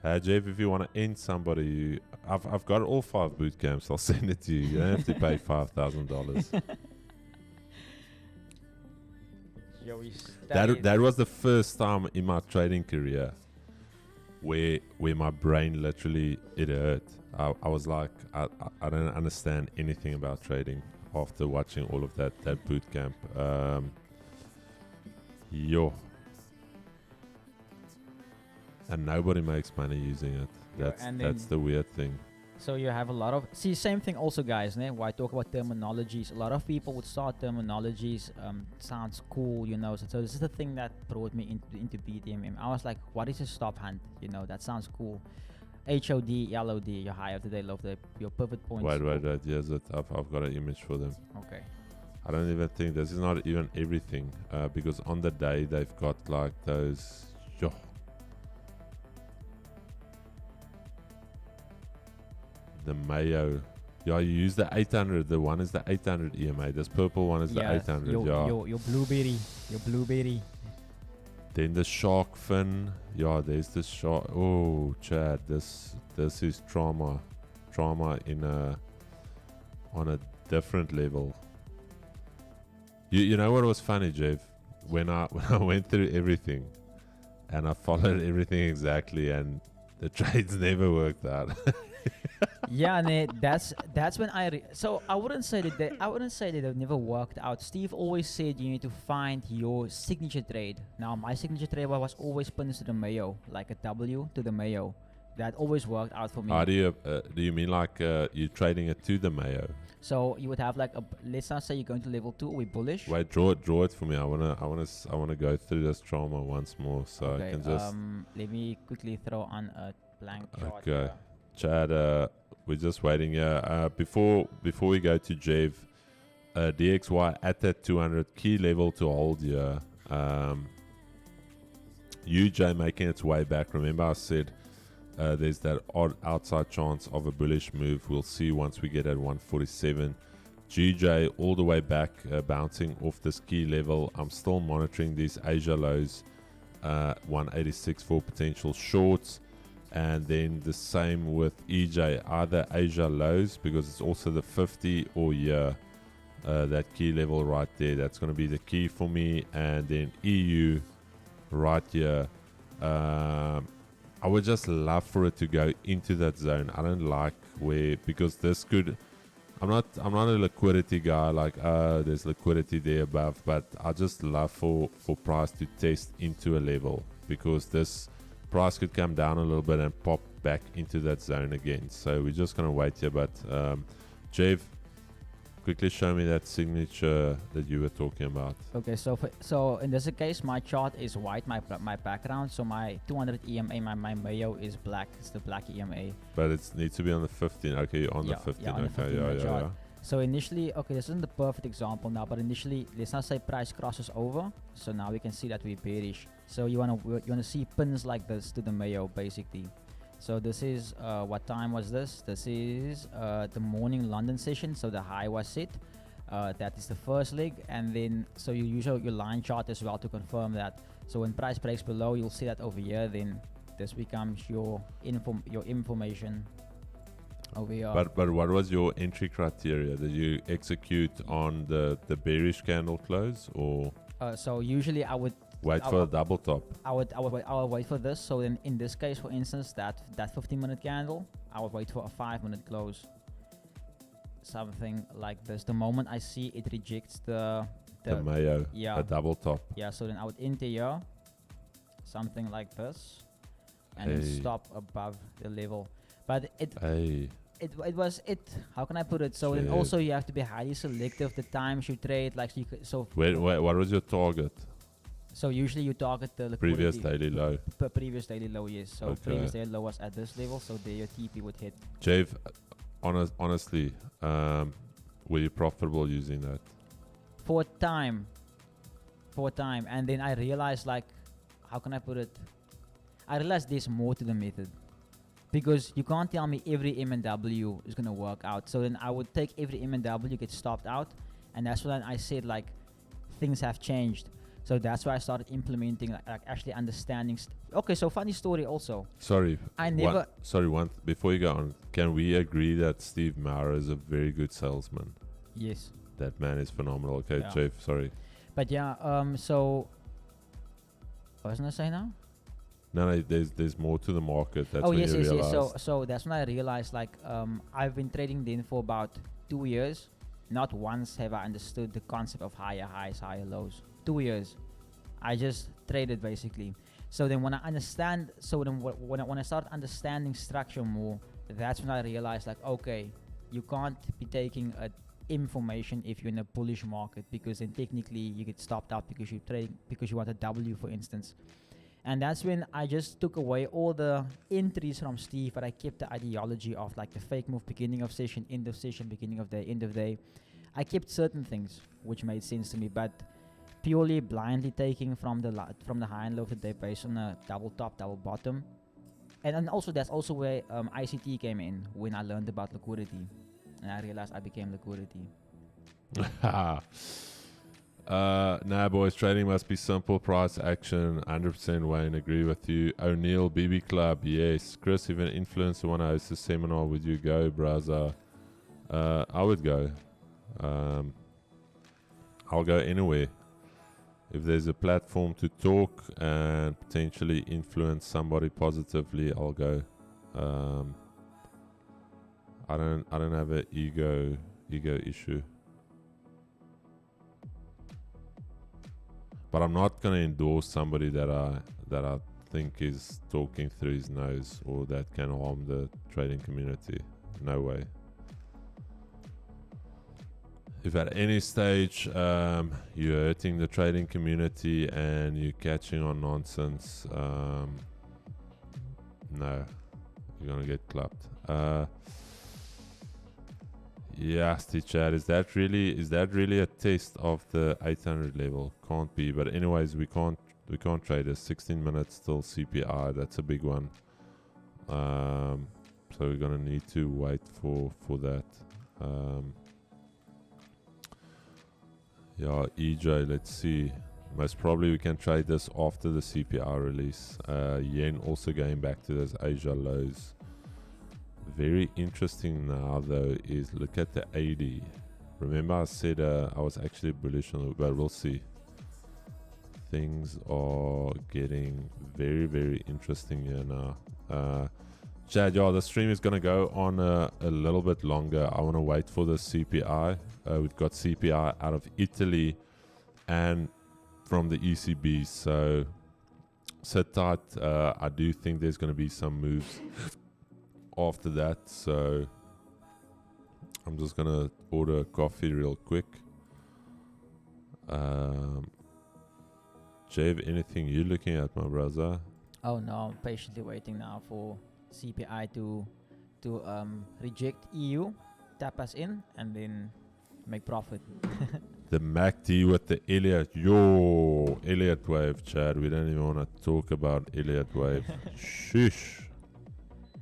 Jeff, if you want to end somebody, I've got all 5 boot camps. I'll send it to you. You don't have to pay $5,000. That was the first time in my trading career where my brain literally it hurt. I was like, I don't understand anything about trading after watching all of that boot camp. And nobody makes money using it. That's the weird thing. So you have a lot of same thing also, guys. Where I talk about terminologies. A lot of people would start terminologies. Sounds cool, you know. So this is the thing that brought me into BDMM. I was like, what is a stop hunt? You know, that sounds cool. HOD, LOD, your high of the day, low of the day, your pivot points. Wait. Yes, I've got an image for them. Okay. I don't even think this is not even everything, because on the day they've got like those. The Mayo. Yeah, you use the 800. The one is the 800 EMA. This purple one is the 800. Your blueberry. Then the shark fin. Yeah, there's the shark. Oh, Chad, this is trauma in on a different level. You know what was funny, Jeff? When I went through everything, and I followed everything exactly, and the trades never worked out. Yeah, and that's when so I wouldn't say that it never worked out. Steve always said you need to find your signature trade. Now my signature trade was always pins to the Mayo, like a W to the Mayo. That always worked out for me. How do you mean like you're trading it to the Mayo? So you would have like let's not say you're going to level 2, we're bullish. Wait, draw it for me. I wanna go through this trauma once more, so Okay, I can just. let me quickly throw on a blank chart. Okay, Chad. We're just waiting here. Before we go to Jev, DXY at that 200 key level to hold here. UJ making its way back. Remember I said there's that odd outside chance of a bullish move. We'll see once we get at 147. GJ all the way back, bouncing off this key level. I'm still monitoring these Asia lows, 186 for potential shorts. And then the same with EJ, either Asia lows, because it's also the 50 or year, that key level right there. That's going to be the key for me. And then EU right here. I would just love for it to go into that zone. I don't like because this could. I'm not a liquidity guy. Like there's liquidity there above, but I just love for price to test into a level, because this price could come down a little bit and pop back into that zone again. So we're just gonna wait here. But Jev, quickly show me that signature that you were talking about. Okay, so in this case, my chart is white, my background. So my 200 EMA, my Mayo is black. It's the black EMA. But it needs to be on the 15. Okay, on the 15. Yeah, on the 15 okay, chart. So initially, okay, this isn't the perfect example now, but initially, let's not say price crosses over. So now we can see that we're bearish. So you wanna see pins like this to the Mayo basically. So this is what time was this? This is the morning London session. So the high was set. That is the first leg, and then so you use your line chart as well to confirm that. So when price breaks below, you'll see that over here. Then this becomes your information over here. But what was your entry criteria? Did you execute on the bearish candle close, or so usually I would wait for a double top? I would wait for this. So then in this case, for instance, that 15-minute candle, I would wait for a 5-minute close. Something like this. The moment I see it rejects the Mayo, yeah, a double top. Yeah, so then I would enter here, something like this, and then stop above the level. But it was how can I put it? So then also you have to be highly selective the times you trade. Like wait, what was your target? So usually you target the previous daily low. Previous daily low, yes. So previous daily low was at this level, so there your TP would hit. Jev, honestly, were you profitable using that? For a time, and then I realized, like, how can I put it? I realized there's more to the method, because you can't tell me every M and W is gonna work out. So then I would take every M and W, get stopped out, and that's when I said, like, things have changed. So that's why I started implementing, like actually understanding. Okay, so funny story also. Sorry, one before you go on, can we agree that Steve Maurer is a very good salesman? Yes. That man is phenomenal. Okay, Yeah. Jeff, sorry. But yeah, so what was I saying now? No, there's more to the market. That's when yes, you yes, realize. yes. So that's when I realized, like, I've been trading then for about 2 years. Not once have I understood the concept of higher highs, higher lows. 2 years, I just traded basically. So then when I understand, when I start understanding structure more, that's when I realized, like, okay, you can't be taking information if you're in a bullish market, because then technically you get stopped out because you trade because you want a W, for instance. And that's when I just took away all the entries from Steve, but I kept the ideology of, like, the fake move, beginning of session, end of session, beginning of day, end of day. I kept certain things which made sense to me, but purely blindly taking from the high and low of the day based on a double top, double bottom. And also that's also where ICT came in, when I learned about liquidity, and I realized I became liquidity. Nah, boys, trading must be simple. Price action, 100%. Wayne, agree with you. O'Neill, BB Club, yes. Chris, if an influencer want to host a seminar, would you go, brother? I would go. I'll go anywhere. if there's a platform to talk and potentially influence somebody positively, I'll go. I don't have an ego issue. But I'm not gonna endorse somebody that I think is talking through his nose or that can harm the trading community. No way. If at any stage you're hurting the trading community and you're catching on nonsense, no, you're gonna get clapped. Yeah, Stitchad, is that really a test of the 800 level? Can't be. But anyways, we can't trade a 16 minutes till CPI. That's a big one. So we're gonna need to wait for that. Yeah, EJ, let's see. Most probably we can trade this after the CPI release. Yen also going back to those Asia lows. Very interesting now though is look at the 80. Remember I said I was actually bullish on it, but we'll see. Things are getting very, very interesting here now. Chad, yeah, the stream is gonna go on a little bit longer. I want to wait for the CPI. We've got CPI out of Italy and from the ECB, so sit tight. I do think there's going to be some moves after that, so I'm just going to order a coffee real quick. Jave, anything you're looking at, my brother? Oh no, I'm patiently waiting now for CPI to reject EU, tap us in, and then make profit. The MACD with the Elliott. Yo, Elliott wave, Chad. We don't even want to talk about Elliott wave. Shush.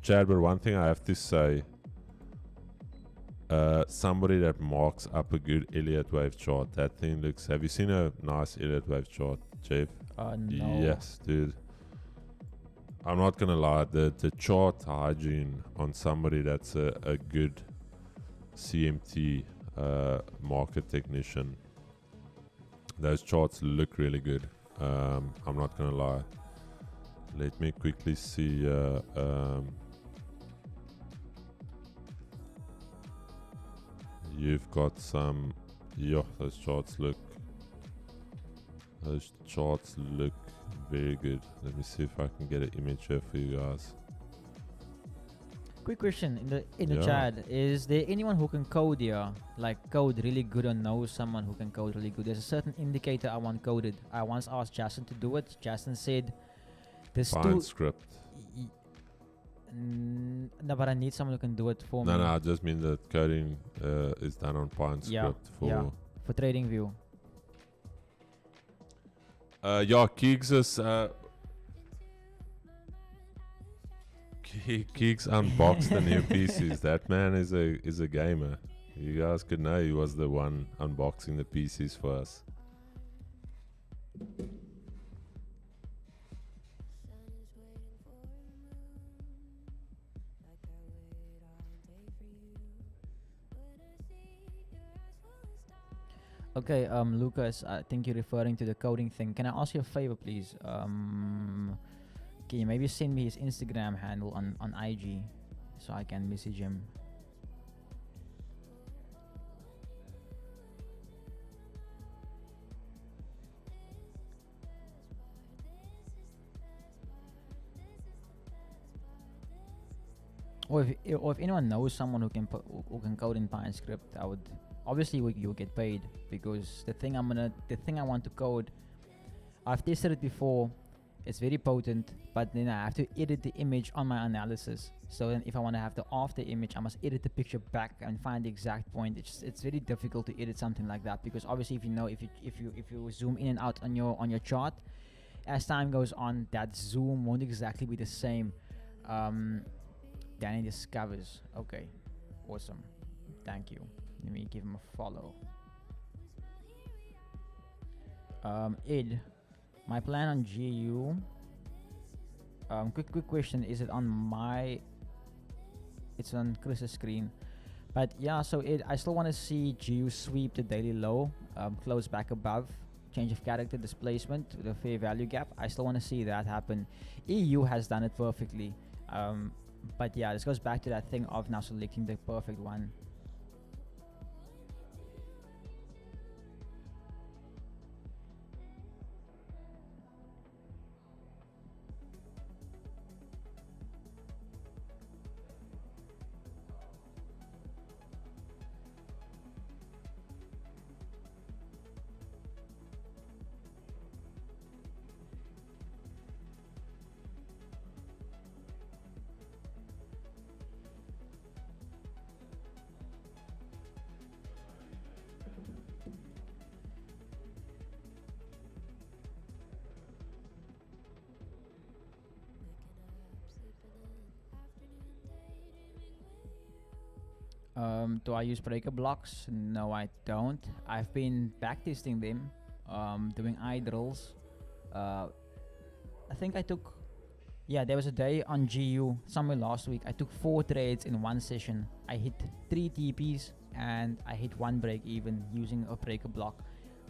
Chad, but one thing I have to say, somebody that marks up a good Elliott wave chart, that thing looks... Have you seen a nice Elliott wave chart, Jeff? No. Yes, dude. I'm not going to lie. The chart hygiene on somebody that's a good CMT market technician, those charts look really good. I'm not gonna lie. Let me quickly see. You've got some. Yeah, those charts look very good. Let me see if I can get an image here for you guys. Quick question in the chat: is there anyone who can code here, like code really good, or knows someone who can code really good? There's a certain indicator I want coded. I once asked Justin to do it. Justin said, "There's Fine script." No, but I need someone who can do it for me. No, I just mean that coding is done on Pine script for TradingView. Keeks is Keeks unboxed the new PCs. That man is a gamer. You guys could know he was the one unboxing the PCs for us. Okay, Lucas, I think you're referring to the coding thing. Can I ask you a favor, please? Can you maybe send me his Instagram handle on IG so I can message him? Or if anyone knows someone who can code in Pine script, I would obviously you'll get paid, because the thing I want to code, I've tested it before. It's very potent, but then I have to edit the image on my analysis. So then if I want to have the after image, I must edit the picture back and find the exact point. It's very difficult to edit something like that, because obviously if you zoom in and out on your chart, as time goes on, that zoom won't exactly be the same. Danny discovers. Okay, awesome. Thank you. Let me give him a follow. Ed, my plan on GU. Quick question. Is it on my... It's on Chris's screen. But yeah, so Ed, I still want to see GU sweep the daily low, close back above, change of character displacement, the fair value gap. I still want to see that happen. EU has done it perfectly. But yeah, this goes back to that thing of now selecting the perfect one. Do I use breaker blocks? No, I don't. I've been backtesting them, doing eye drills. I think I took, yeah, there was a day on GU somewhere last week. I took 4 trades in one session. I hit 3 TPs and I hit 1 break even using a breaker block.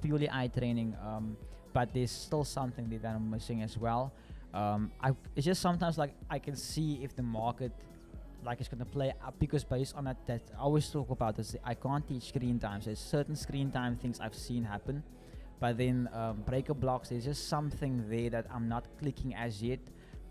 Purely eye training, but there's still something that I'm missing as well. It's just sometimes like I can see if the market like it's gonna play up, because based on that I always talk about this, I can't teach screen time. So there's certain screen time things I've seen happen, but then breaker blocks, there's just something there that I'm not clicking as yet,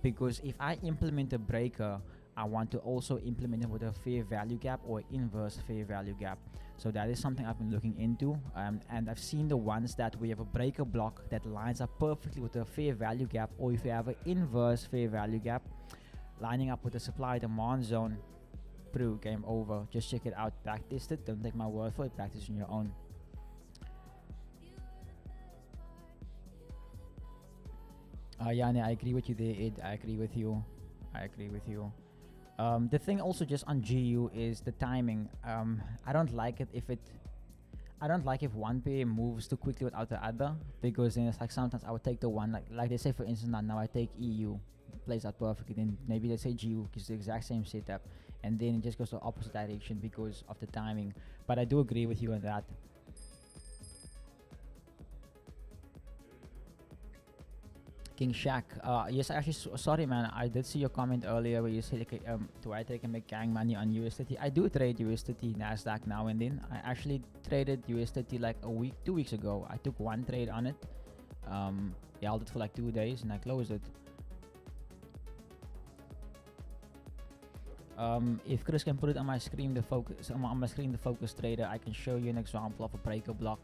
because if I implement a breaker, I want to also implement it with a fair value gap or inverse fair value gap. So that is something I've been looking into, and I've seen the ones that we have a breaker block that lines up perfectly with a fair value gap, or if you have an inverse fair value gap lining up with the supply demand zone, game over. Just check it out, backtest it, don't take my word for it, practice on your own. Yeah, I agree with you there, Ed. I agree with you. The thing also just on GU is the timing. I don't like it if one pair moves too quickly without the other, because then it's like sometimes I would take the one, like they say for instance now I take EU, plays out perfectly, then maybe they say GU gives the exact same setup, and then it just goes the opposite direction because of the timing. But I do agree with you on that. King Shaq, yes, actually, sorry man, I did see your comment earlier where you said, okay, do I take and make gang money on USDT? I do trade USDT Nasdaq now and then. I actually traded USDT like 2 weeks ago. I took 1 trade on it. Yeah, I held it for like 2 days and I closed it. If Chris can put it on my screen, the focus trader, I can show you an example of a breaker block.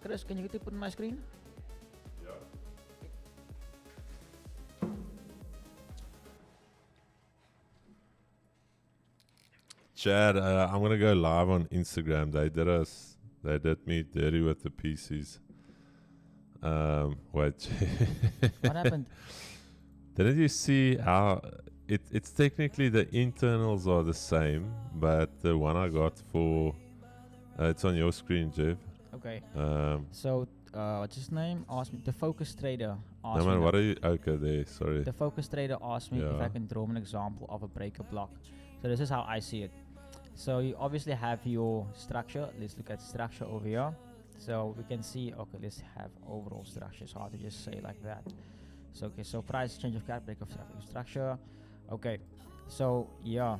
Chris, can you put it on my screen? Yeah. Chad, I'm gonna go live on Instagram. They did me dirty with the PCs. What? What happened? Didn't you see how it's technically the internals are the same, but the one I got for it's on your screen, Jeff. Okay. So what's his name? Asked me, the focus trader asked No man, me. what are you? Okay, there. Sorry. The focus trader asked me if Yeah. I can draw an example of a breaker block. So this is how I see it. So you obviously have your structure. Let's look at structure over here. So we can see, okay, let's have overall structure. So hard to just say like that. So okay, so price change of character, break of structure. Okay, so yeah,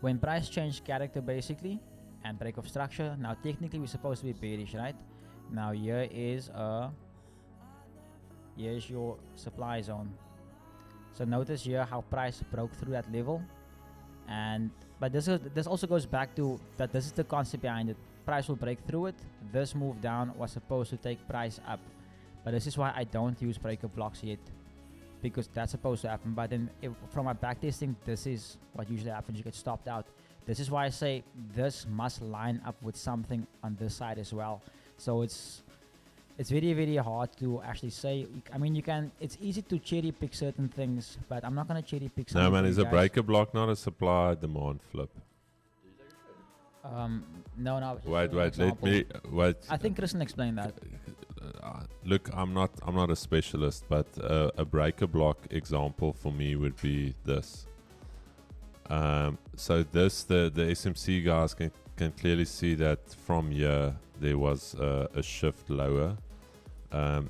when price change character basically and break of structure, now technically we're supposed to be bearish, right? Now here's your supply zone. So notice here how price broke through that level, but this also goes back to that this is the concept behind it. Price will break through it. This move down was supposed to take price up, but this is why I don't use breaker blocks yet, because that's supposed to happen. But then from my backtesting, this is what usually happens. You get stopped out. This is why I say this must line up with something on this side as well. So it's very, very hard to actually say. I mean, you can. It's easy to cherry pick certain things, but I'm not gonna cherry pick. No man, is a guys. breaker block not a supply demand flip? No. Wait. Let me wait. I think Chris can explain that. Look, I'm not a specialist, but a breaker block example for me would be this. So this, the SMC guys can clearly see that from here there was a shift lower.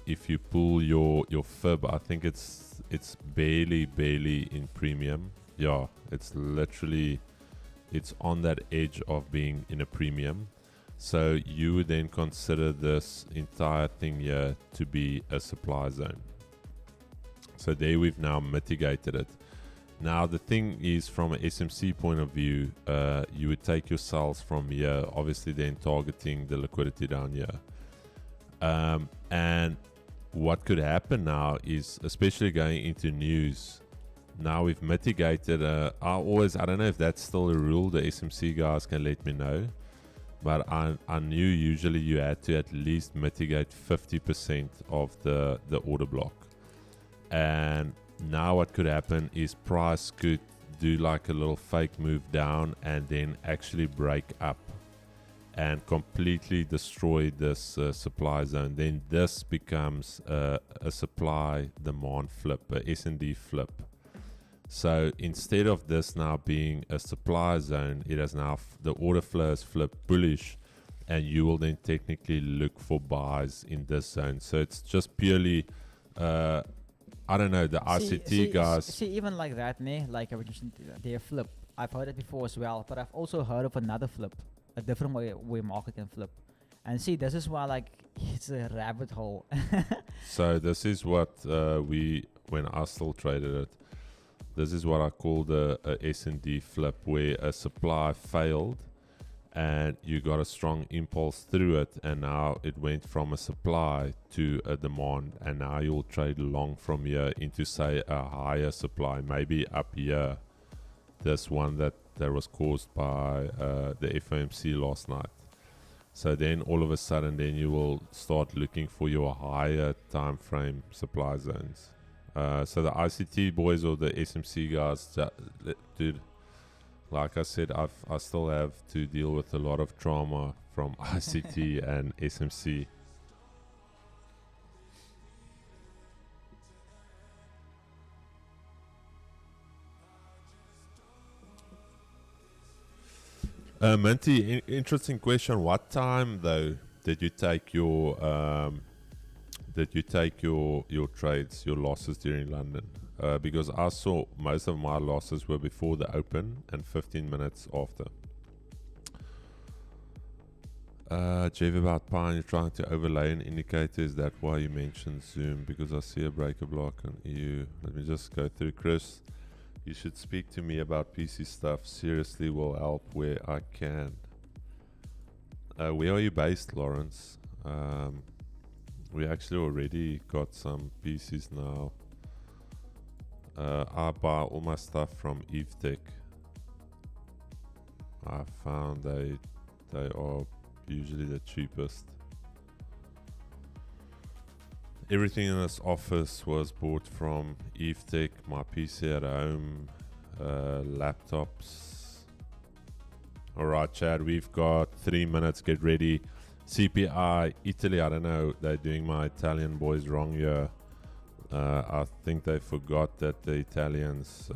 If you pull your fib, I think it's barely in premium. Yeah, it's literally, it's on that edge of being in a premium. So you would then consider this entire thing here to be a supply zone. So there we've now mitigated it. Now the thing is, from an SMC point of view, you would take your sells from here, obviously then targeting the liquidity down here. And what could happen now is, especially going into news, now we've mitigated. I don't know if that's still a rule, the SMC guys can let me know. But I knew usually you had to at least mitigate 50% of the order block. And now what could happen is price could do like a little fake move down and then actually break up and completely destroy this supply zone. Then this becomes a supply demand flip, a S&D flip. So instead of this now being a supply zone, it has now the order flow has flipped bullish, and you will then technically look for buys in this zone. So it's just purely, I don't know, the ICT guys. See, even like that, like I mentioned, their flip. I've heard it before as well, but I've also heard of another flip, a different way market can flip. And see, this is why like it's a rabbit hole. So this is what when I still traded it, this is what I call the S&D flip, where a supply failed and you got a strong impulse through it, and now it went from a supply to a demand, and now you'll trade long from here into, say, a higher supply, maybe up here, this one that was caused by the FOMC last night. So then all of a sudden then you will start looking for your higher time frame supply zones. So the ICT boys or the SMC guys, dude, like I said, I still have to deal with a lot of trauma from ICT and SMC. Minty, interesting question. What time though did you take your trades, your losses during London? Because I saw most of my losses were before the open and 15 minutes after. Jeff, about Pine, you're trying to overlay an indicator. Is that why you mentioned Zoom? Because I see a breaker block on EU. Let me just go through. Chris, you should speak to me about PC stuff. Seriously, will help where I can. Where are you based, Lawrence? We actually already got some PCs now. I buy all my stuff from EveTech. I found they are usually the cheapest. Everything in this office was bought from EveTech. My PC at home, laptops. Alright, Chad, we've got 3 minutes. Get ready. CPI, Italy, I don't know. They're doing my Italian boys wrong here. I think they forgot that the Italians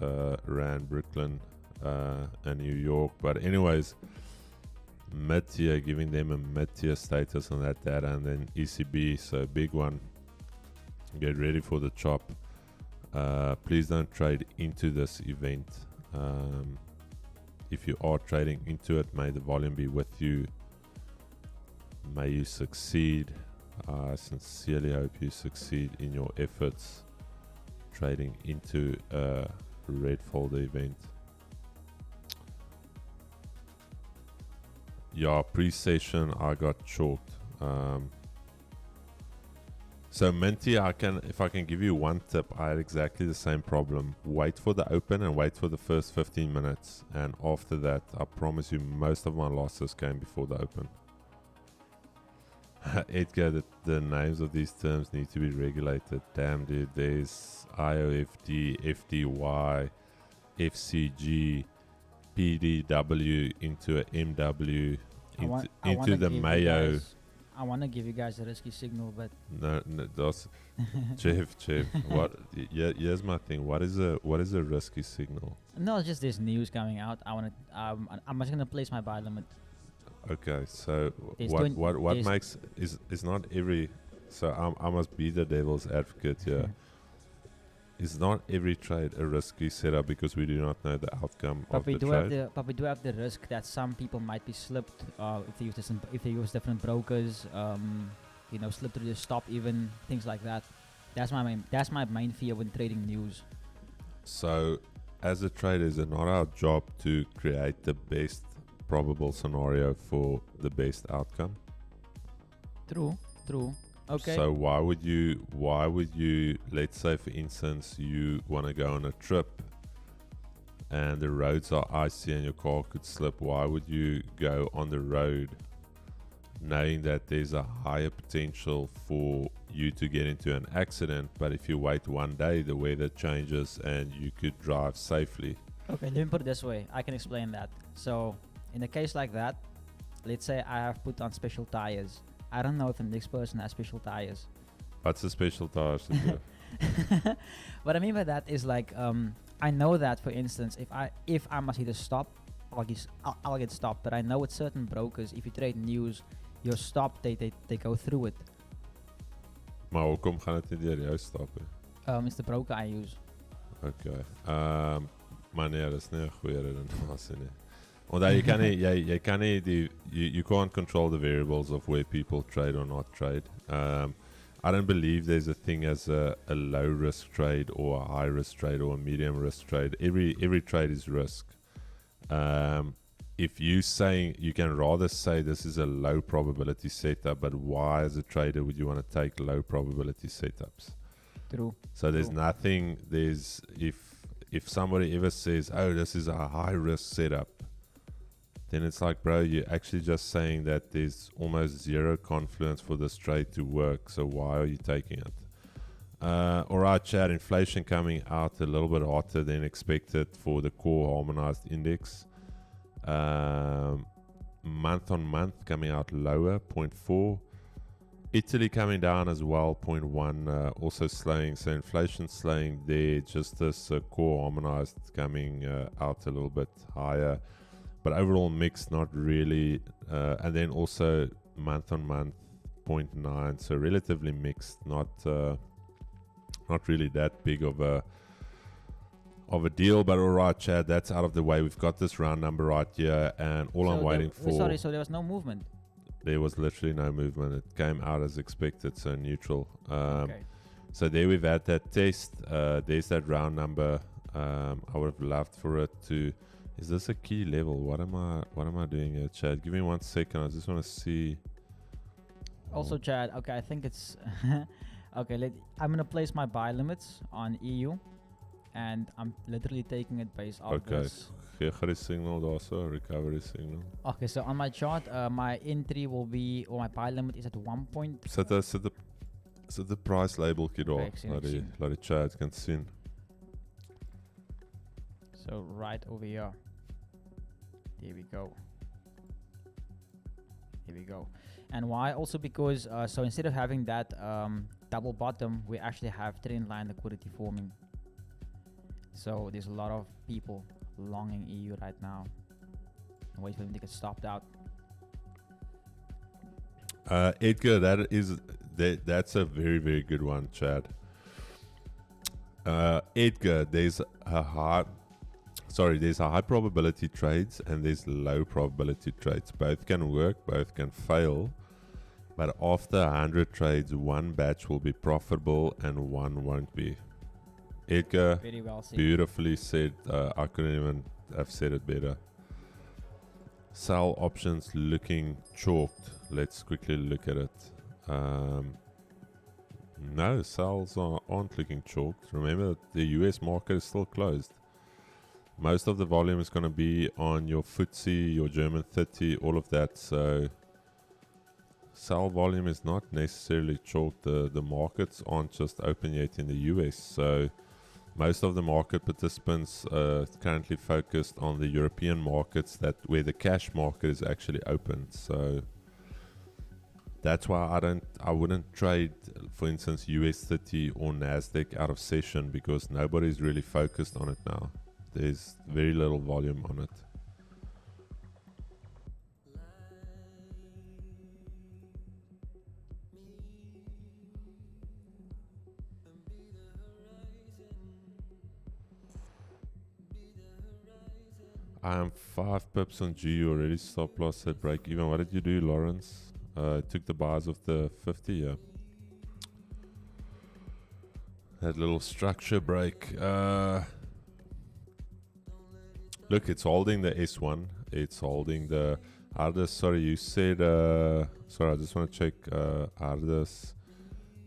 ran Brooklyn and New York. But anyways, mid-tier, giving them a mid-tier status on that data. And then ECB, so big one. Get ready for the chop. Please don't trade into this event. If you are trading into it, may the volume be with you. May you succeed. I sincerely hope you succeed in your efforts trading into a red folder event. Yeah, pre-session I got chalked. So Minty, if I can give you one tip, I had exactly the same problem. Wait for the open and wait for the first 15 minutes. And after that, I promise you most of my losses came before the open. Edgar, the names of these terms need to be regulated. Damn, dude, there's IOFD, FDY, FCG, PDW into a MW, into the Mayo. I want to give you guys a risky signal, but No, that's Jeff. What? Yeah, here's my thing. What is a risky signal? no, it's just this news coming out. I want to. I'm just gonna place my buy limit. Okay, so There's what there's- makes is not every. So I must be the devil's advocate here. Is not every trade a risky setup because we do not know the outcome But of we the do trade? have the risk that some people might be slipped if they use different brokers. Slip through the stop, even things like that. That's my main fear when trading news. So, as a trader, is it not our job to create the best probable scenario for the best outcome? True. Okay. So why would you, let's say for instance, you want to go on a trip and the roads are icy and your car could slip, why would you go on the road knowing that there's a higher potential for you to get into an accident, but if you wait one day, the weather changes and you could drive safely? Okay, let me put it this way. I can explain that. So, in a case like that, let's say I have put on special tires. I don't know if the next person has special tires. What's a special tire? What I mean by that is like, I know that, for instance, if I must hit a stop, I'll get stopped. But I know with certain brokers, if you trade news, your stop, they go through it. Maar hoekom gaan dit nie deur jou stap nie? It's the broker I use. Okay. Maar nee, dat is nie 'n goeie redenasie nie. Omdat jy kan nie you can't control the variables of where people trade or not trade. I don't believe there's a thing as a low risk trade or a high risk trade or a medium risk trade. Every trade is risk. If you can rather say this is a low probability setup, but why as a trader would you want to take low probability setups? True. So if somebody ever says, oh, this is a high risk setup, then it's like, bro, you're actually just saying that there's almost zero confluence for this trade to work, so why are you taking it? Alright, Chad, inflation coming out a little bit hotter than expected for the core harmonized index. Month on month coming out lower, 0.4. Italy coming down as well, 0.1, also slowing. So inflation slowing there, just this core harmonized coming out a little bit higher. But overall mix not really. And then also month on month, 0.9. So relatively mixed, not really that big of a deal. But alright, Chad, that's out of the way. We've got this round number right here, and all I'm waiting for... Sorry, so there was no movement? There was literally no movement. It came out as expected, so neutral. Okay. So there we've had that test. There's that round number. I would have loved for it to... Is this a key level? What am I doing here, Chad? Give me 1 second. I just want to see. Also, Chad, okay, I think it's... okay, I'm going to place my buy limits on EU. And I'm literally taking it based off this. Gee gerus signal also, recovery signal. Okay, so on my chart, my entry will be, or my buy limit is at 1 point. Sit the price label daar, Okay, ek sien. laat die chat kan sien. So right over here. There we go. Here we go. And why? Also because, so instead of having that double bottom, we actually have trend line liquidity forming. So there's a lot of people longing EU right now. And wait for them to get stopped out. Edgar, that's a very, very good one, Chad. Edgar, there's a high probability trades and there's low probability trades. Both can work, both can fail. But after 100 trades, one batch will be profitable and one won't be. Edgar, Very well said. beautifully said. I couldn't even have said it better. Sell options looking chalked. Let's quickly look at it. No, sells aren't looking chalked. Remember that the US market is still closed. Most of the volume is going to be on your FTSE, your German 30, all of that. So sell volume is not necessarily chalked. The markets aren't just open yet in the US. So most of the market participants are currently focused on the European markets, where the cash market is actually open. So that's why I wouldn't trade, for instance, US30 or Nasdaq out of session, because nobody's really focused on it now. There's very little volume on it. I am 5 pips on G already. Stop loss at break even. What did you do, Lawrence? Took the buys of the 50. Yeah. That little structure break. Look, it's holding the S1. It's holding the Ardis. Sorry, you said. Sorry, I just want to check. Ardis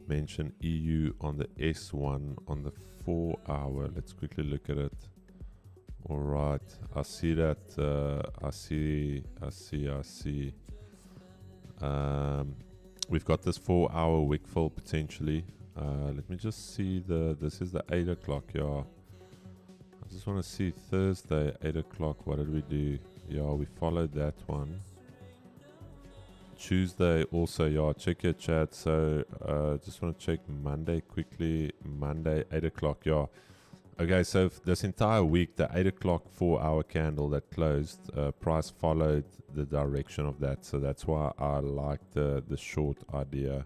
mentioned EU on the S1 on the 4 hour. Let's quickly look at it. All right, I see that. I see. We've got this 4 hour wick fill potentially. Let me just see this is the 8 o'clock. Yeah, I just want to see Thursday 8 o'clock. What did we do? Yeah, we followed that one. Tuesday also. Yeah, check your chat. So just want to check Monday quickly. Monday 8 o'clock. Yeah. Okay, so this entire week, the 8 o'clock 4 hour candle that closed, price followed the direction of that. So that's why I like the short idea.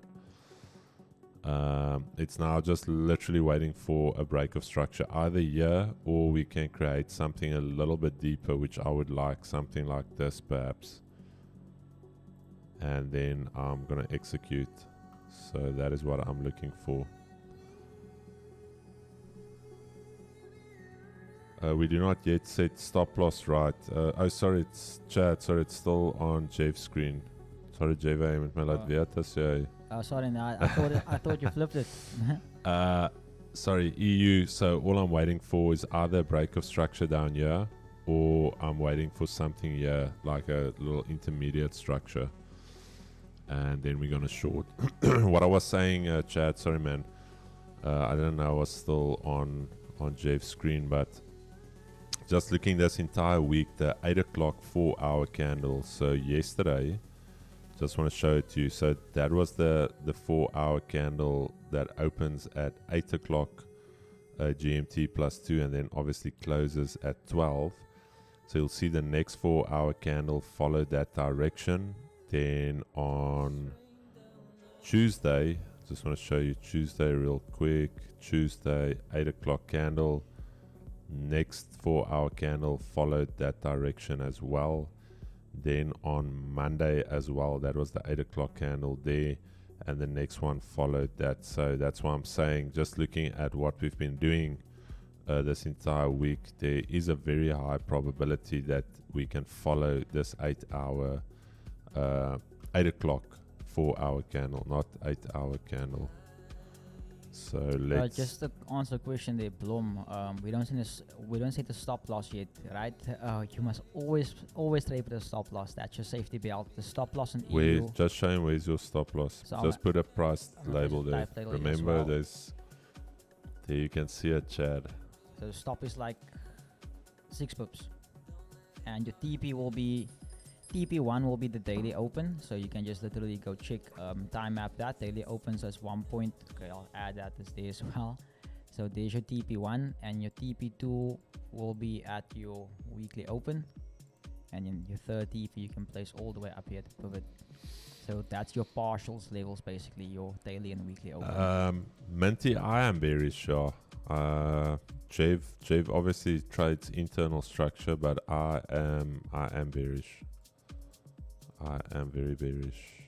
It's now just literally waiting for a break of structure, either here or we can create something a little bit deeper, which I would like, something like this perhaps. And then I'm going to execute. So that is what I'm looking for. We do not yet set stop loss right. Oh, sorry, it's chat. Sorry, it's still on Jeff's screen. Sorry, Jeff, I met my laat weet as jy. Sorry, no, I thought you flipped it. Sorry, EU. So all I'm waiting for is either a break of structure down here, or I'm waiting for something here, like a little intermediate structure. And then we're going to short. What I was saying, chat, sorry, man. I don't know, I was still on Jeff's screen, but just looking this entire week, the 8 o'clock 4 hour candle. So yesterday, just want to show it to you. So that was the 4 hour candle that opens at 8 o'clock GMT +2, and then obviously closes at 12. So you'll see the next 4 hour candle followed that direction. Then on Tuesday, just want to show you Tuesday real quick. Tuesday 8 o'clock candle. Next 4 hour candle followed that direction as well. Then on Monday as well, that was the 8 o'clock candle there, and the next one followed that. So that's why I'm saying, just looking at what we've been doing this entire week, there is a very high probability that we can follow this 8 o'clock 4 hour candle, not 8 hour candle. So let's just to answer the question there, Blom. We don't set the stop loss yet, right? You must always trade with a stop loss. That's your safety belt. The stop loss in EU. Just show him where's your stop loss. So just put a price label there. Remember, there you can see a chat. So the stop is like 6 pips, and your TP1 will be the daily open, so you can just literally go check, time map that. Daily opens as 1 point. Okay, I'll add that as there as well. So there's your TP1, and your TP2 will be at your weekly open, and in your third TP you can place all the way up here to pivot. So that's your partials levels, basically your daily and weekly open. Minty, I am bearish, sure. Jave obviously trades internal structure, but I am bearish. I am very bearish.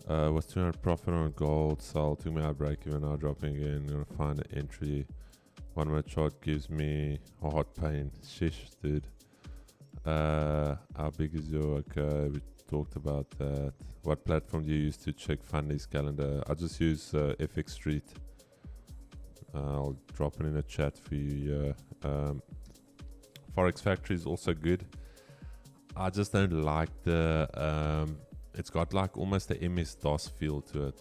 Was 200 profit on gold, sold, took me out break even, now dropping again. Gonna find an entry. 1 minute chart gives me heart pain. Shish, dude. How big is your, okay, we talked about that. What platform do you use to check Fundy's calendar? I just use FX Street. I'll drop it in the chat for you. Forex Factory is also good. I just don't like the it's got like almost the MS-DOS feel to it.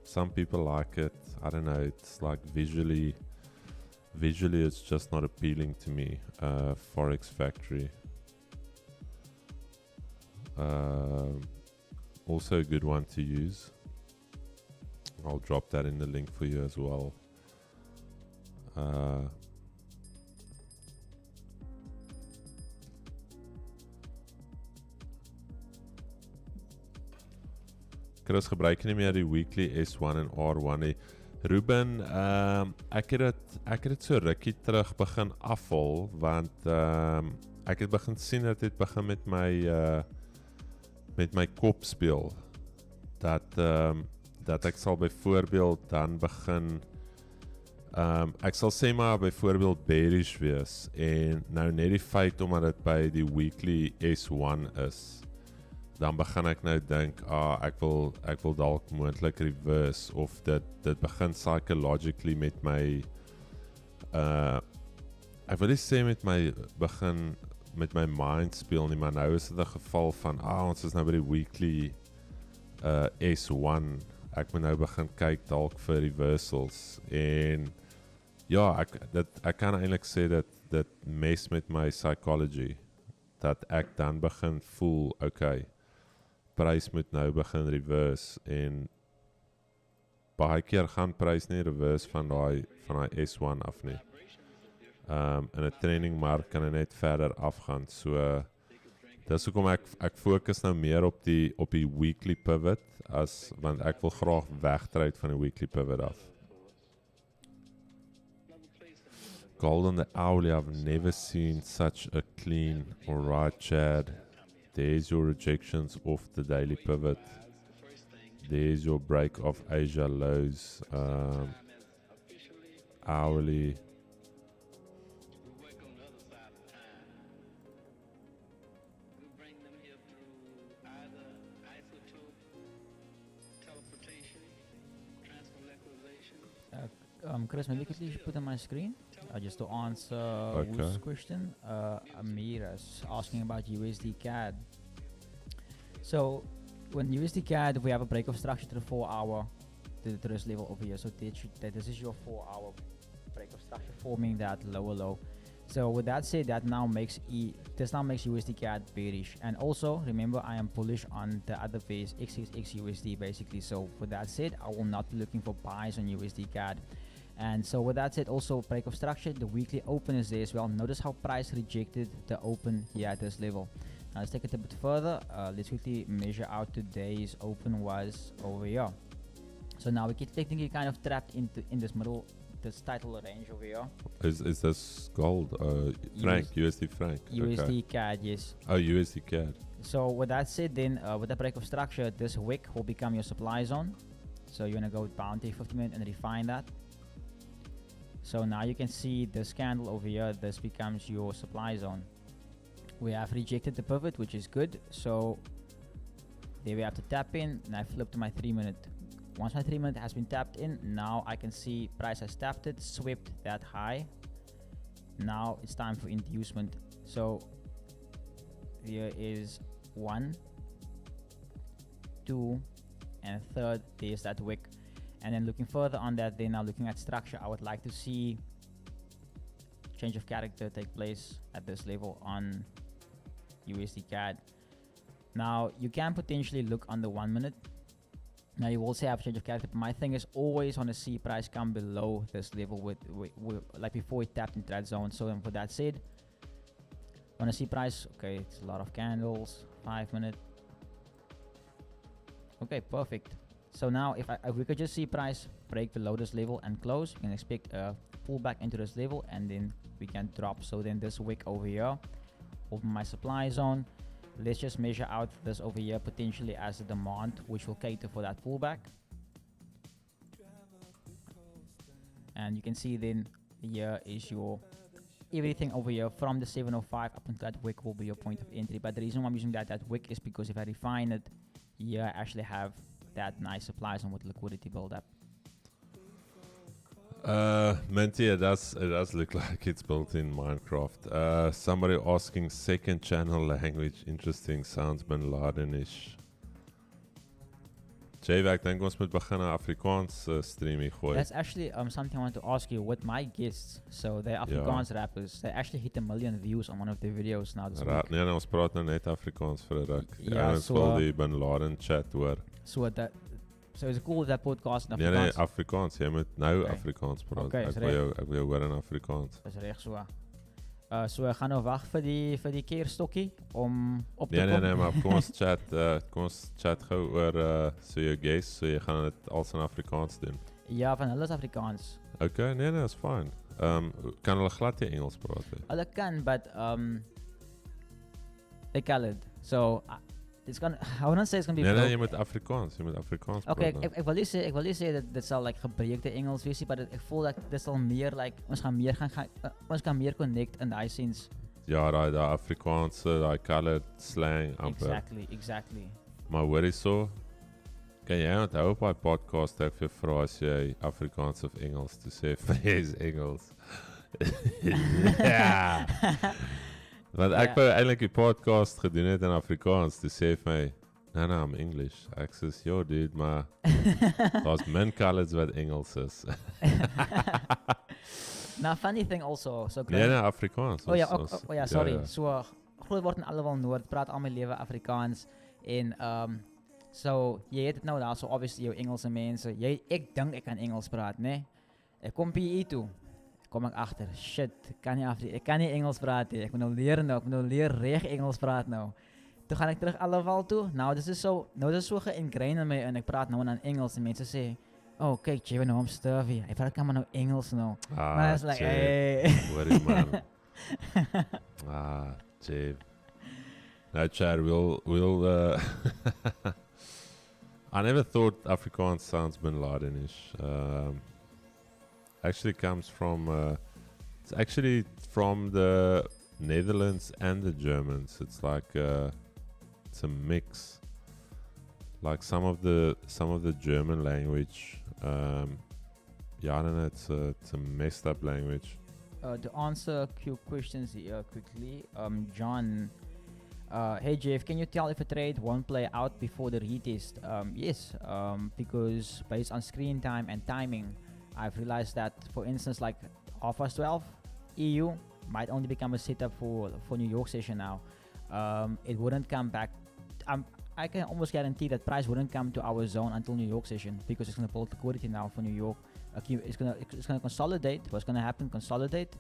Some people like it. I don't know, it's like visually it's just not appealing to me. Forex Factory. also a good one to use. I'll drop that in the link for you as well. Chris, gebruik nie meer die weekly S1 en R1 nie. Ruben, ek het dit so rukkie terug begin afval, want ek het begin sien dat dit begin met my kop speel. Dat ek sal byvoorbeeld dan begin, ek sal sê maar byvoorbeeld bearish wees, en nou net die feit omdat dit by die weekly S1 is, dan begin ek nou dink, ek wil dalk moontlik reverse, of dit begin psychologically met my, ek wil nie sê begin met my mind speel nie, maar nou is dit 'n geval van, ons is nou by die weekly S1, ek moet nou begin kyk dalk vir reversals, en ja, ek kan eintlik sê dat dit mes met my psychology, dat ek dan begin voel, okay, prys moet nou begin reverse, en baie keer gaan prys nie reverse van die S1 af nie. In 'n trainingmark kan hy net verder afgaan, so dis hoekom ek fokus nou meer op die weekly pivot, want ek wil graag wegtrade van die weekly pivot af. Gold on the hourly, I've never seen such a clean. Alright, Chad. There's your rejections off the daily pivot. There's your break of Asia lows. Hourly. Chris, maybe quickly put on my screen just to answer whose question. Amira's asking about USD CAD. So when USD CAD, we have a break of structure to the 4-hour to this level over here. So this is your 4-hour break of structure forming that lower low. So with that said, that now makes USD CAD bearish. And also remember, I am bullish on the other phase XXX basically. So with that said, I will not be looking for buys on USD CAD. And so with that said, also break of structure, the weekly open is there as well. Notice how price rejected the open here at this level. Now let's take it a bit further. Let's quickly measure out today's open was over here. So now we get technically kind of trapped in this middle, this title range over here. Is this gold? Franc, USD franc. USD CAD, yes. Oh, USD CAD. So with that said, then with the break of structure, this wick will become your supply zone. So you're gonna go with bounty 50 minutes and refine that. So now you can see this candle over here, this becomes your supply zone. We have rejected the pivot, which is good. So there we have to tap in, and I flip to my 3-minute. Once my 3-minute has been tapped in, now I can see price has tapped it, swept that high. Now it's time for inducement. So here is 1, 2, and third, there's that wick. And then looking further on that, then now looking at structure, I would like to see change of character take place at this level on USD CAD. Now you can potentially look on the 1 minute. Now you will say I have change of character, but my thing is always want to see price come below this level with like before it tapped into that zone. So then for that said, want to see price, okay, it's a lot of candles, 5 minute. Okay, perfect. So now if we could just see price break below this level and close, we can expect a pullback into this level, and then we can drop. So then this wick over here, open my supply zone. Let's just measure out this over here potentially as a demand, which will cater for that pullback. And you can see then here is your everything over here from the 705 up until that wick will be your point of entry. But the reason why I'm using that wick is because if I refine it here, I actually have that nice supply zone with liquidity build up. Minty, it does look like it's built in Minecraft. Somebody asking second channel language, interesting, sounds Bin Laden-ish. Jay, ek dink ons moet begin 'n Afrikaans stream hier gooi. That's actually something I want to ask you. With my guests, so they're Afrikaans rappers. They actually hit 1 million views on one of their videos now this week. Nee, ons praat nou net Afrikaans vir 'n ruk. Ja, Ons so, wil die Bin Laden chat hoor. So is it cool that podcast in Nee, Afrikaans? Afrikaans. Jy moet nou Okay. Afrikaans praat. Okay, Ek is wil jou hoor in Afrikaans. Dis reg so. So ek gaan nou wag vir die keerstokkie om op te Nee, kom. maar kom ons chat gou oor so jou guests, so jy gaan dit als in Afrikaans doen. Ja, van hulle is Afrikaans. Okay, nee, is fine. Kan hulle glad nie Engels praat nie? Hulle kan, but they colored. So it's gonna. I wouldn't say it's gonna be. Nee, broke. jy moet Afrikaans Okay, praat. ek wil nie sê dat dit sal like gebreekte Engels wees nie, maar ek voel dat dit sal meer like ons kan meer connect in daai sins. Ja, daai Afrikaanse, daai colored slang amper. Exactly. Maar hoor hierso, kan jy onthou op daai podcast ek vir vra as jy Afrikaans of Engels te sê vir jy is Engels. Ja. Want ek wou eintlik die podcast gedoen het in Afrikaans, te sê vir my, nee, I'm English. Ek sê, yo dude, maar daar's min colors wat Engels is. Now, funny thing also. So Nee, Afrikaans. Oh ja, sorry. Ja. So groot word in allemaal Noord, praat al my lewe Afrikaans en so jy het dit nou daar so obviously jou Engelse mense. Ek dink ek kan Engels praat, né? Ek kom PE toe. Kom ek agter, shit, ek kan nie Engels praat nie. Ek moet nou leer reg Engels praat nou. Toe gaan ek terug Alleval toe. Nou dis is so ge-ingrained in my en ek praat nou in Engels en mense sê, "Oh, kyk, jy nou om sturvy. Hy praat kan maar nou Engels nou." Maar it's like, hey. Worry man. Jay. No, Chad, we'll I never thought Afrikaans sounds Bin Ladenish. Actually comes from it's actually from the Netherlands and the Germans. It's like it's a mix. Like some of the German language. Yeah, I don't know. It's a messed up language. To answer a few questions here quickly, John. Hey Jeff, can you tell if a trade won't play out before the retest? Yes, because based on screen time and timing, I've realized that, for instance, like 12:30 EU might only become a setup for New York session now. It wouldn't come back. I can almost guarantee that price wouldn't come to our zone until New York session because it's going to pull liquidity now for New York. It's going to consolidate. What's going to happen? Consolidate,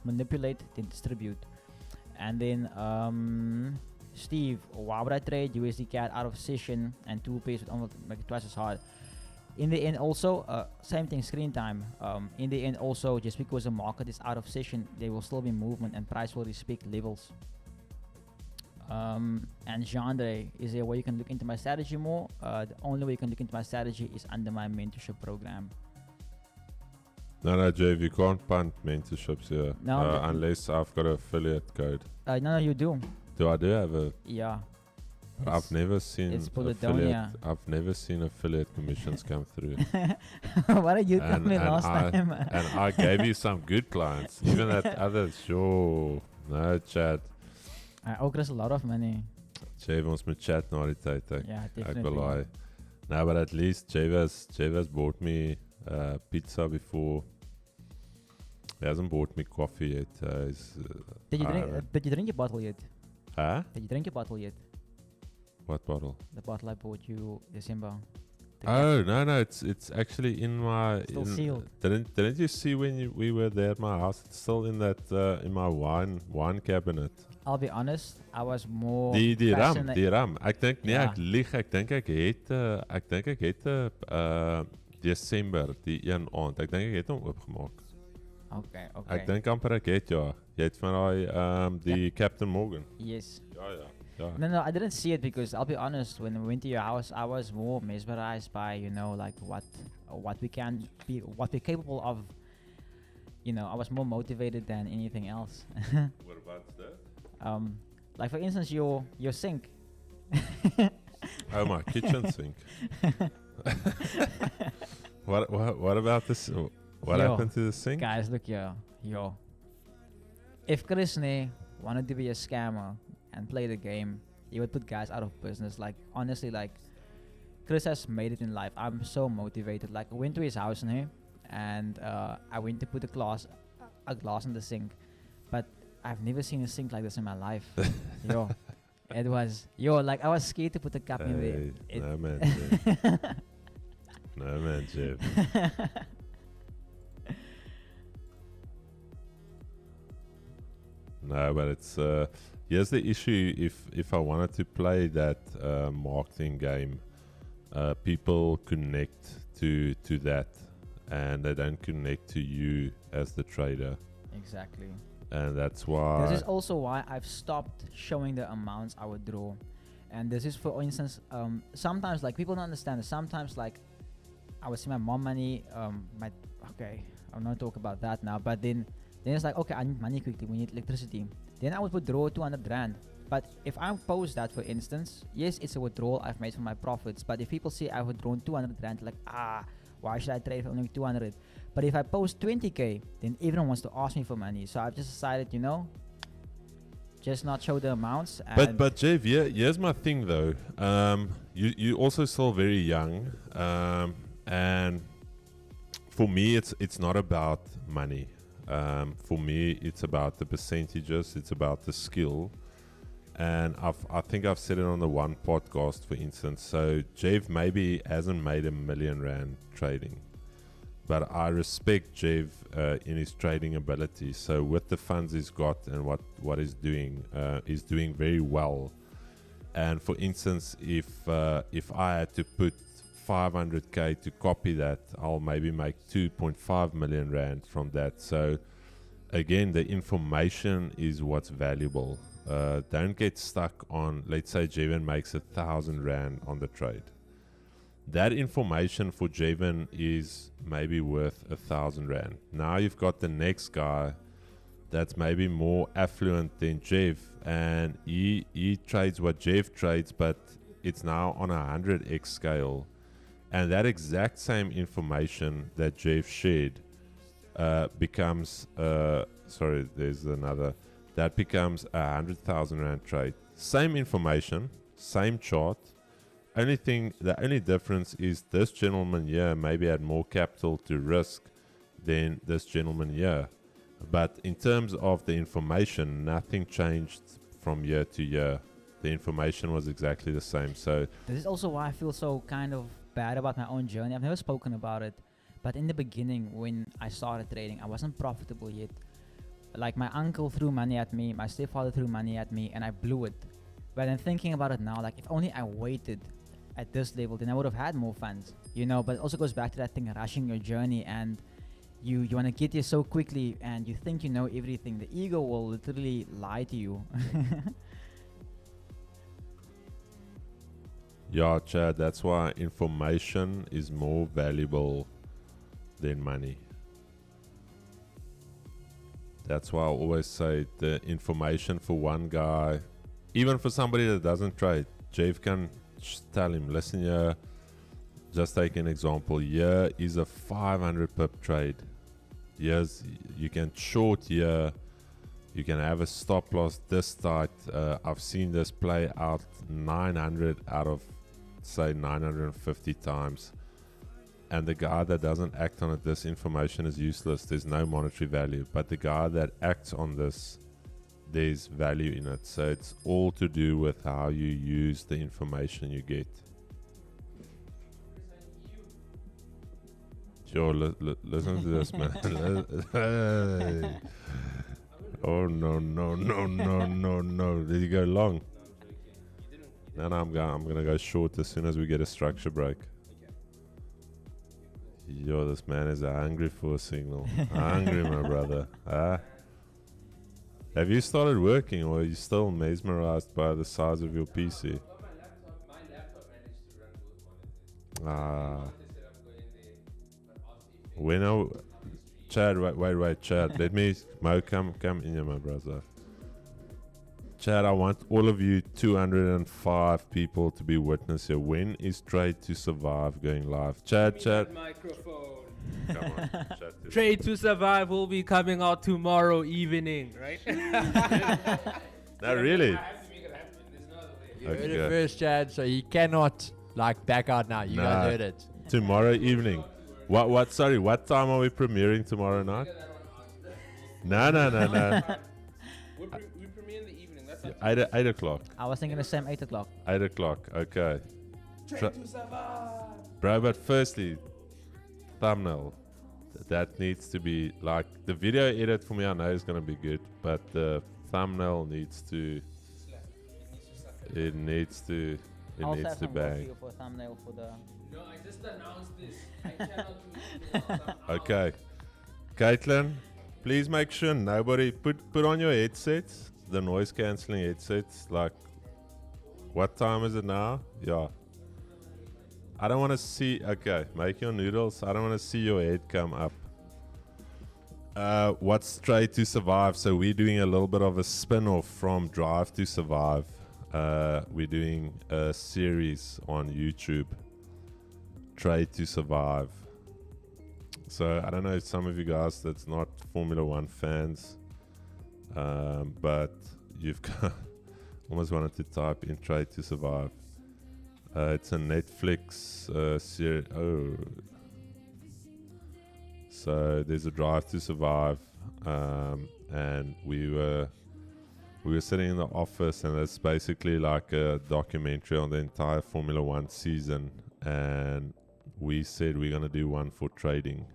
manipulate, then distribute. And then Steve, why would I trade USD CAD out of session and 2 pairs would almost make it twice as hard? In the end also, same thing, screen time. In the end also, just because the market is out of session, there will still be movement and price will respect levels. And Jean-Andre, is there a way you can look into my strategy more? The only way you can look into my strategy is under my mentorship program. No, Jave, you can't punt mentorships here. No, unless I've got an affiliate code. No, you do. Do I do have a? Yeah. I've never seen it's affiliate. I've never seen affiliate commissions come through. What did you tell me last time? And I gave you some good clients. Even that other, sure. No, chat. I owe Chris a lot of money. Jave ons moet chat na die tyd. Yeah, Ek definitely. belie. No, but at least Jave bought me pizza before. He hasn't bought me coffee yet. Did you drink your bottle yet? Huh? Did you drink your bottle yet? What bottle? The bottle I bought you December. Oh no! It's actually in my. Still sealed. Didn't you see when we were there at my house? It's still in that in my wine cabinet. I'll be honest, I was more Die fascinated. ram. Ek dink nee, Ja. ek lieg. Ek dink ek het Desember die een aand. Ek dink ek het hom oopgemaak. Okay. Ek dink amper ek het ja. Jy het van daai die Captain Morgan. Yes. Ja. No, I didn't see it because I'll be honest, when we went to your house, I was more mesmerized by, like what we're capable of. I was more motivated than anything else. What about that? Like for instance, your sink. Oh, my kitchen sink. What about this? What happened to the sink? Guys, look here. Yo. If Chris wanted to be a scammer and play the game, he would put guys out of business. Like, honestly, like, Chris has made it in life. I'm so motivated. Like I went to his house now, and I went to put a glass in the sink, but I've never seen a sink like this in my life. Yo, it was like I was scared to put the cup in there. No man, Jeff. No man, Jeff. No, but it's here's the issue. If I wanted to play that marketing game, people connect to that, and they don't connect to you as the trader. Exactly. And that's why. This is also why I've stopped showing the amounts I would draw. And this is, for instance, sometimes like people don't understand it. Sometimes like I would see my mom money. I'll not talk about that now. But then it's like, okay, I need money quickly. We need electricity. Then I would withdraw 200 rand. But if I post that, for instance, yes, it's a withdrawal I've made from my profits. But if people see I've withdrawn 200 rand, like, why should I trade for only 200? But if I post 20k, then everyone wants to ask me for money. So I've just decided, just not show the amounts. But Jeff, here's my thing though. You also still very young, and for me, it's not about money. For me, it's about the percentages. It's about the skill. And I think I've said it on the one podcast, for instance. So Jeff maybe hasn't made R1 million trading, but I respect Jeff in his trading ability. So with the funds he's got and what he's doing very well. And for instance, if I had to put 500k to copy that, I'll maybe make 2.5 million rand from that. So again, the information is what's valuable. Don't get stuck on, let's say Jevan makes 1,000 rand on the trade. That information for Jevan is maybe worth 1,000 rand. Now you've got the next guy that's maybe more affluent than Jeff, and he trades what Jeff trades, but it's now on a 100x scale. And that exact same information that Jeff shared becomes, that becomes a 100,000 rand trade. Same information, same chart. The only difference is this gentleman here maybe had more capital to risk than this gentleman here. But in terms of the information, nothing changed from year to year. The information was exactly the same. So this is also why I feel so kind of bad about my own journey. I've never spoken about it, but in the beginning when I started trading, I wasn't profitable yet. Like my uncle threw money at me, my stepfather threw money at me, and I blew it. But I'm thinking about it now, like if only I waited at this level, then I would have had more funds, But it also goes back to that thing, rushing your journey, and you want to get here so quickly, and you think you know everything. The ego will literally lie to you. Yeah, Chad, that's why information is more valuable than money. That's why I always say the information for one guy, even for somebody that doesn't trade, Jeff can tell him, listen here, just take an example. Here is a 500 pip trade. Yes, you can short here. You can have a stop loss this tight. I've seen this play out 900 out of, say, 950 times. And the guy that doesn't act on it, this information is useless. There's no monetary value. But the guy that acts on this, there's value in it. So it's all to do with how you use the information you get. Sure, listen to this, man. Hey. Oh, no. Did you go long? No, I'm going to go short as soon as we get a structure break. Yo, this man is hungry for a signal. Hungry, my brother. Have you started working, or are you still mesmerized by the size of your PC? My laptop managed to run both monitors. Chad, wait, Chad. Let me, Mo, come in here, my brother. Chad, I want all of you 205 people to be witness here. When is Trade to Survive going live? Chad. Microphone. Come on. Chad, Trade to Survive will be coming out tomorrow evening, right? No, really? I have to make it happen. There's no other way. You heard it first, Chad, so he cannot Like, back out now. You Nah. guys heard it. Tomorrow evening. What? Sorry, what time are we premiering tomorrow night? Figure that one out. No. We premiere in the evening. That's up to 8 o'clock. I was thinking the same 8 o'clock. 8 o'clock. Okay. Train to survive. Bro, but firstly, thumbnail. That needs to be like the video edit for me. I know is gonna be good, but the thumbnail needs to. Slap. It needs to. It I'll needs have to some work for bang. you for a thumbnail for the. No, I just announced this. I cannot do anything else. I'm out. Okay, Caitlin, please make sure nobody put on your headsets, the noise cancelling headsets. Like, what time is it now? Yeah. I don't want to see. Okay, make your noodles. I don't want to see your head come up. What's Trade to Survive? So we're doing a little bit of a spin-off from Drive to Survive. We're doing a series on YouTube, Trade to Survive. So I don't know if some of you guys that's not Formula One fans, but you've got almost wanted to type in Trade to Survive. It's a Netflix series. Oh, so there's a Drive to Survive, and we were sitting in the office, and it's basically like a documentary on the entire Formula One season, and we said we're gonna do one for trading.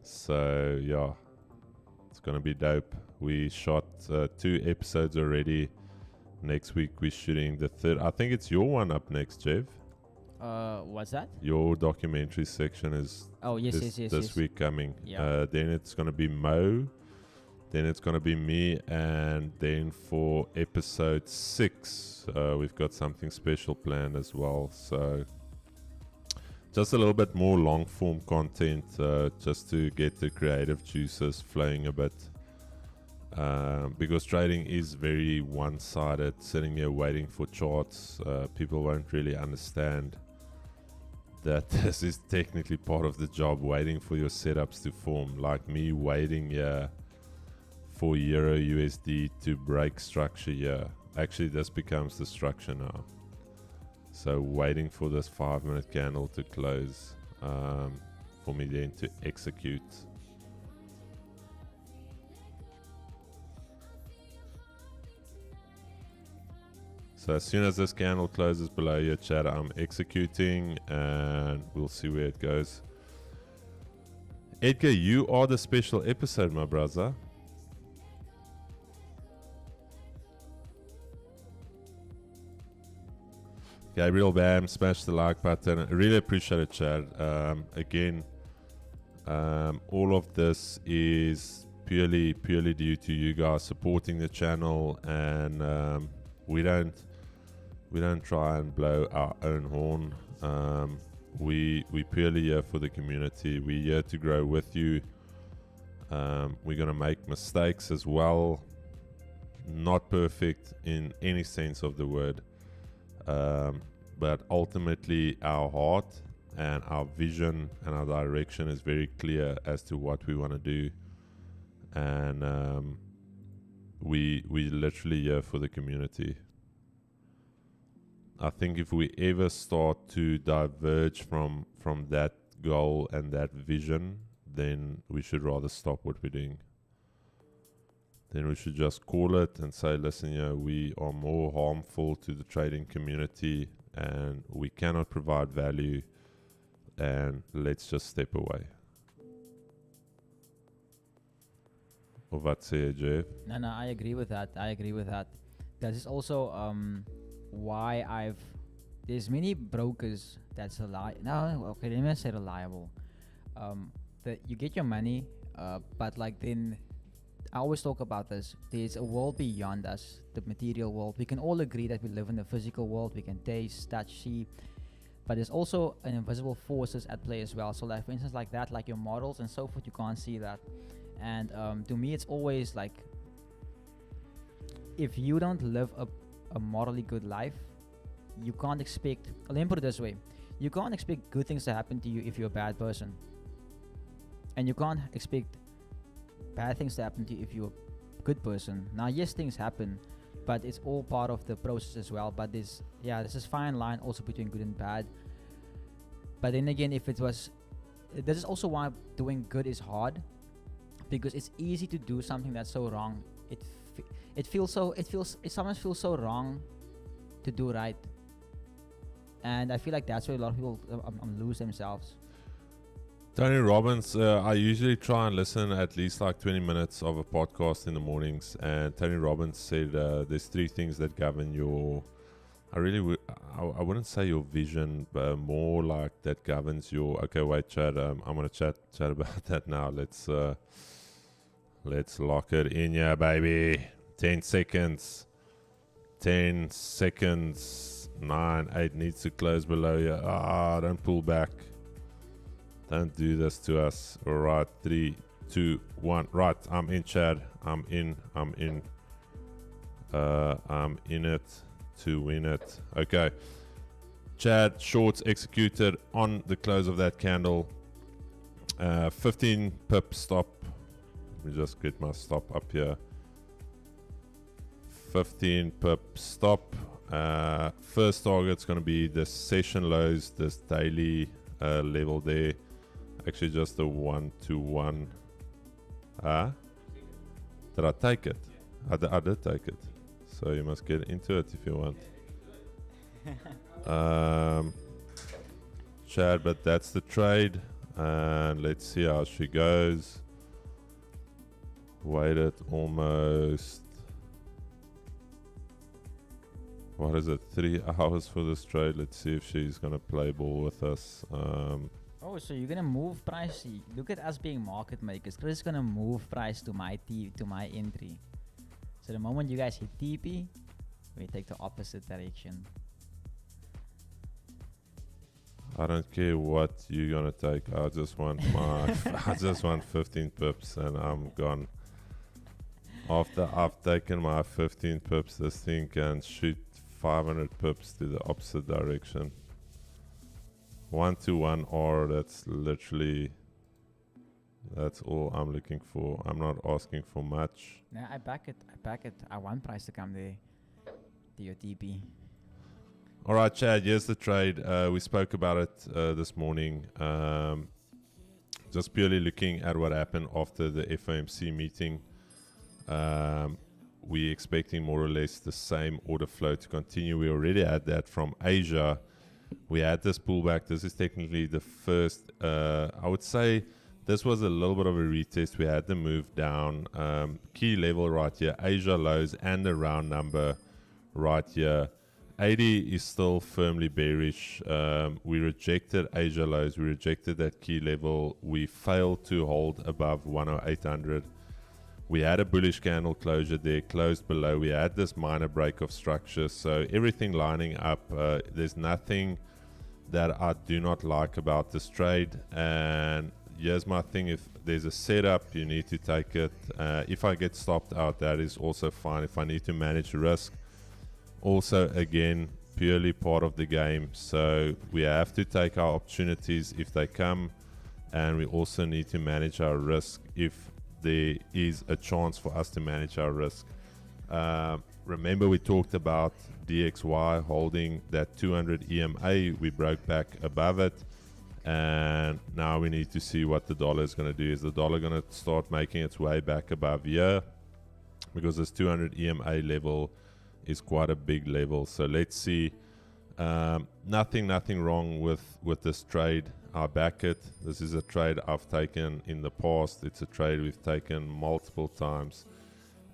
So yeah, it's gonna be dope. We shot 2 episodes already. Next week we're shooting the 3rd. I think it's your one up next, Jeff. What's that? Your documentary section is Oh yes, this week coming. Yeah. Then it's gonna be Mo. Then it's gonna be me, and then for episode 6, we've got something special planned as well. So just a little bit more long form content, just to get the creative juices flowing a bit. Because trading is very one-sided, sitting here waiting for charts. People won't really understand that this is technically part of the job, waiting for your setups to form. Like me waiting here for Euro USD to break structure here. Actually, this becomes the structure now. So waiting for this 5-minute candle to close, for me then to execute. So as soon as this candle closes below your chat, I'm executing, and we'll see where it goes. Edgar, you are the special episode, my brother. Gabriel Bam, smash the like button. I really appreciate it, Chad. Again, all of this is purely due to you guys supporting the channel, and we don't try and blow our own horn. We purely here for the community. We're here to grow with you. We're gonna make mistakes as well. Not perfect in any sense of the word. But ultimately our heart and our vision and our direction is very clear as to what we want to do, and we literally here for the community. I think if we ever start to diverge from that goal and that vision, then we should rather stop what we're doing. Then we should just call it and say, listen, we are more harmful to the trading community and we cannot provide value, and let's just step away. Of what say, Jeff? No, I agree with that. That is also why there's many brokers that's okay, let me say reliable. That you get your money, but like then I always talk about this. There's a world beyond us, the material world. We can all agree that we live in the physical world. We can taste, touch, see, but there's also an invisible forces at play as well. So like for instance, like that, like your models and so forth, you can't see that. And to me, it's always like, if you don't live a morally good life, you can't expect, let me put it this way, you can't expect good things to happen to you if you're a bad person, and you can't expect bad things to happen to you if you're a good person. Now yes, things happen, but it's all part of the process as well. But this is fine line also between good and bad. But then again, if it was, this is also why doing good is hard, because it's easy to do something that's so wrong. It sometimes feels so wrong to do right, and I feel like that's where a lot of people lose themselves. Tony Robbins, I usually try and listen at least like 20 minutes of a podcast in the mornings, and Tony Robbins said there's 3 things that govern your, I wouldn't say your vision, but more like that governs your, okay, wait, Chad, I'm going to chat about that now. Let's lock it in here, baby. 10 seconds. 10 seconds. 9, 8 needs to close below you. Don't pull back. Don't do this to us. All right, 3, 2, 1. Right, I'm in, Chad. I'm in it to win it. Okay. Chad, shorts executed on the close of that candle. 15 pip stop. Let me just get my stop up here. 15 pip stop. First target's going to be the session lows, this daily level there. Actually, just a 1-to-1. Did I take it? I did take it. So you must get into it if you want. Chad, but that's the trade. And let's see how she goes. Waited almost, what is it, 3 hours for this trade. Let's see if she's going to play ball with us. So you're gonna move price. Look at us being market makers. Chris is gonna move price to my entry. So the moment you guys hit TP, we take the opposite direction. I don't care what you're gonna take. I just want I just want 15 pips and I'm gone. After I've taken my 15 pips, this thing can shoot 500 pips to the opposite direction. 1-to-1 R, that's literally, that's all I'm looking for. I'm not asking for much. Nah, I back it. I want price to come there to your TP. All right, Chad, here's the trade. We spoke about it this morning. Just purely looking at what happened after the FOMC meeting. We're expecting more or less the same order flow to continue. We already had that from Asia. We had this pullback. This is technically the first, I would say this was a little bit of a retest. We had the move down. Key level right here, Asia lows and the round number right here. 80 is still firmly bearish. We rejected Asia lows. We rejected that key level. We failed to hold above 10800. We had a bullish candle closure there, closed below. We had this minor break of structure. So everything lining up. There's nothing that I do not like about this trade. And here's my thing. If there's a setup, you need to take it. If I get stopped out, that is also fine. If I need to manage risk, also, again, purely part of the game. So we have to take our opportunities if they come. And we also need to manage our risk if there is a chance for us to manage our risk. Remember we talked about DXY holding that 200 EMA. We broke back above it, and now we need to see what the dollar is going to do. Is the dollar going to start making its way back above here? Because this 200 EMA level is quite a big level. So let's see. Nothing wrong with this trade. I back it. This is a trade I've taken in the past. It's a trade we've taken multiple times.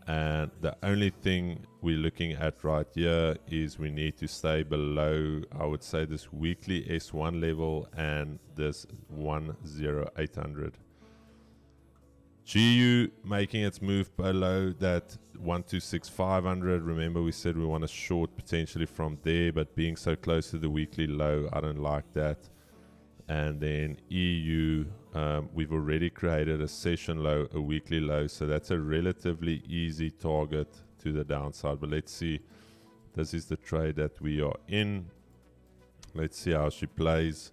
And the only thing we're looking at right here is we need to stay below, I would say, this weekly S1 level and this 10800. GU making its move below that 126,500. Remember we said we want to short potentially from there, but being so close to the weekly low, I don't like that. And then EU, we've already created a session low, a weekly low, so that's a relatively easy target to the downside. But let's see, this is the trade that we are in. Let's see how she plays.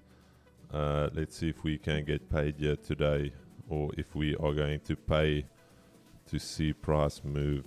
Let's see if we can get paid here today, or if we are going to pay to see price move.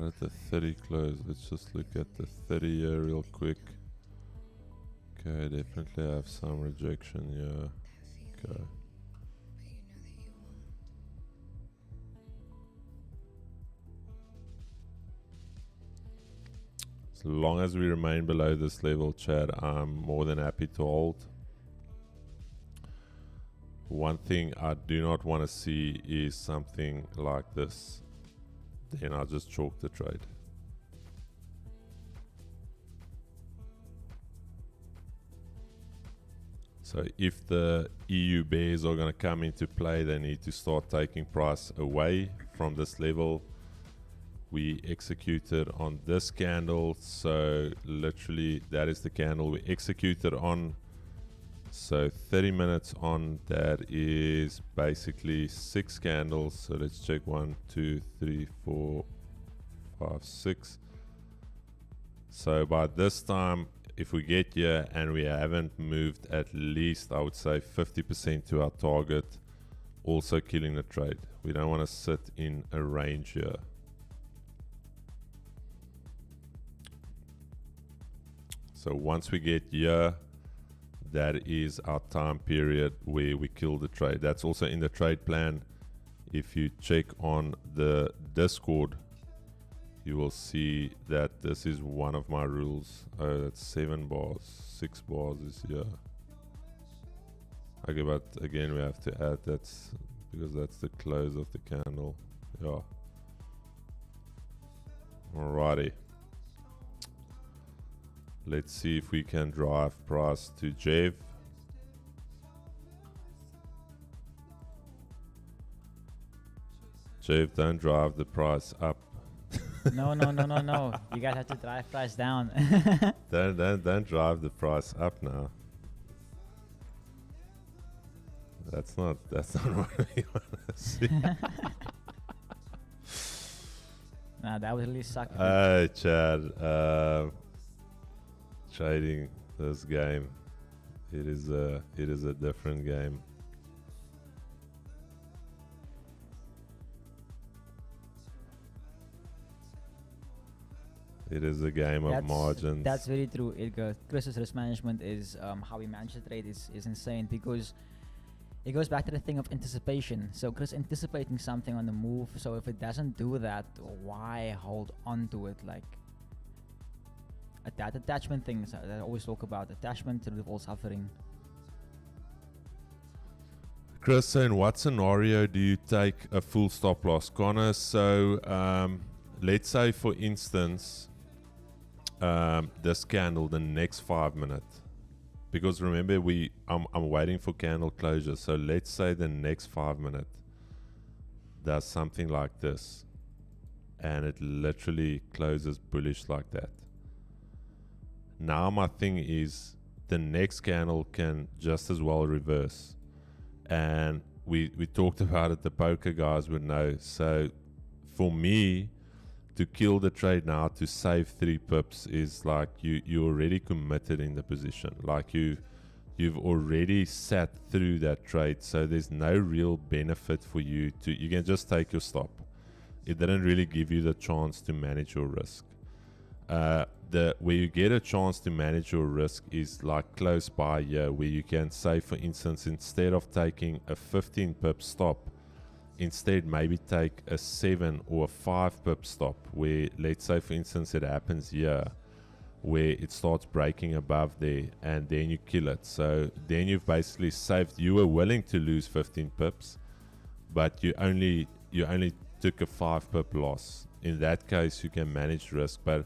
What did the 30 close? Let's just look at the 30 year real quick. Okay, definitely have some rejection here. Okay. As long as we remain below this level, Chad, I'm more than happy to hold. One thing I do not want to see is something like this. Then I'll just chalk the trade. So if the EU bears are going to come into play, they need to start taking price away from this level. We executed on this candle, so literally that is the candle we executed on. So 30 minutes on, that is basically 6 candles. So let's check 1, 2, 3, 4, 5, 6. So by this time, if we get here and we haven't moved at least, I would say 50% to our target, also killing the trade. We don't want to sit in a range here. So once we get here, that is our time period where we kill the trade. That's also in the trade plan. If you check on the Discord, you will see that this is one of my rules. Oh, that's 7 bars, 6 bars is here. Okay, but again, we have to add that's because that's the close of the candle. Yeah. Alrighty. Let's see if we can drive price to Jev. Jev, don't drive the price up. No. You guys have to drive price down. Don't drive the price up now. That's not what we want to see. Nah, that would really suck. Hey, Chad. Trading this game, it is a different game. It is a game of margins. That's very true. Chris's risk management is how he manages the trade is insane, because it goes back to the thing of anticipation. So Chris anticipating something on the move. So if it doesn't do that, why hold on to it? Like that attachment things that I always talk about, attachment to all suffering. Chris, so in what scenario do you take a full stop loss, Connor? So let's say, for instance, this candle, the next 5 minutes, because remember I'm waiting for candle closure. So let's say the next 5 minutes does something like this, and it literally closes bullish like that. Now my thing is, the next candle can just as well reverse, and we talked about it, the poker guys would know. So for me to kill the trade now to save 3 pips is like you already committed in the position, like you've already sat through that trade, so there's no real benefit for you you can just take your stop. It didn't really give you the chance to manage your risk. Where you get a chance to manage your risk is like close by here, where you can say, for instance, instead of taking a 15 pip stop, instead maybe take a 7 or a 5 pip stop, where let's say, for instance, it happens here where it starts breaking above there, and then you kill it. So then you've basically saved. You were willing to lose 15 pips, but you only took a 5 pip loss. In that case, you can manage risk. But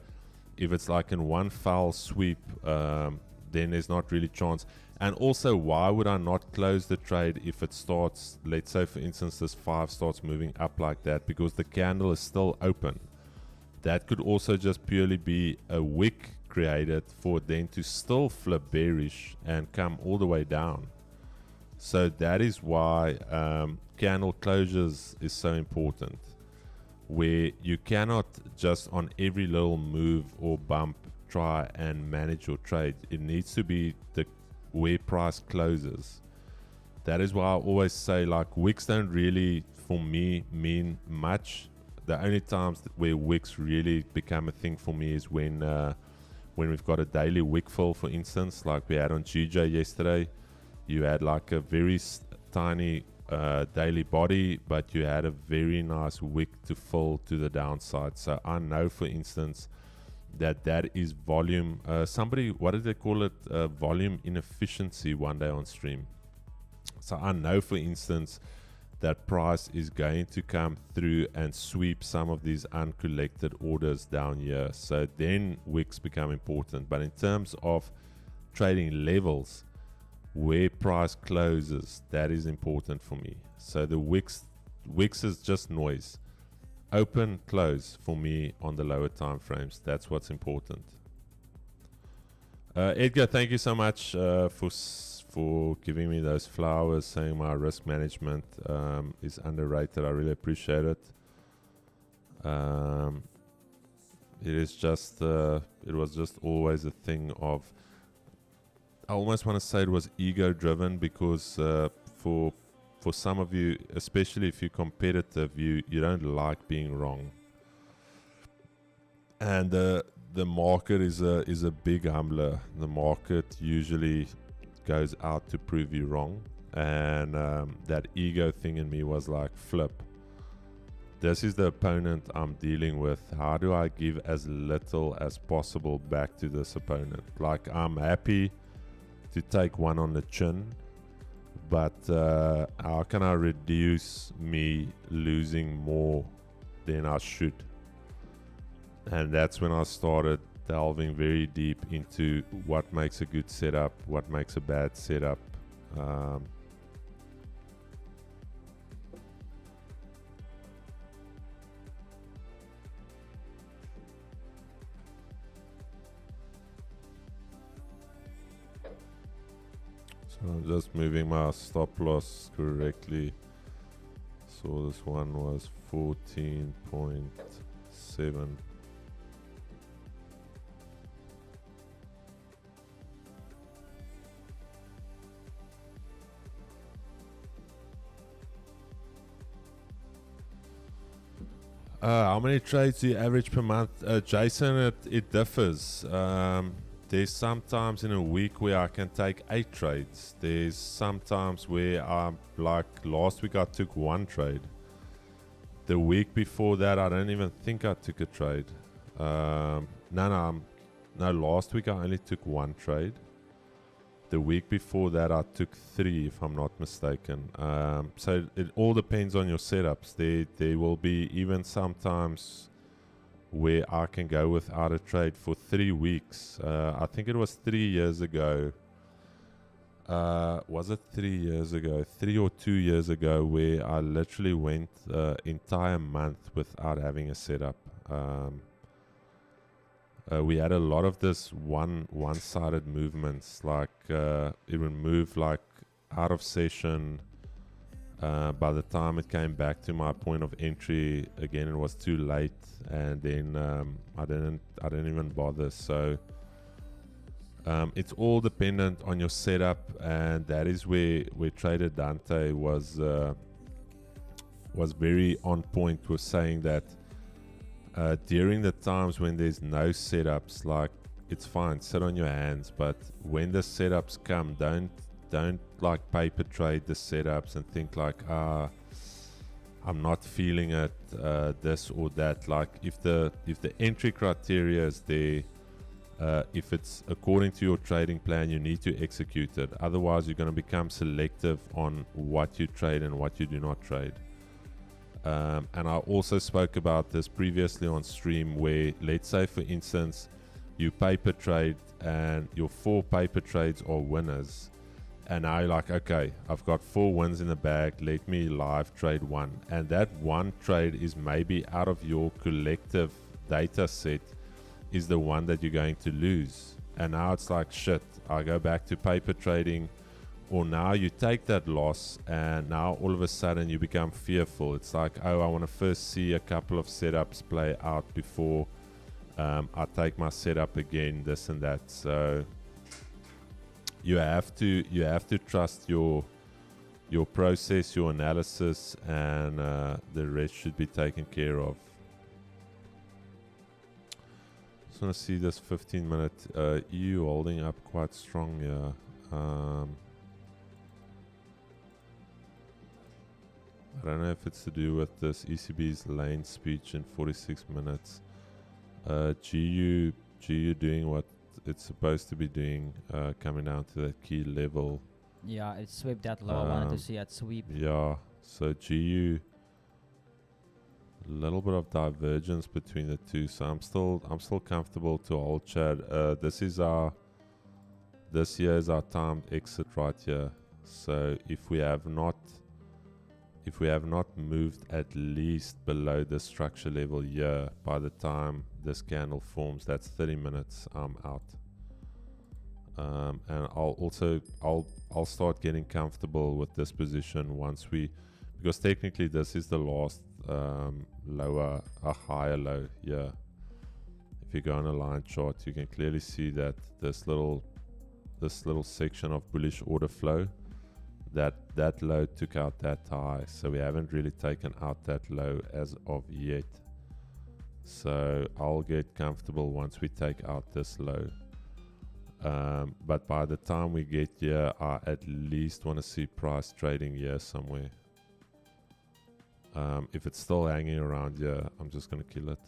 if it's like in one foul sweep, then there's not really chance. And also, why would I not close the trade if it starts, let's say, for instance, this 5 starts moving up like that, because the candle is still open. That could also just purely be a wick created for then to still flip bearish and come all the way down. So that is why candle closures is so important, where you cannot just on every little move or bump try and manage your trade. It needs to be where price closes. That is why I always say, like, wicks don't really, for me, mean much. the only times where wicks really become a thing for me is when we've got a daily wick fill, for instance, like we had on GJ yesterday. You had like a very tiny daily body, but you had a very nice wick to fill to the downside. So I know, for instance, that is volume. Somebody, what did they call it? Volume inefficiency one day on stream. So I know, for instance, that price is going to come through and sweep some of these uncollected orders down here. So then wicks become important. But in terms of trading levels, where price closes, that is important for me. So the wicks is just noise. Open, close for me on the lower time frames. That's what's important. Edgar, thank you so much for giving me those flowers, saying my risk management is underrated. I really appreciate it. It is just it was just always a thing of, I almost want to say it was ego driven, because for some of you, especially if you're competitive, you don't like being wrong. And the market is a big humbler. The market usually goes out to prove you wrong, and that ego thing in me was like, flip, this is the opponent I'm dealing with. How do I give as little as possible back to this opponent? Like, I'm happy to take one on the chin, but how can I reduce me losing more than I should? And that's when I started delving very deep into what makes a good setup, what makes a bad setup. So I'm just moving my stop loss correctly. So this one was 14.7. How many trades do you average per month? Jason, it differs. There's sometimes in a week where I can take 8 trades. There's sometimes where I'm like, last week I took 1 trade. The week before that, I don't even think I took a trade. No, last week I only took 1 trade. The week before that, I took 3, if I'm not mistaken. So it all depends on your setups. There will be even sometimes where I can go without a trade for 3 weeks. I think it was 3 years ago. Was it 3 years ago? 3 or 2 years ago, where I literally went entire month without having a setup. We had a lot of this one-sided movements, like it would move like out of session. By the time it came back to my point of entry again, it was too late, and then I didn't even bother. So it's all dependent on your setup, and that is where Trader Dante was very on point with saying that. During the times when there's no setups, like, it's fine, sit on your hands, but when the setups come, don't like paper trade the setups and think like, I'm not feeling it, this or that. Like, if the entry criteria is there, if it's according to your trading plan, you need to execute it. Otherwise, you're going to become selective on what you trade and what you do not trade. And I also spoke about this previously on stream, where, let's say for instance, you paper trade and your 4 paper trades are winners, and now you're like, okay, I've got 4 wins in the bag, let me live trade 1, and that 1 trade is maybe out of your collective data set is the one that you're going to lose. And now it's like, shit, I go back to paper trading. Or now you take that loss, and now all of a sudden you become fearful. It's like, oh, I want to first see a couple of setups play out before I take my setup again, this and that. So you have to trust your process, your analysis, and the rest should be taken care of. just want to see this 15-minute EU holding up quite strong here. I don't know if it's to do with this ECB's lane speech in 46 minutes. GU doing what it's supposed to be doing, coming down to that key level. Yeah, it swept that low. I wanted to see that sweep. Yeah, so GU, a little bit of divergence between the two. So I'm still comfortable to hold Chad. This here is our timed exit right here. So if we have not moved at least below the structure level here by the time this candle forms, that's 30 minutes, I'm out. And I'll start getting comfortable with this position once because technically this is the last lower, a higher low here. If you go on a line chart, you can clearly see that this little section of bullish order flow, that low took out that high, so we haven't really taken out that low as of yet. So I'll get comfortable once we take out this low. But by the time we get here, I at least want to see price trading here somewhere. If it's still hanging around here, I'm just going to kill it.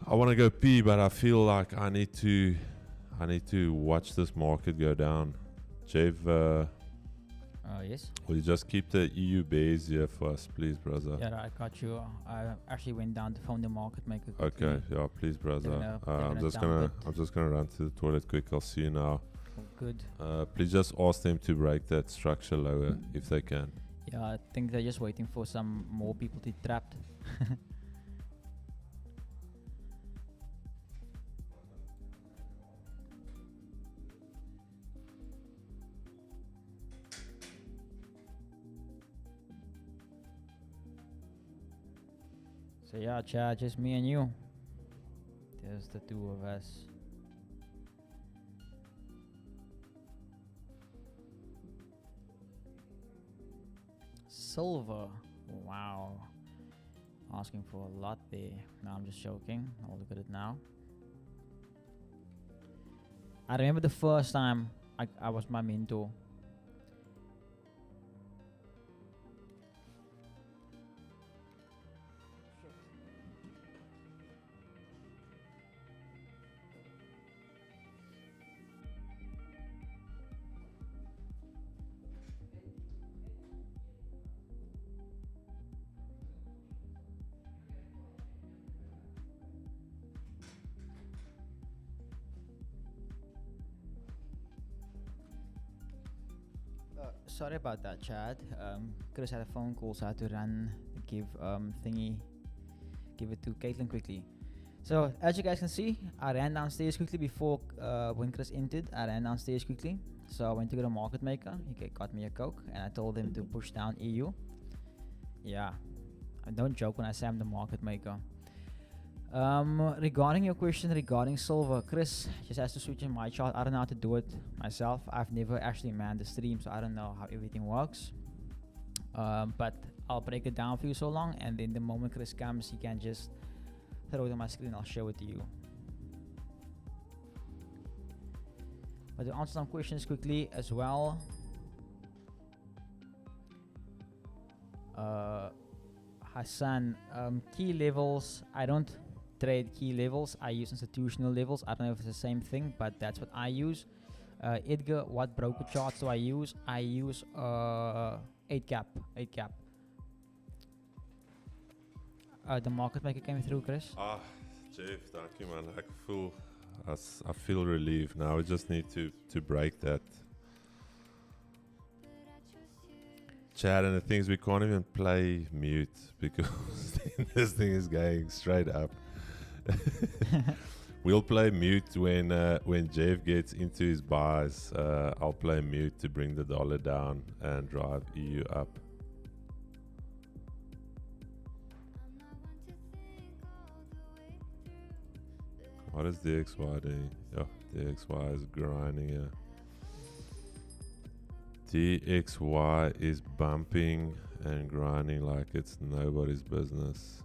I want to go pee, but I feel like I need to watch this market go down. Jeff, Yes. will you just keep the EU base here for us, please, brother? Yeah, I got you. I actually went down to phone the market maker. quickly. Okay, yeah, please, brother. I'm just dump gonna run to the toilet quick. I'll see you now. Good. Please just ask them to break that structure lower if they can. Yeah, I think they're just waiting for some more people to be trapped. So yeah, Chad, just me and you. There's the two of us. Silver. Wow. Asking for a lot there. No, I'm just joking. I'll look at it now. I remember the first time I was my mentor. Sorry about that, Chad. Chris had a phone call, so I had to run, give it to Caitlin quickly. So as you guys can see, I ran downstairs quickly before when Chris entered. I ran downstairs quickly, so I went to get a market maker. He got me a Coke, and I told him to push down EU. Yeah, I don't joke when I say I'm the market maker. Regarding your question regarding silver, Chris just has to switch in my chart. I don't know how to do it myself. I've never actually manned the stream, so I don't know how everything works. But I'll break it down for you so long, and then the moment Chris comes, he can just throw it on my screen. I'll show it to you. But to answer some questions quickly as well. Hassan, key levels, I don't trade key levels. I use institutional levels. I don't know if it's the same thing, but that's what I use. Edgar, what broker charts do I use? I use 8 cap. The market maker came through, Chris. Jeff, thank you, man. I feel relieved now. I just need to break that. Chat, and the things we can't even play mute because this thing is going straight up. We'll play mute when Jeff gets into his buys. I'll play mute to bring the dollar down and drive EU up. What is DXY doing? Oh, DXY is grinding here. DXY is bumping and grinding like it's nobody's business.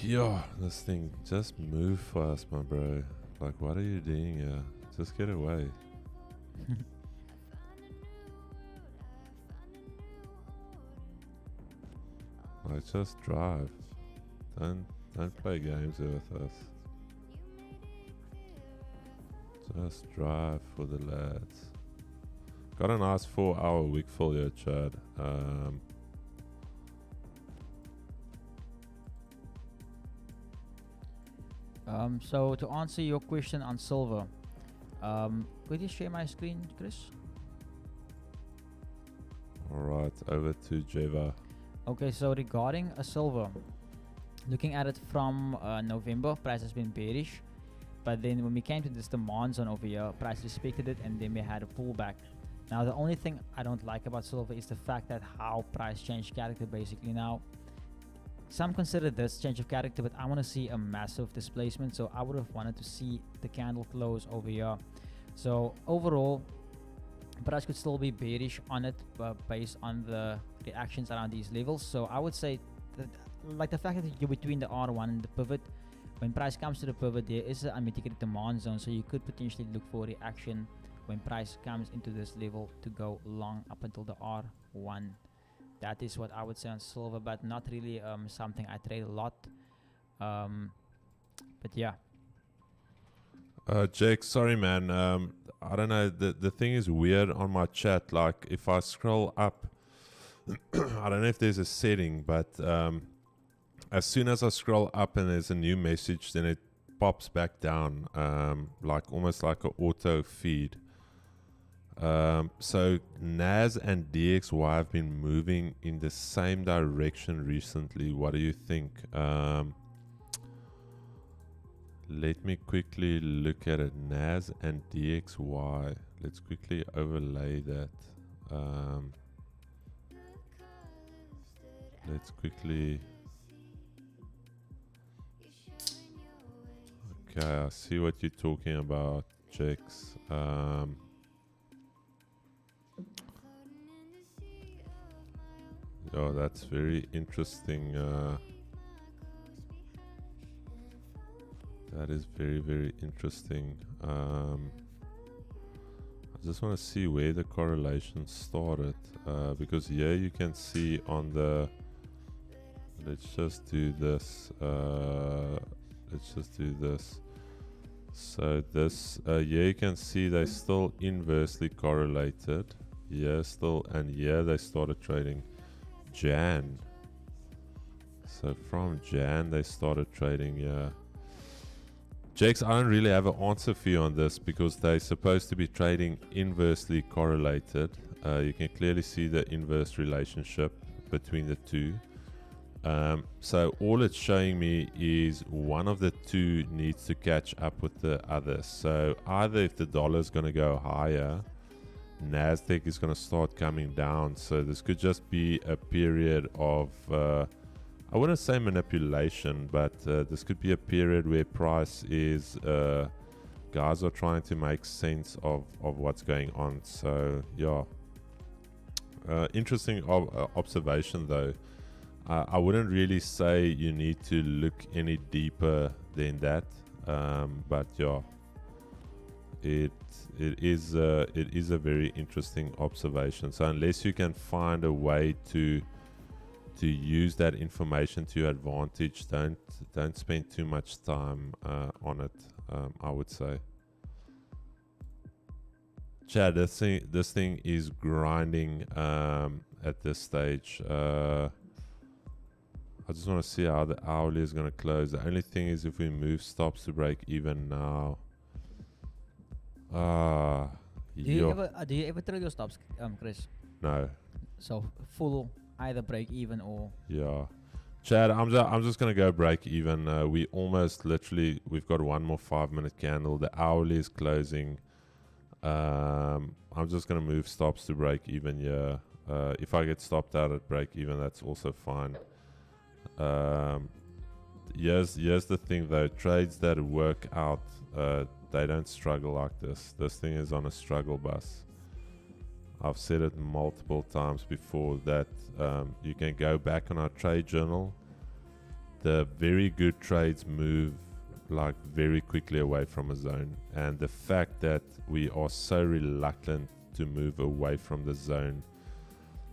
Yo, this thing just move fast, my bro. Like, what are you doing here? Just get away. Like, just drive. Don't play games with us. Just drive for the lads. Got a nice 4-hour wick fill here, Chad. So to answer your question on silver, could you share my screen, Chris? Alright, over to Jeva. Okay, so regarding a silver, looking at it from November, price has been bearish, but then when we came to this demand zone over here, price respected it and then we had a pullback. Now the only thing I don't like about silver is the fact that how price changed character basically. Now some consider this change of character, but I want to see a massive displacement, so I would have wanted to see the candle close over here. So overall, price could still be bearish on it, based on the reactions around these levels. So I would say that, like the fact that you're between the R1 and the pivot, when price comes to the pivot, there is an unmitigated demand zone, so you could potentially look for reaction when price comes into this level to go long up until the R1. That is what I would say on silver, but not really something I trade a lot. But yeah. Jake, sorry man. I don't know. The thing is weird on my chat. Like if I scroll up, I don't know if there's a setting, but as soon as I scroll up and there's a new message, then it pops back down, like almost like an auto feed. So NAS and DXY have been moving in the same direction recently. What do you think? Let me quickly look at it. NAS and DXY. Let's quickly overlay that. Let's quickly. Okay, I see what you're talking about, Jakes. Oh, that's very interesting. That is very, very interesting. I just want to see where the correlation started, because here you can see on the. Let's just do this. Let's just do this. So this, here you can see they still inversely correlated. Here still, and here they started trading Jan. So from Jan they started trading. Yeah. Jakes, I don't really have an answer for you on this because they're supposed to be trading inversely correlated. You can clearly see the inverse relationship between the two. So all it's showing me is one of the two needs to catch up with the other. So either if the dollar is going to go higher, Nasdaq is going to start coming down. So this could just be a period of, I wouldn't say manipulation, but this could be a period where price is, guys are trying to make sense of what's going on. So yeah, interesting observation though. I wouldn't really say you need to look any deeper than that, but yeah, it is a very interesting observation. So unless you can find a way to use that information to your advantage, don't spend too much time on it. I would say. Chad, this thing is grinding at this stage. I just want to see how the hourly is going to close. The only thing is if we move stops to break even now. Do you ever trade your stops, Chris? No. So full either break even or. Yeah. Chad, I'm just going to go break even. We almost literally, we've got one more 5-minute candle. The hourly is closing. I'm just gonna move stops to break even here. If I get stopped out at break even, that's also fine. Here's the thing though, trades that work out, they don't struggle like this. This thing is on a struggle bus. I've said it multiple times before that you can go back on our trade journal. The very good trades move like very quickly away from a zone, and the fact that we are so reluctant to move away from the zone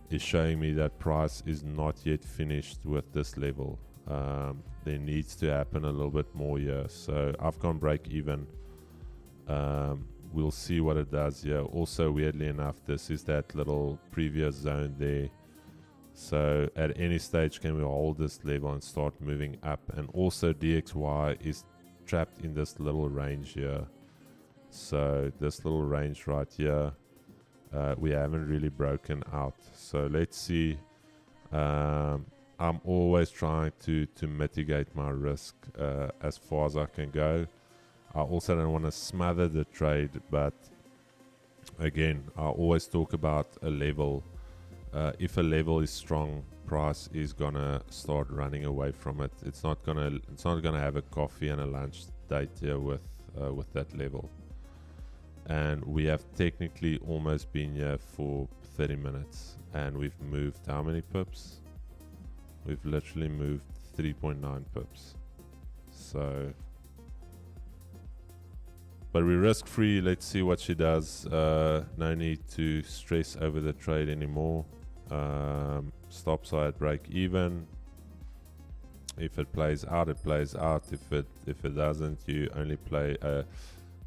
is showing me that price is not yet finished with this level. There needs to happen a little bit more here. So I've gone break even. We'll see what it does here. Also, weirdly enough, this is that little previous zone there. So at any stage, can we hold this level and start moving up? And also DXY is trapped in this little range here. So this little range right here, we haven't really broken out. So let's see. I'm always trying to mitigate my risk as far as I can go. I also don't want to smother the trade, but again, I always talk about a level. If a level is strong, price is gonna start running away from it. It's not gonna have a coffee and a lunch date here with that level. And we have technically almost been here for 30 minutes, and we've moved how many pips? We've literally moved 3.9 pips. So, but we're risk free. Let's see what she does. No need to stress over the trade anymore. Stop side break even. If it plays out, it plays out. If it doesn't, you only play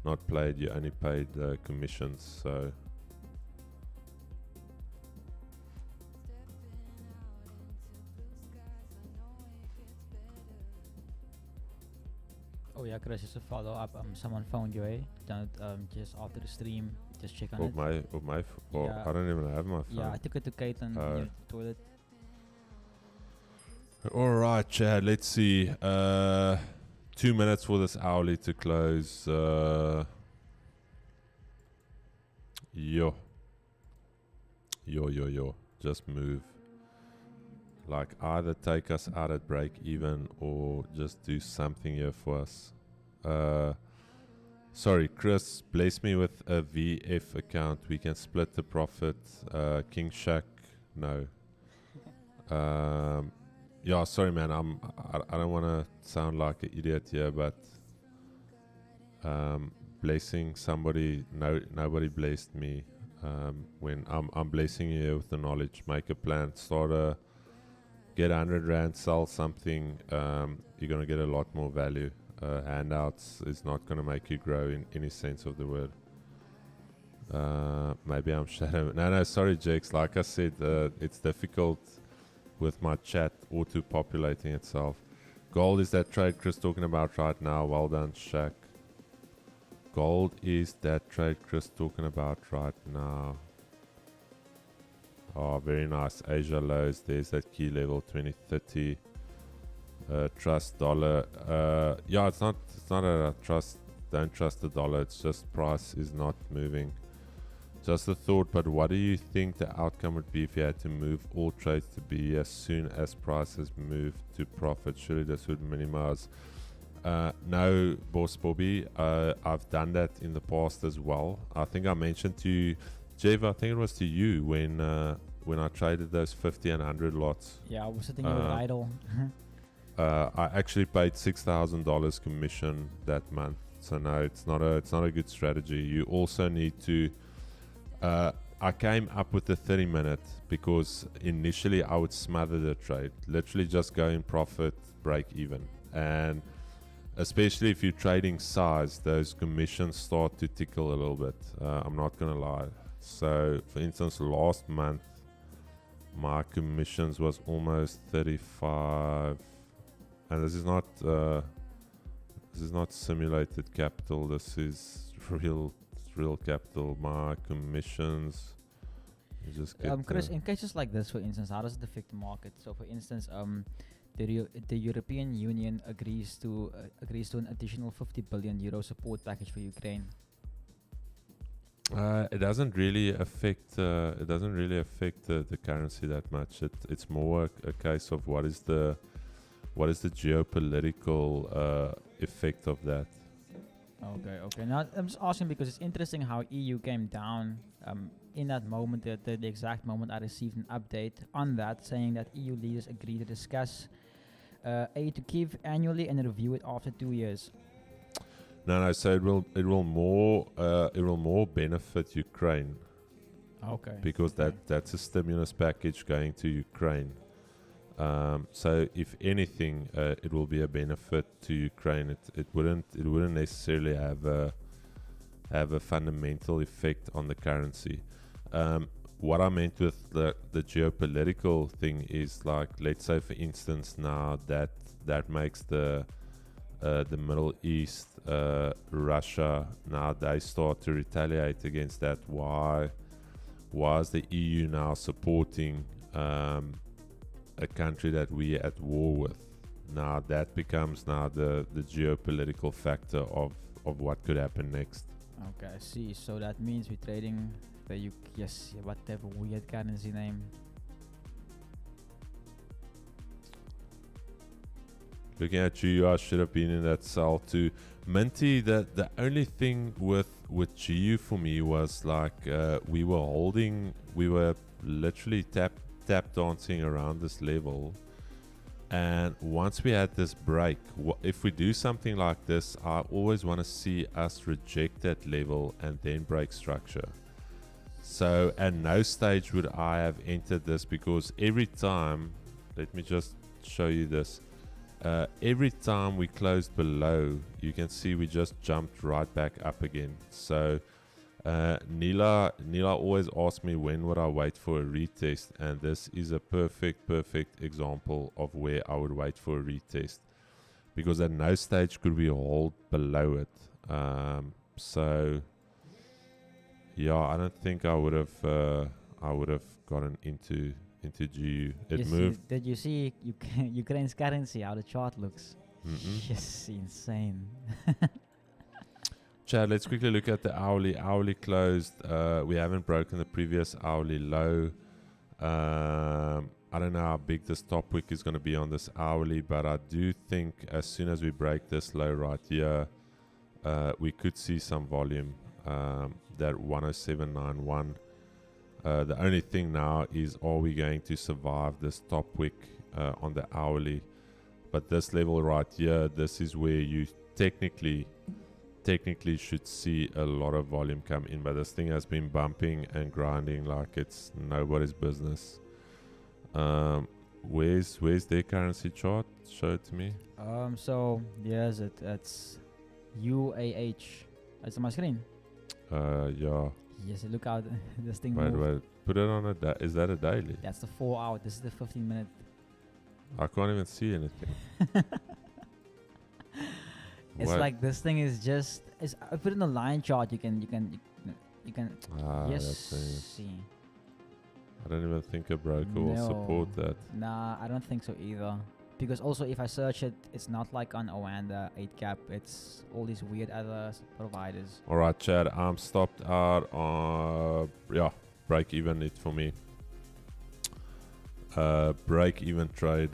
not played, you only paid commissions. So Oh yeah, Chris, just a follow up. Someone phoned you, eh? Don't just after the stream, just check on it. I don't even have my phone. Yeah, I took it to Caitlin in the toilet. Alright, Chad, let's see. 2 minutes for this hourly to close. Yo. Just move. Like either take us out at break even or just do something here for us. Sorry, Chris, bless me with a VF account. We can split the profit. King Shack, no. Yeah, sorry, man. I don't want to sound like an idiot here, but blessing somebody. No, nobody blessed me. When I'm blessing you with the knowledge, make a plan, get 100 rand, sell something. You're gonna get a lot more value. Handouts is not gonna make you grow in any sense of the word. Maybe I'm shadow. No, sorry, Jakes. Like I said, it's difficult with my chat auto-populating itself. Gold is that trade Chris talking about right now. Well done, Shaq. Gold is that trade Chris talking about right now. Oh, very nice. Asia lows. There's that key level 2030. Trust dollar. Yeah, it's not a trust. Don't trust the dollar. It's just price is not moving. Just a thought, but what do you think the outcome would be if you had to move all trades to be as soon as prices move to profit? Surely this would minimize. No, Boss Bobby. I've done that in the past as well. I think I mentioned to you, Jeff, I think it was to you when I traded those 50 and 100 lots. Yeah, I was sitting here idle. I actually paid $6,000 commission that month. So no, it's not a good strategy. You also need to. I came up with the 30-minute because initially I would smother the trade, literally just go in profit, break even, and especially if you're trading size, those commissions start to tickle a little bit. I'm not gonna lie. So, for instance, last month my commissions was almost 35, and this is not simulated capital. This is real capital. My commissions. Just get Chris, in cases like this, for instance, how does it affect the market? So, for instance, the European Union agrees to an additional 50 billion euro support package for Ukraine. It doesn't really affect. It doesn't really affect the currency that much. It's more a case of what is the geopolitical effect of that. Okay. Now I'm just asking because it's interesting how EU came down in that moment, the exact moment I received an update on that saying that EU leaders agreed to discuss aid to Kiev annually and review it after 2 years. No. So it will more benefit Ukraine Okay. because that's a stimulus package going to Ukraine. So if anything, it will be a benefit to Ukraine. It wouldn't necessarily have a fundamental effect on the currency. What I meant with the geopolitical thing is, like, let's say for instance now that makes the Middle East, Russia, now they start to retaliate against that. Why is the EU now supporting a country that we are at war with? Now that becomes now the geopolitical factor of what could happen next. Okay, I see. So that means we're trading the yes, whatever weird currency name. Looking at you, I should have been in that cell too. Minty, the only thing with GU for me was like we were literally tap dancing around this level, and once we had this break, if we do something like this, I always want to see us reject that level and then break structure. So at no stage would I have entered this, because every time, let me just show you this, every time we closed below, you can see we just jumped right back up again. So Nila always asks me when would I wait for a retest, and this is a perfect example of where I would wait for a retest, because at no stage could we hold below it. So yeah, I don't think I would have gotten into GU. It moved. Did you see Ukraine's currency, how the chart looks? Mm-mm. Yes, insane. Chad, let's quickly look at the hourly. Hourly closed. We haven't broken the previous hourly low. I don't know how big this top wick is going to be on this hourly, but I do think as soon as we break this low right here, we could see some volume. That 107.91. The only thing now is, are we going to survive this top wick on the hourly? But this level right here, this is where you technically should see a lot of volume come in, but this thing has been bumping and grinding like it's nobody's business. Where's their currency chart? Show it to me. So yes, it's UAH. It's on my screen. Yeah. Yes, look out. This thing Wait. moved. Put it on is that a daily? That's the 4 hour. This is the 15-minute. I can't even see anything. It's What? like this thing is just. I put it in a line chart. You can. Yes. See. I don't even think a broker will support that. Nah, I don't think so either. Because also, if I search it, it's not like on Oanda 8cap. It's all these weird other providers. All right, Chad. I'm stopped out on break even it for me. Break even trade.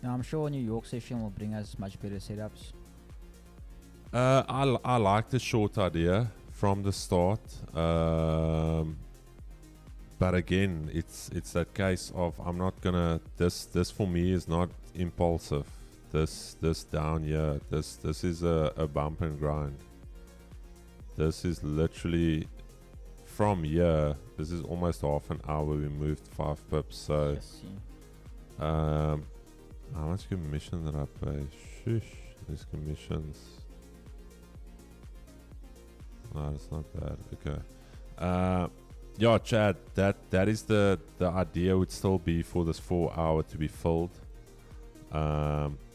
Now I'm sure New York session will bring us much better setups. I like the short idea from the start. But again, it's that case of I'm not gonna. This for me is not impulsive. This down here. This is a bump and grind. This is literally from here. This is almost half an hour. We moved 5 pips. So, Yes, see. how much commission did I pay? Shush, these commissions. No, that's not bad. Okay. Yeah, Chad, that is the idea would still be for this 4 hour to be filled.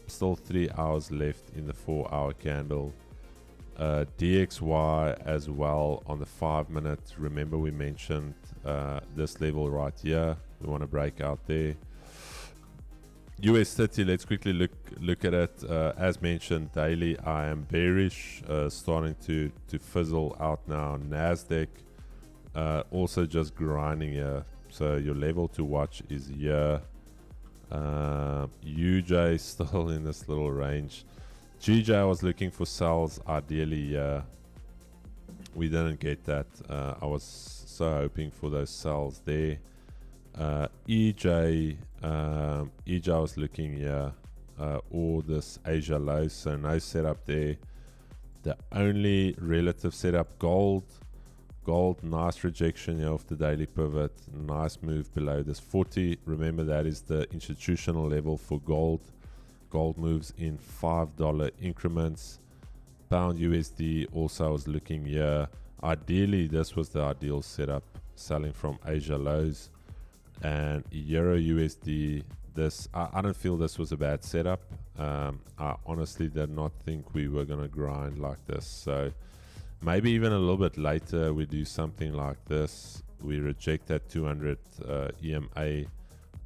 Still 3 hours left in the 4 hour candle. DXY as well on the 5 minute. Remember we mentioned this level right here. We want to break out there. US 30, let's quickly look at it. As mentioned, daily I am bearish, starting to fizzle out now. Nasdaq also just grinding here. So your level to watch is here. UJ still in this little range. GJ I was looking for sells ideally here. We didn't get that. I was so hoping for those sells there. EJ I was looking here, or this Asia low, so no setup there. The only relative setup, gold, nice rejection here of the daily pivot, nice move below this 40. Remember, that is the institutional level for gold. Gold moves in $5 increments. Pound USD also I was looking here. Ideally this was the ideal setup, selling from Asia lows. And Euro USD, this I don't feel this was a bad setup. I honestly did not think we were gonna grind like this, so maybe even a little bit later we do something like this. We reject that 200 EMA,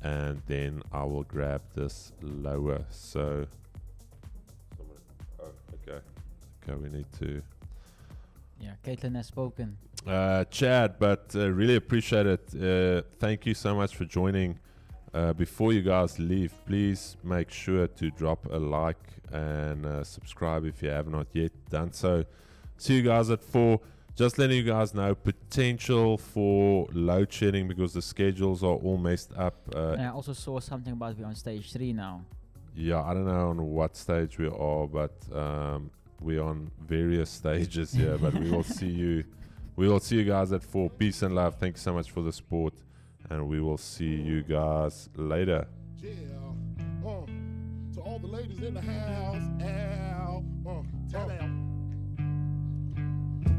and then I will grab this lower. So okay, we need to Caitlin has spoken. Chad, but really appreciate it. Thank you so much for joining. Before you guys leave, please make sure to drop a like and subscribe if you have not yet done so. See you guys at 4. Just letting you guys know, potential for load shedding because the schedules are all messed up. And I also saw something about we're on stage 3 now. Yeah, I don't know on what stage we are, but we're on various stages here. But we will see you. We will see you guys at 4. Peace and love. Thank you so much for the support, and we will see you guys later. Yeah, to all the ladies in the house, tell them.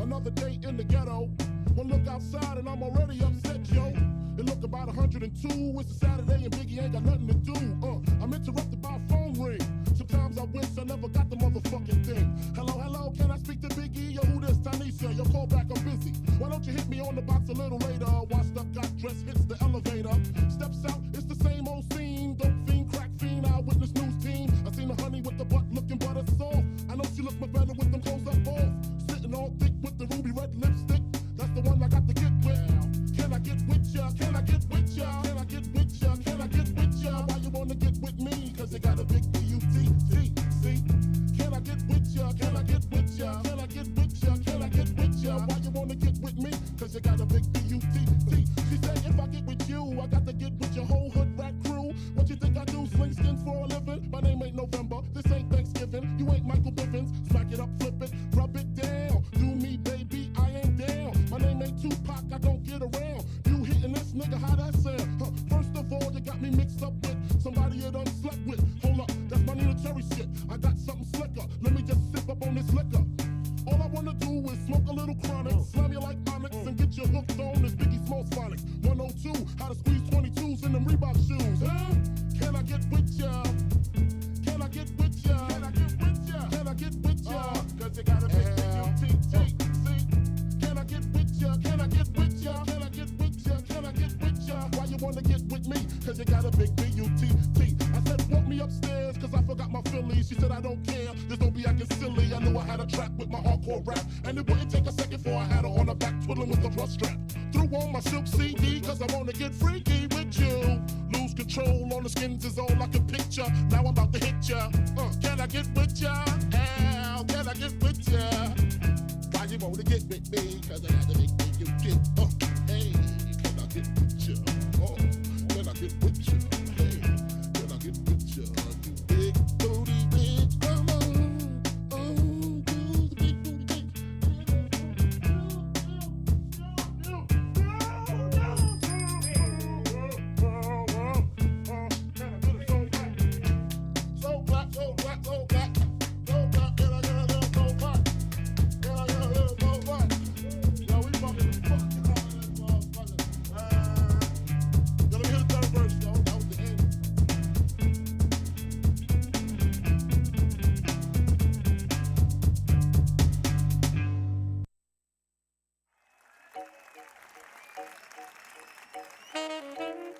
Another day in the ghetto. One look outside and I'm already upset, yo. It look about 102. It's a Saturday and Biggie ain't got nothing to do. I'm interrupted by a phone ring. Sometimes I wish I never got the motherfucking thing. Hello, can I speak to Biggie? Yo, who this? Tanisha, your call back, I'm busy. Why don't you hit me on the box a little later? Washed up, got dressed, hits the elevator. Steps out, it's the same old scene. Dope fiend, crack fiend, eyewitness news team. I seen the honey with the butt looking butter soft. I know she look much better with them clothes up off. Sitting all thick with the ruby red lipstick. That's the one I got to get with. Can I get with ya? Can I get with ya? Can I get with ya? Can I get with ya? Why you wanna get with me? Cause you got a big B-U-T-T-C. Can I get with ya? Can I get with ya? Can I get with ya? Can I get with ya? Why you wanna get with me? Cause you got a big B-U-T-T. She said if I get with you, I got to get with your whole hood rat crew. What you think I do? Sling skins for a living? My name ain't November. This ain't Thanksgiving. You ain't Michael Bivins. Smack it up, flip it, rub it down. Do me, baby, I ain't down. My name ain't Tupac, I don't get around. You hitting this nigga, how that sound? First of all, you got me mixed up with somebody you done slept with. Hold up, that's my Nina Cherry shit. I got something slicker, let me just sip up on this liquor. All I wanna do is smoke a little chronic, slam you like Onyx, and get you hooked on this Biggie Smalls phonics. 102, how to squeeze 22s in them Reebok shoes, huh? Can I get with ya? Can I get with ya? Can I get with ya? Can I get with ya? Cause you got a big T-T-C. Can I get with ya? Can I get with ya? Can I get with ya? Can I get with ya? Why you wanna get with me? Cause you got a big B-U-T-T. I said, walk me upstairs, cause I forgot my Phillies. She said, I don't care, just don't be acting silly. I knew I had a track with my hardcore rap, and it wouldn't take a second before I had her on the back, twiddling with the plus strap. Threw on my silk CD, cause I wanna get freaky with you. Lose control on the skins is all I can picture. Now I'm about to hit ya. Can I get with ya? Ow, can I get with ya? Why you wanna get with me? Cause I got to make you get. Hey, can I get with ya? Can I get with ya? Hey, can I get with ya?